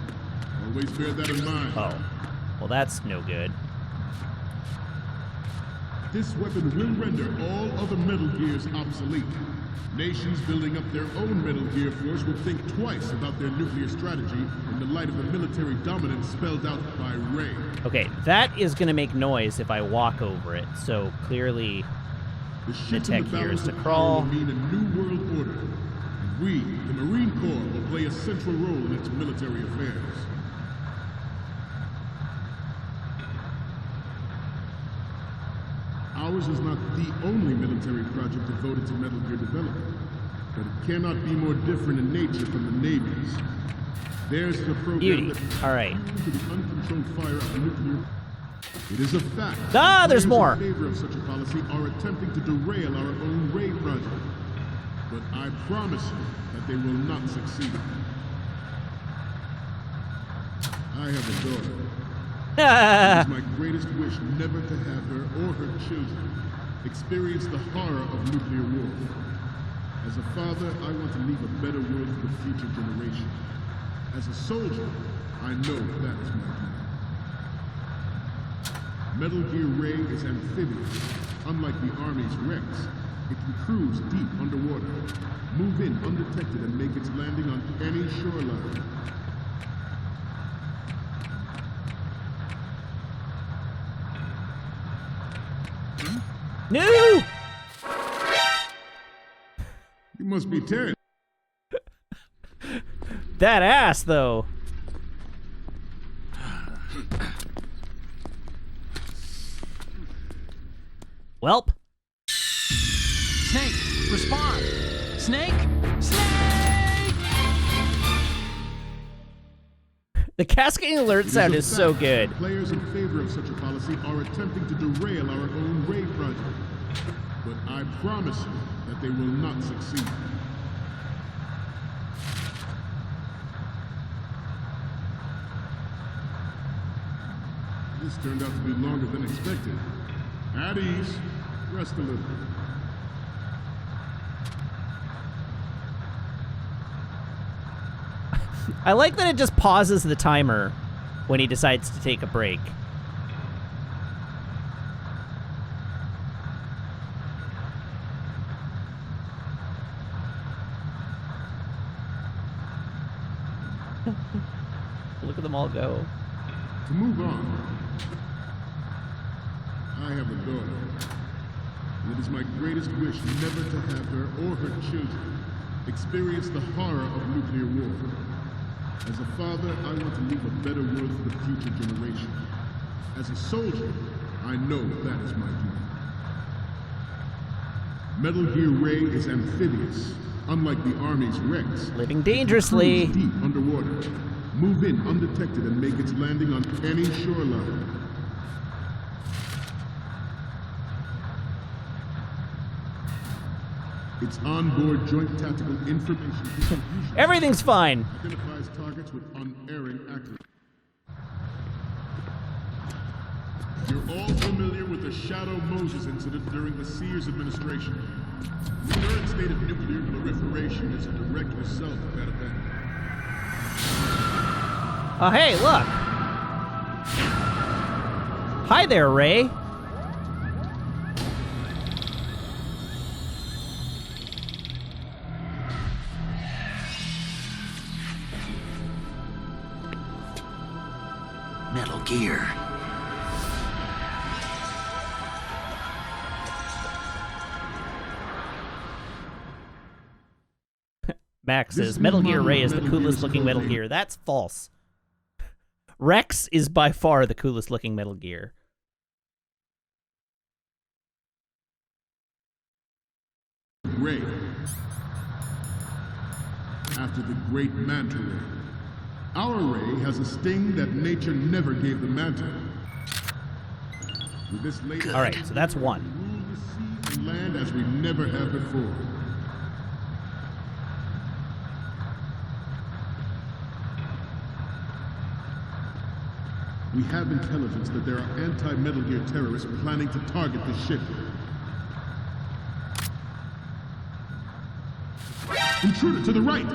Always bear that in mind. Oh. Well, that's no good. This weapon will render all other Metal Gears obsolete. Nations building up their own Metal Gear force will think twice about their nuclear strategy in the light of the military dominance spelled out by Ray. Okay, that is going to make noise if I walk over it, so clearly the tech here is to crawl. Will mean a new world order, and we, the Marine Corps, will play a central role in its military affairs. Ours is not the only military project devoted to Metal Gear development, but it cannot be more different in nature from the Navy's. There's the program Beauty. that All right. to the uncontrolled fire of nuclear. It is a fact. Ah, there's more. Players in favor of such a policy are attempting to derail our own Ray project, but I promise you that they will not succeed. I have a daughter. It is my greatest wish never to have her or her children experience the horror of nuclear war. As a father, I want to leave a better world for the future generation. As a soldier, I know that is my duty. Metal Gear Ray is amphibious. Unlike the Army's Rex, it can cruise deep underwater, move in undetected, and make its landing on any shoreline. No! You must be Terry. That ass, though. Welp. Snake, respond! Snake! Snake! The cascading alert sound is so good. Players in favor of such a policy are attempting to derail our own Ray project. But I promise you that they will not succeed. This turned out to be longer than expected. At ease. Rest a little. I like that it just pauses the timer when he decides to take a break. Look at them all go. To move on, I have a daughter. And it is my greatest wish never to have her or her children experience the horror of nuclear war. As a father, I want to leave a better world for the future generation. As a soldier, I know that is my duty. Metal Gear Ray is amphibious, unlike the Army's Rex. Living dangerously. Deep underwater, move in undetected, and make its landing on any shoreline. Its onboard joint tactical information distribution Everything's fine. identifies targets with unerring accuracy. You're all familiar with the Shadow Moses incident during the Sears administration. The current state of nuclear proliferation is a direct result of that event. Oh, hey, look. Hi there, Ray. Metal Gear. Max This says new Metal Gear model Ray of is the Metal Gear coolest is looking Metal called Gear. That's false. Rex is by far the coolest looking Metal Gear. Ray. After the great Manta Ray. Our Ray has a sting that nature never gave the Manta. With this latest All right, so that's one. rule the sea and land as we never have before. We have intelligence that there are anti-Metal Gear terrorists planning to target the ship. Intruder to the right!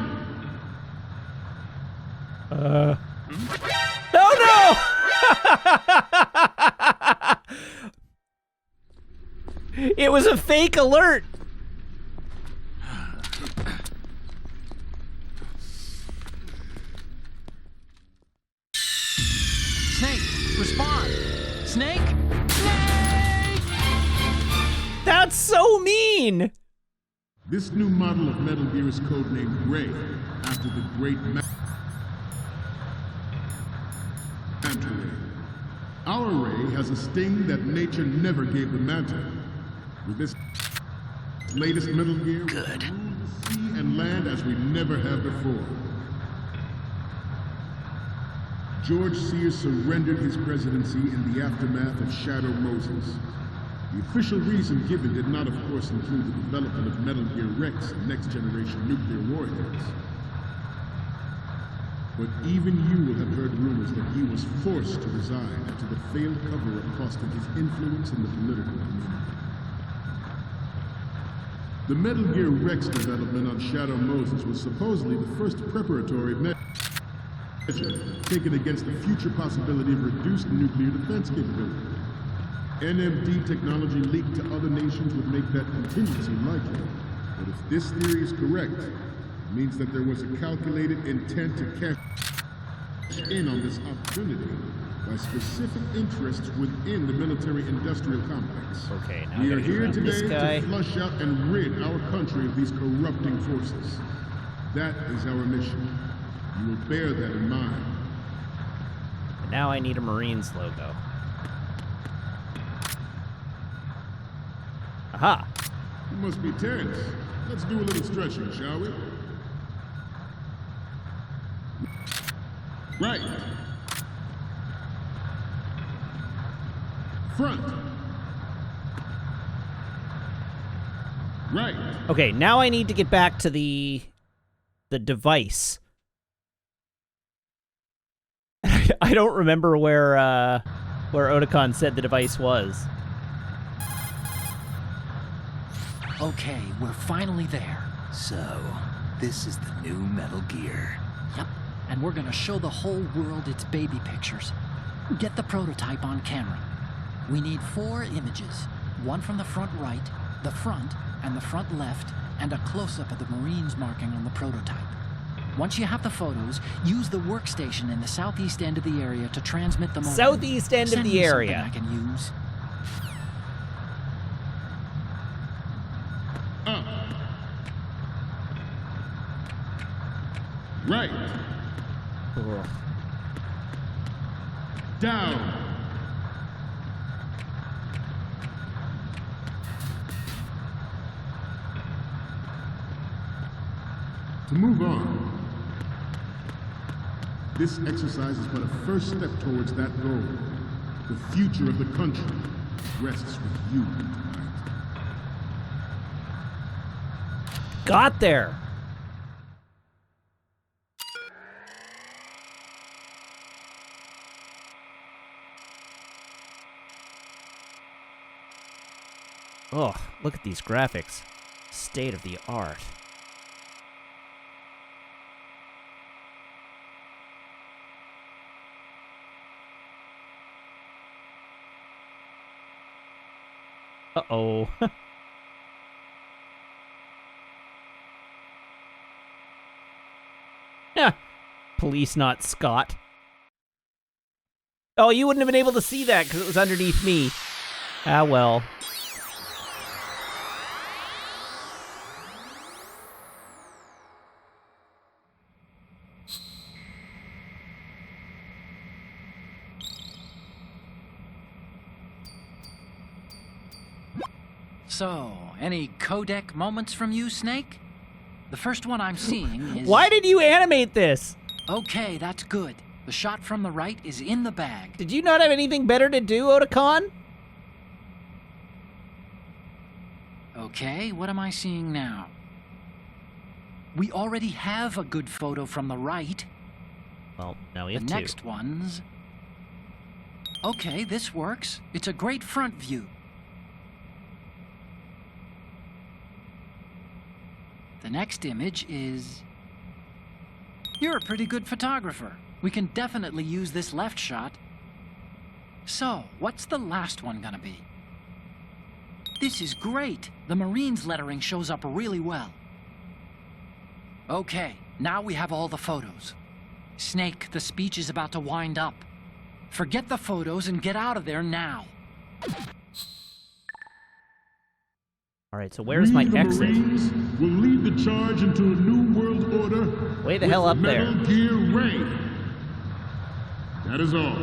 Oh no! It was a fake alert! Snake, respond! Snake? Snake! That's so mean! This new model of Metal Gear is codenamed Ray, after the great Manta Ray. Our Ray has a sting that nature never gave the Manta. With this latest Metal Gear, Good. we rule the sea and land as we never have before. George Sears surrendered his presidency in the aftermath of Shadow Moses. The official reason given did not, of course, include the development of Metal Gear Rex and next-generation nuclear warheads. But even you will have heard rumors that he was forced to resign after the failed cover-up costing his influence in the political community. The Metal Gear Rex development on Shadow Moses was supposedly the first preparatory measure taken against the future possibility of reduced nuclear defense capability. NMD technology leaked to other nations would make that contingency likely. But if this theory is correct, it means that there was a calculated intent to cash in on this opportunity by specific interests within the military-industrial complex. Okay, now We I are gotta get here around this today guy. to flush out and rid our country of these corrupting forces. That is our mission. You will bear that in mind. And now I need a Marines logo. Aha! You must be tense. Let's do a little stretching, shall we? Right. Front. Right. Okay, now I need to get back to the device. I don't remember where Otakon said the device was. Okay, we're finally there. So, this is the new Metal Gear. Yep, and we're gonna show the whole world its baby pictures. Get the prototype on camera. We need 4 images. One from the front right, the front, and the front left, and a close-up of the Marines marking on the prototype. Once you have the photos, use the workstation in the southeast end of the area to transmit them over. Southeast end of Send the me area. something I can use. Up. Right. Ugh. Down. To move on, this exercise is but a first step towards that goal. The future of the country rests with you tonight. Got there. Oh, look at these graphics. State of the art. Uh-oh. Yeah. Police not Scott. Oh, you wouldn't have been able to see that because it was underneath me. Ah, well. So, any codec moments from you, Snake? The first one I'm seeing is... Why did you animate this? Okay, that's good. The shot from the right is in the bag. Did you not have anything better to do, Otakon? Okay, what am I seeing now? We already have a good photo from the right. Well, now we The have two. next one's... Okay, this works. It's a great front view. The next image is... You're a pretty good photographer. We can definitely use this left shot. So, what's the last one gonna be? This is great. The Marines lettering shows up really well. Okay, now we have all the photos. Snake, the speech is about to wind up. Forget the photos and get out of there now. All right, so where's my exit? Marines will lead the charge into a new world order. Way the hell up there. Metal Gear Ray. That is all.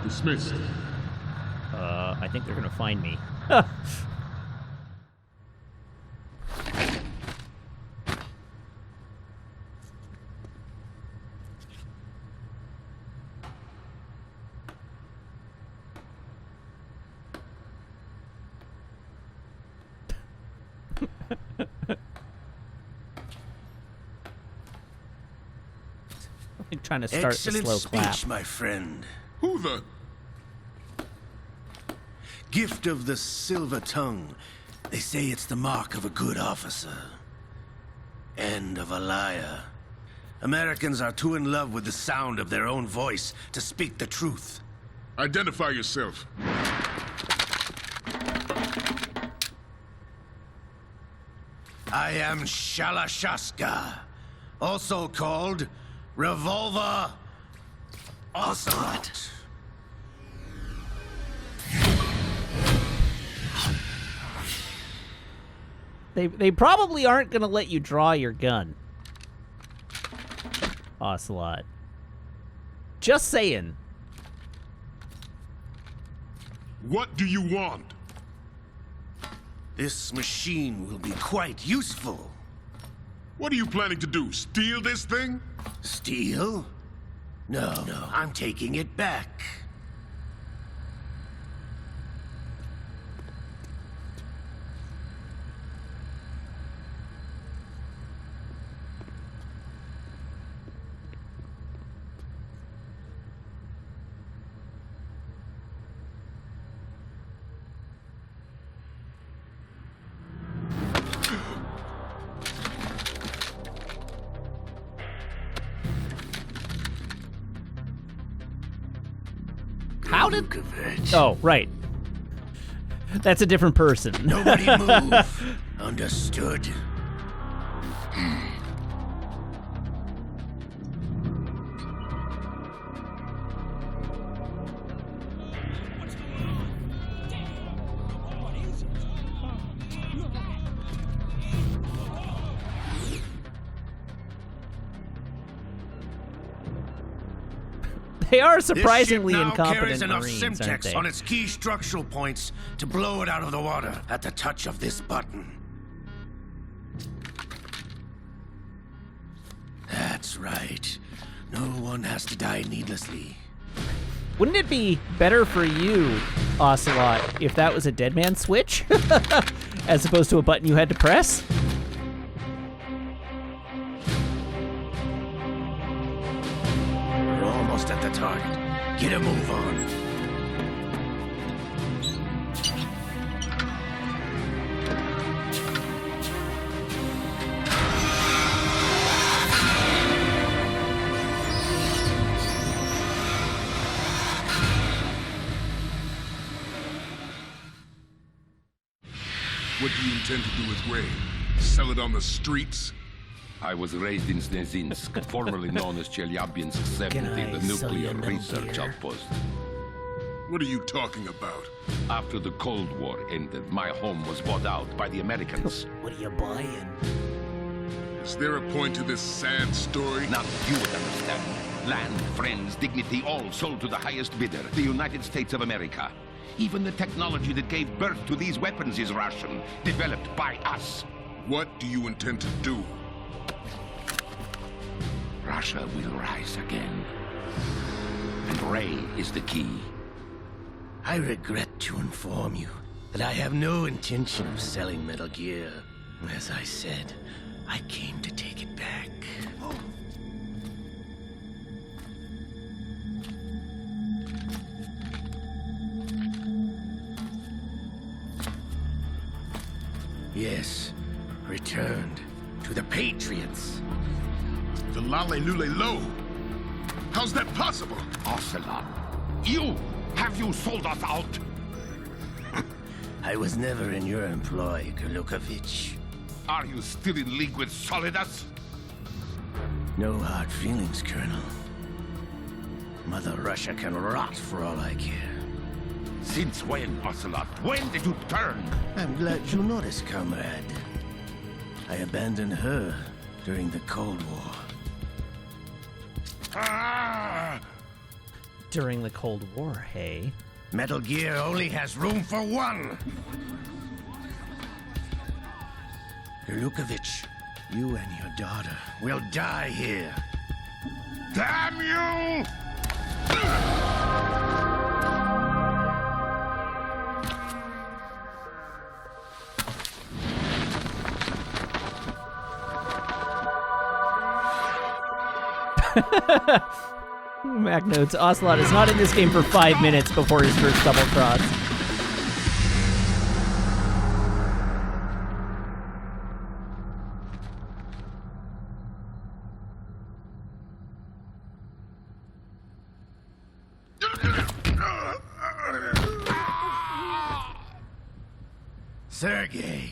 Dismissed. I think they're gonna find me. I'm trying to start the Excellent slow speech, clap. my friend. Who the... Gift of the silver tongue. They say it's the mark of a good officer. And of a liar. Americans are too in love with the sound of their own voice to speak the truth. Identify yourself. I am Shalashaska, also called Revolver Ocelot. They probably aren't gonna let you draw your gun, Ocelot. Just saying. What do you want? This machine will be quite useful. What are you planning to do? Steal this thing? Steal? No, I'm taking it back. How did... Vukovic. Oh, right. That's a different person. Nobody move. Understood? They are surprisingly this ship now incompetent carries enough Marines, aren't Simtex they? on its key structural points to blow it out of the water at the touch of this button. That's right. No one has to die needlessly. Wouldn't it be better for you, Ocelot, if that was a dead man switch? As opposed to a button you had to press? We're almost at the target. Get a move on. What do you intend to do with Ray? Sell it on the streets? I was raised in Snezinsk, formerly known as Chelyabinsk 70, I the sell you nuclear Metal research Gear? outpost. What are you talking about? After the Cold War ended, my home was bought out by the Americans. What are you buying? Is there a point to this sad story? Not you would understand. Land, friends, dignity, all sold to the highest bidder, the United States of America. Even the technology that gave birth to these weapons is Russian, developed by us. What do you intend to do? Russia will rise again. And Ray is the key. I regret to inform you that I have no intention of selling Metal Gear. As I said, I came to take it back. Yes, returned to the Patriots. The Lale Lule Lo. How's that possible? Ocelot. Have you sold us out? I was never in your employ, Golukovich. Are you still in league with Solidus? No hard feelings, Colonel. Mother Russia can rot for all I care. Since when, Ocelot? When did you turn? I'm glad you noticed, comrade. I abandoned her during the Cold War. Ah! During the Cold War, hey? Metal Gear only has room for one! Golukovich, you and your daughter will die here. Damn you! Mac notes, Ocelot is not in this game for 5 minutes before his first double cross. Sergei,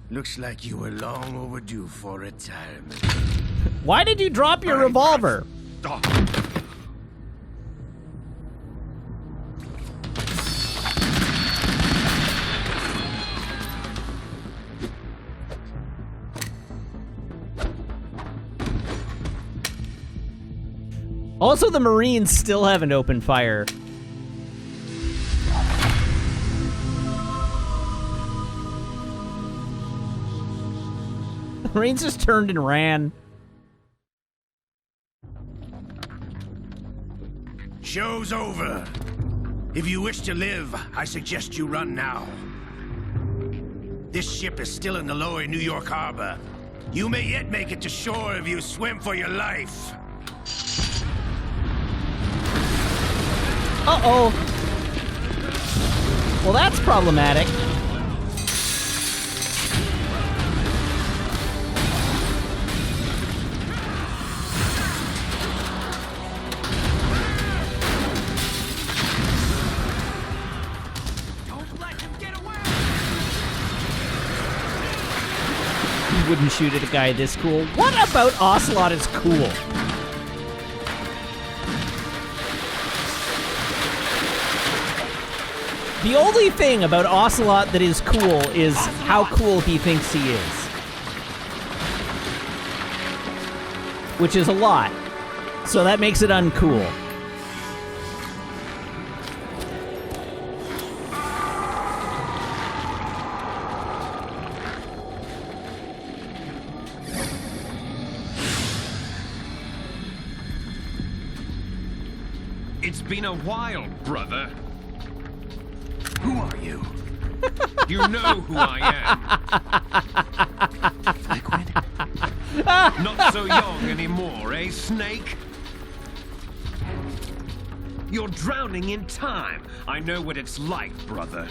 looks like you were long overdue for retirement. Why did you drop your revolver? Stop. Also, the Marines still haven't opened fire. The Marines just turned and ran. Show's over. If you wish to live, I suggest you run now. This ship is still in the lower New York harbor. You may yet make it to shore if you swim for your life. Uh-oh. Well, that's problematic. You wouldn't shoot at a guy this cool. What about Ocelot is cool? The only thing about Ocelot that is cool is how cool he thinks he is. Which is a lot. So that makes it uncool. It's been a while, brother. Who are you? You know who I am. Liquid? Not so young anymore, eh, Snake? You're drowning in time. I know what it's like, brother.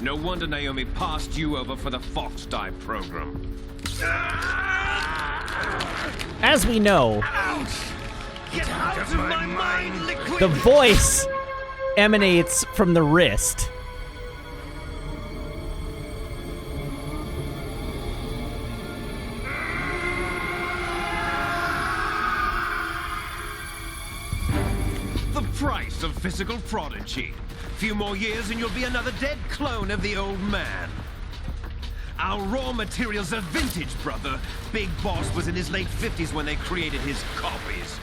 No wonder Naomi passed you over for the Fox Dive program. As we know, Get out of my mind, Liquid! the voice emanates from the wrist. The price of physical prodigy. Few more years and you'll be another dead clone of the old man. Our raw materials are vintage, brother. Big Boss was in his late 50s when they created his copies.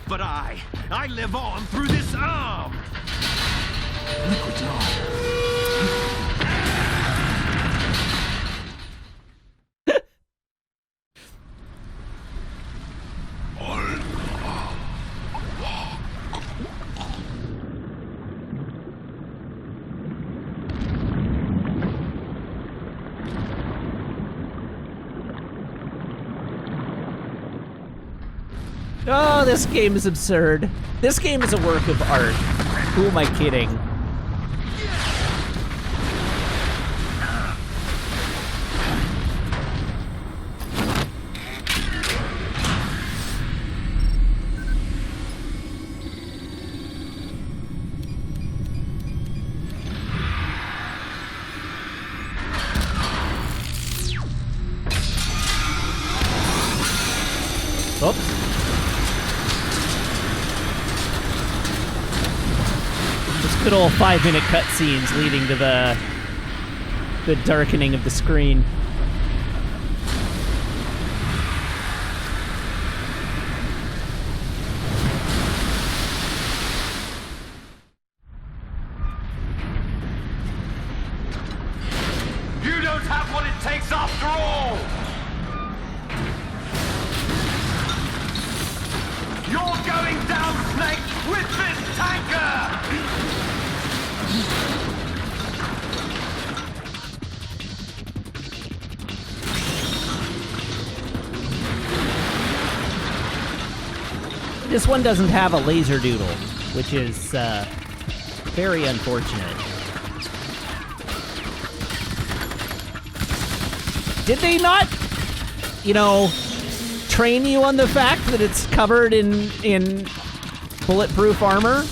But I live on through this arm! Liquid's arm. Oh, this game is absurd. This game is a work of art. Who am I kidding? Oops. Just good old 5-minute cutscenes leading to the darkening of the screen. You don't have what it takes after all! You're going down, Snake, with this tanker! This one doesn't have a laser doodle, which is very unfortunate. Did they not, train you on the fact that it's covered in bulletproof armor?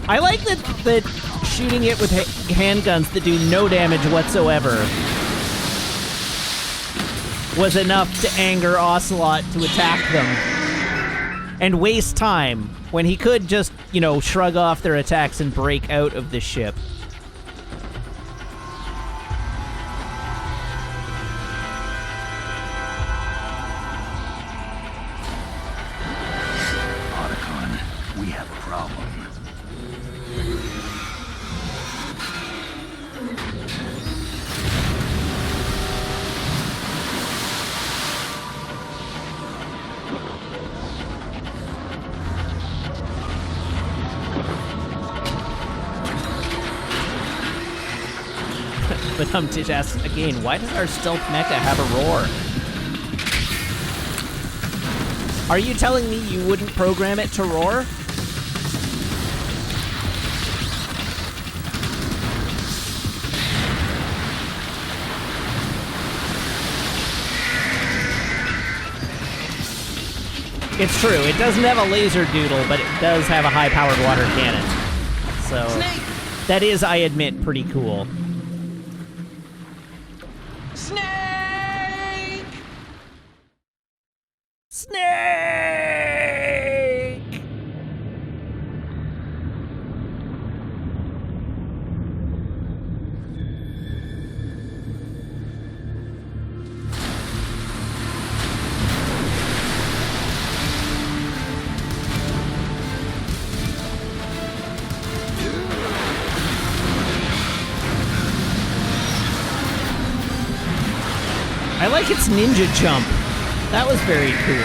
I like that shooting it with handguns that do no damage whatsoever was enough to anger Ocelot to attack them and waste time when he could just, shrug off their attacks and break out of the ship. We have a problem. But Humtitch asks again, why does our stealth mecha have a roar? Are you telling me you wouldn't program it to roar? It's true, it doesn't have a laser doodle, but it does have a high-powered water cannon. So, that is, I admit, pretty cool. Snake! Snake! I like its ninja jump. That was very cool.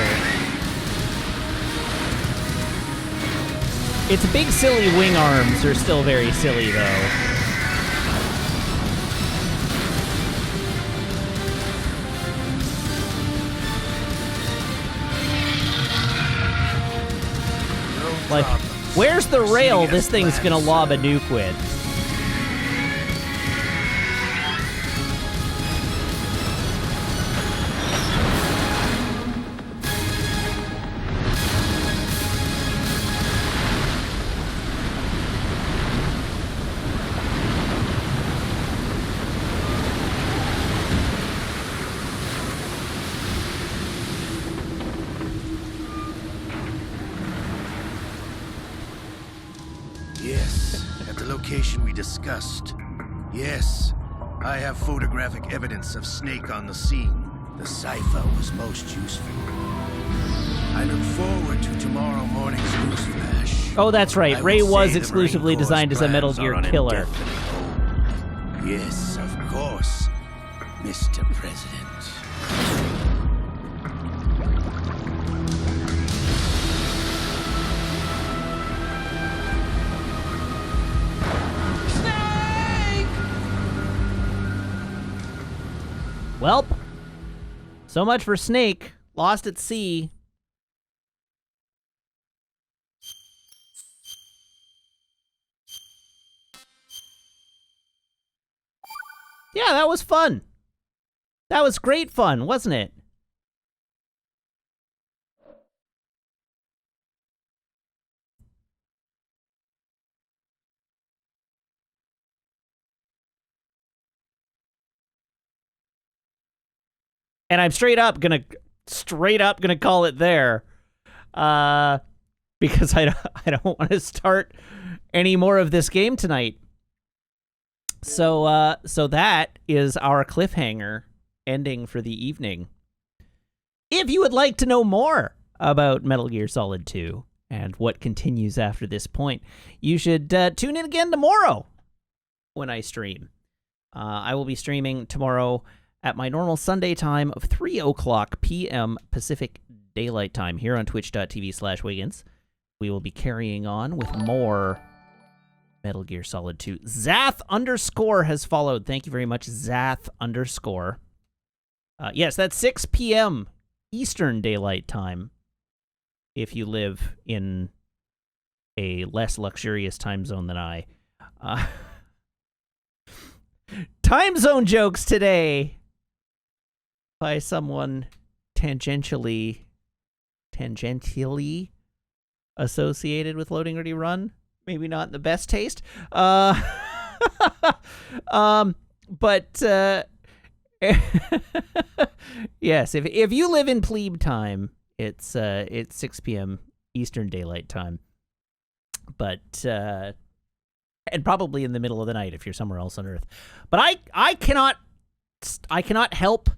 Its big silly wing arms are still very silly though. Like, where's the rail this thing's gonna lob a nuke with? Yes, at the location we discussed. Yes, I have photographic evidence of Snake on the scene. The cipher was most useful. I look forward to tomorrow morning's newsflash. Oh, that's right. I Ray would was say the exclusively Marine Corps' designed as a Metal plans Gear are on killer. indefinite hold. Yes, of course, Mr. President. Welp. So much for Snake. Lost at sea. Yeah, that was fun. That was great fun, wasn't it? And I'm straight up gonna call it there, because I don't want to start any more of this game tonight. So that is our cliffhanger ending for the evening. If you would like to know more about Metal Gear Solid 2 and what continues after this point, you should tune in again tomorrow when I stream. I will be streaming tomorrow at my normal Sunday time of 3:00 p.m. Pacific Daylight Time here on twitch.tv/Wiggins. We will be carrying on with more Metal Gear Solid 2. Zath_ has followed. Thank you very much, Zath_. Yes, that's 6 p.m. Eastern Daylight Time if you live in a less luxurious time zone than I. Time zone jokes today by someone tangentially associated with Loading Ready Run. Maybe not in the best taste. But yes, if you live in plebe time, it's 6 p.m. Eastern Daylight Time. But and probably in the middle of the night if you're somewhere else on Earth. But I cannot help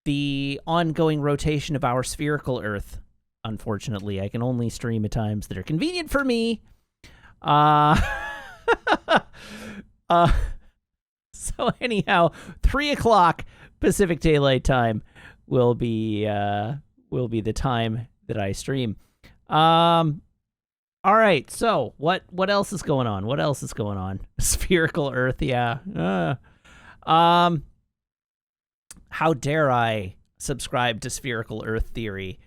the ongoing rotation of our spherical Earth. Unfortunately, I can only stream at times that are convenient for me. So anyhow, 3:00 Pacific Daylight Time will be the time that I stream. All right, so what else is going on? What else is going on? Spherical Earth, yeah. How dare I subscribe to spherical Earth theory?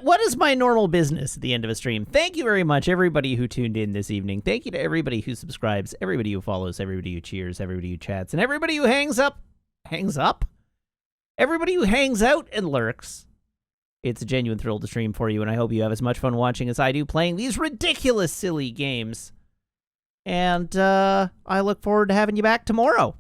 What is my normal business at the end of a stream? Thank you very much, everybody who tuned in this evening. Thank you to everybody who subscribes, everybody who follows, everybody who cheers, everybody who chats, and everybody who hangs up? Everybody who hangs out and lurks. It's a genuine thrill to stream for you, and I hope you have as much fun watching as I do playing these ridiculous, silly games. And I look forward to having you back tomorrow.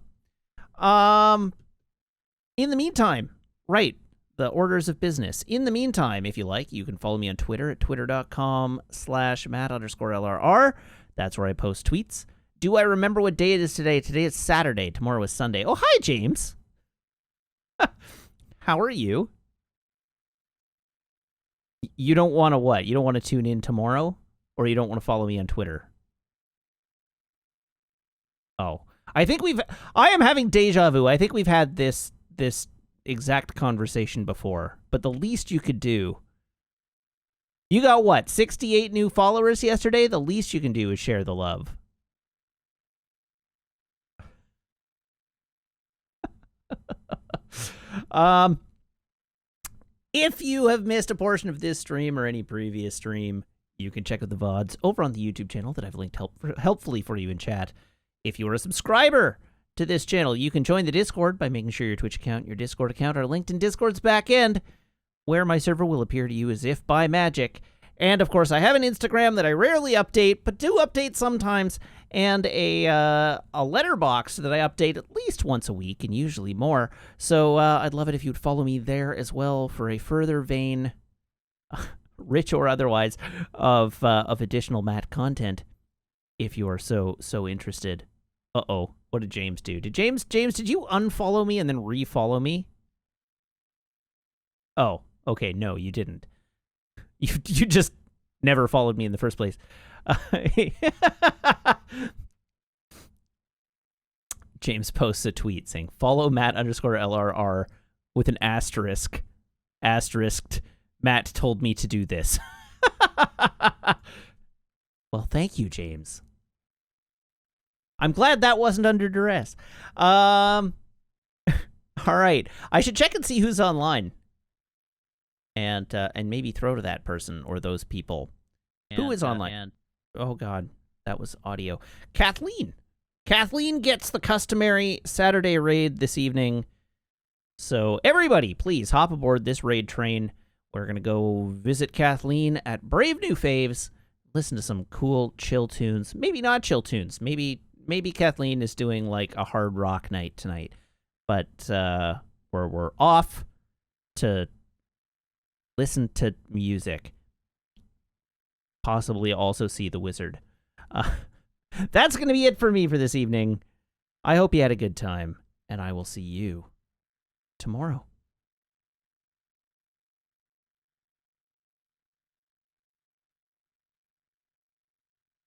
In the meantime, right, the orders of business. In the meantime, if you like, you can follow me on Twitter at twitter.com/Matt_LRR. That's where I post tweets. Do I remember what day it is today? Today is Saturday. Tomorrow is Sunday. Oh, hi, James. How are you? You don't want to what? You don't want to tune in tomorrow? Or you don't want to follow me on Twitter? Oh. I am having deja vu. I think we've had this exact conversation before. But the least you could do... You got what? 68 new followers yesterday? The least you can do is share the love. If you have missed a portion of this stream or any previous stream, you can check out the VODs over on the YouTube channel that I've linked helpfully for you in chat. If you are a subscriber to this channel, you can join the Discord by making sure your Twitch account and your Discord account are linked in Discord's back end, where my server will appear to you as if by magic. And, of course, I have an Instagram that I rarely update, but do update sometimes, and a letterbox that I update at least once a week, and usually more. So I'd love it if you'd follow me there as well for a further vein, rich or otherwise, of additional Matt content, if you are so interested. Uh-oh, what did James do? Did James, did you unfollow me and then refollow me? Oh, okay, no, you didn't. You just never followed me in the first place. James posts a tweet saying, follow Matt_LRR with an asterisk. Asterisked, Matt told me to do this. Well, thank you, James. I'm glad that wasn't under duress. All right. I should check and see who's online. And maybe throw to that person or those people. Who is online? Oh, God. That was audio. Kathleen. Kathleen gets the customary Saturday raid this evening. So everybody, please hop aboard this raid train. We're going to go visit Kathleen at Brave New Faves. Listen to some cool chill tunes. Maybe not chill tunes. Maybe Kathleen is doing like a hard rock night tonight. But we're off to listen to music. Possibly also see the wizard. That's going to be it for me for this evening. I hope you had a good time, and I will see you tomorrow.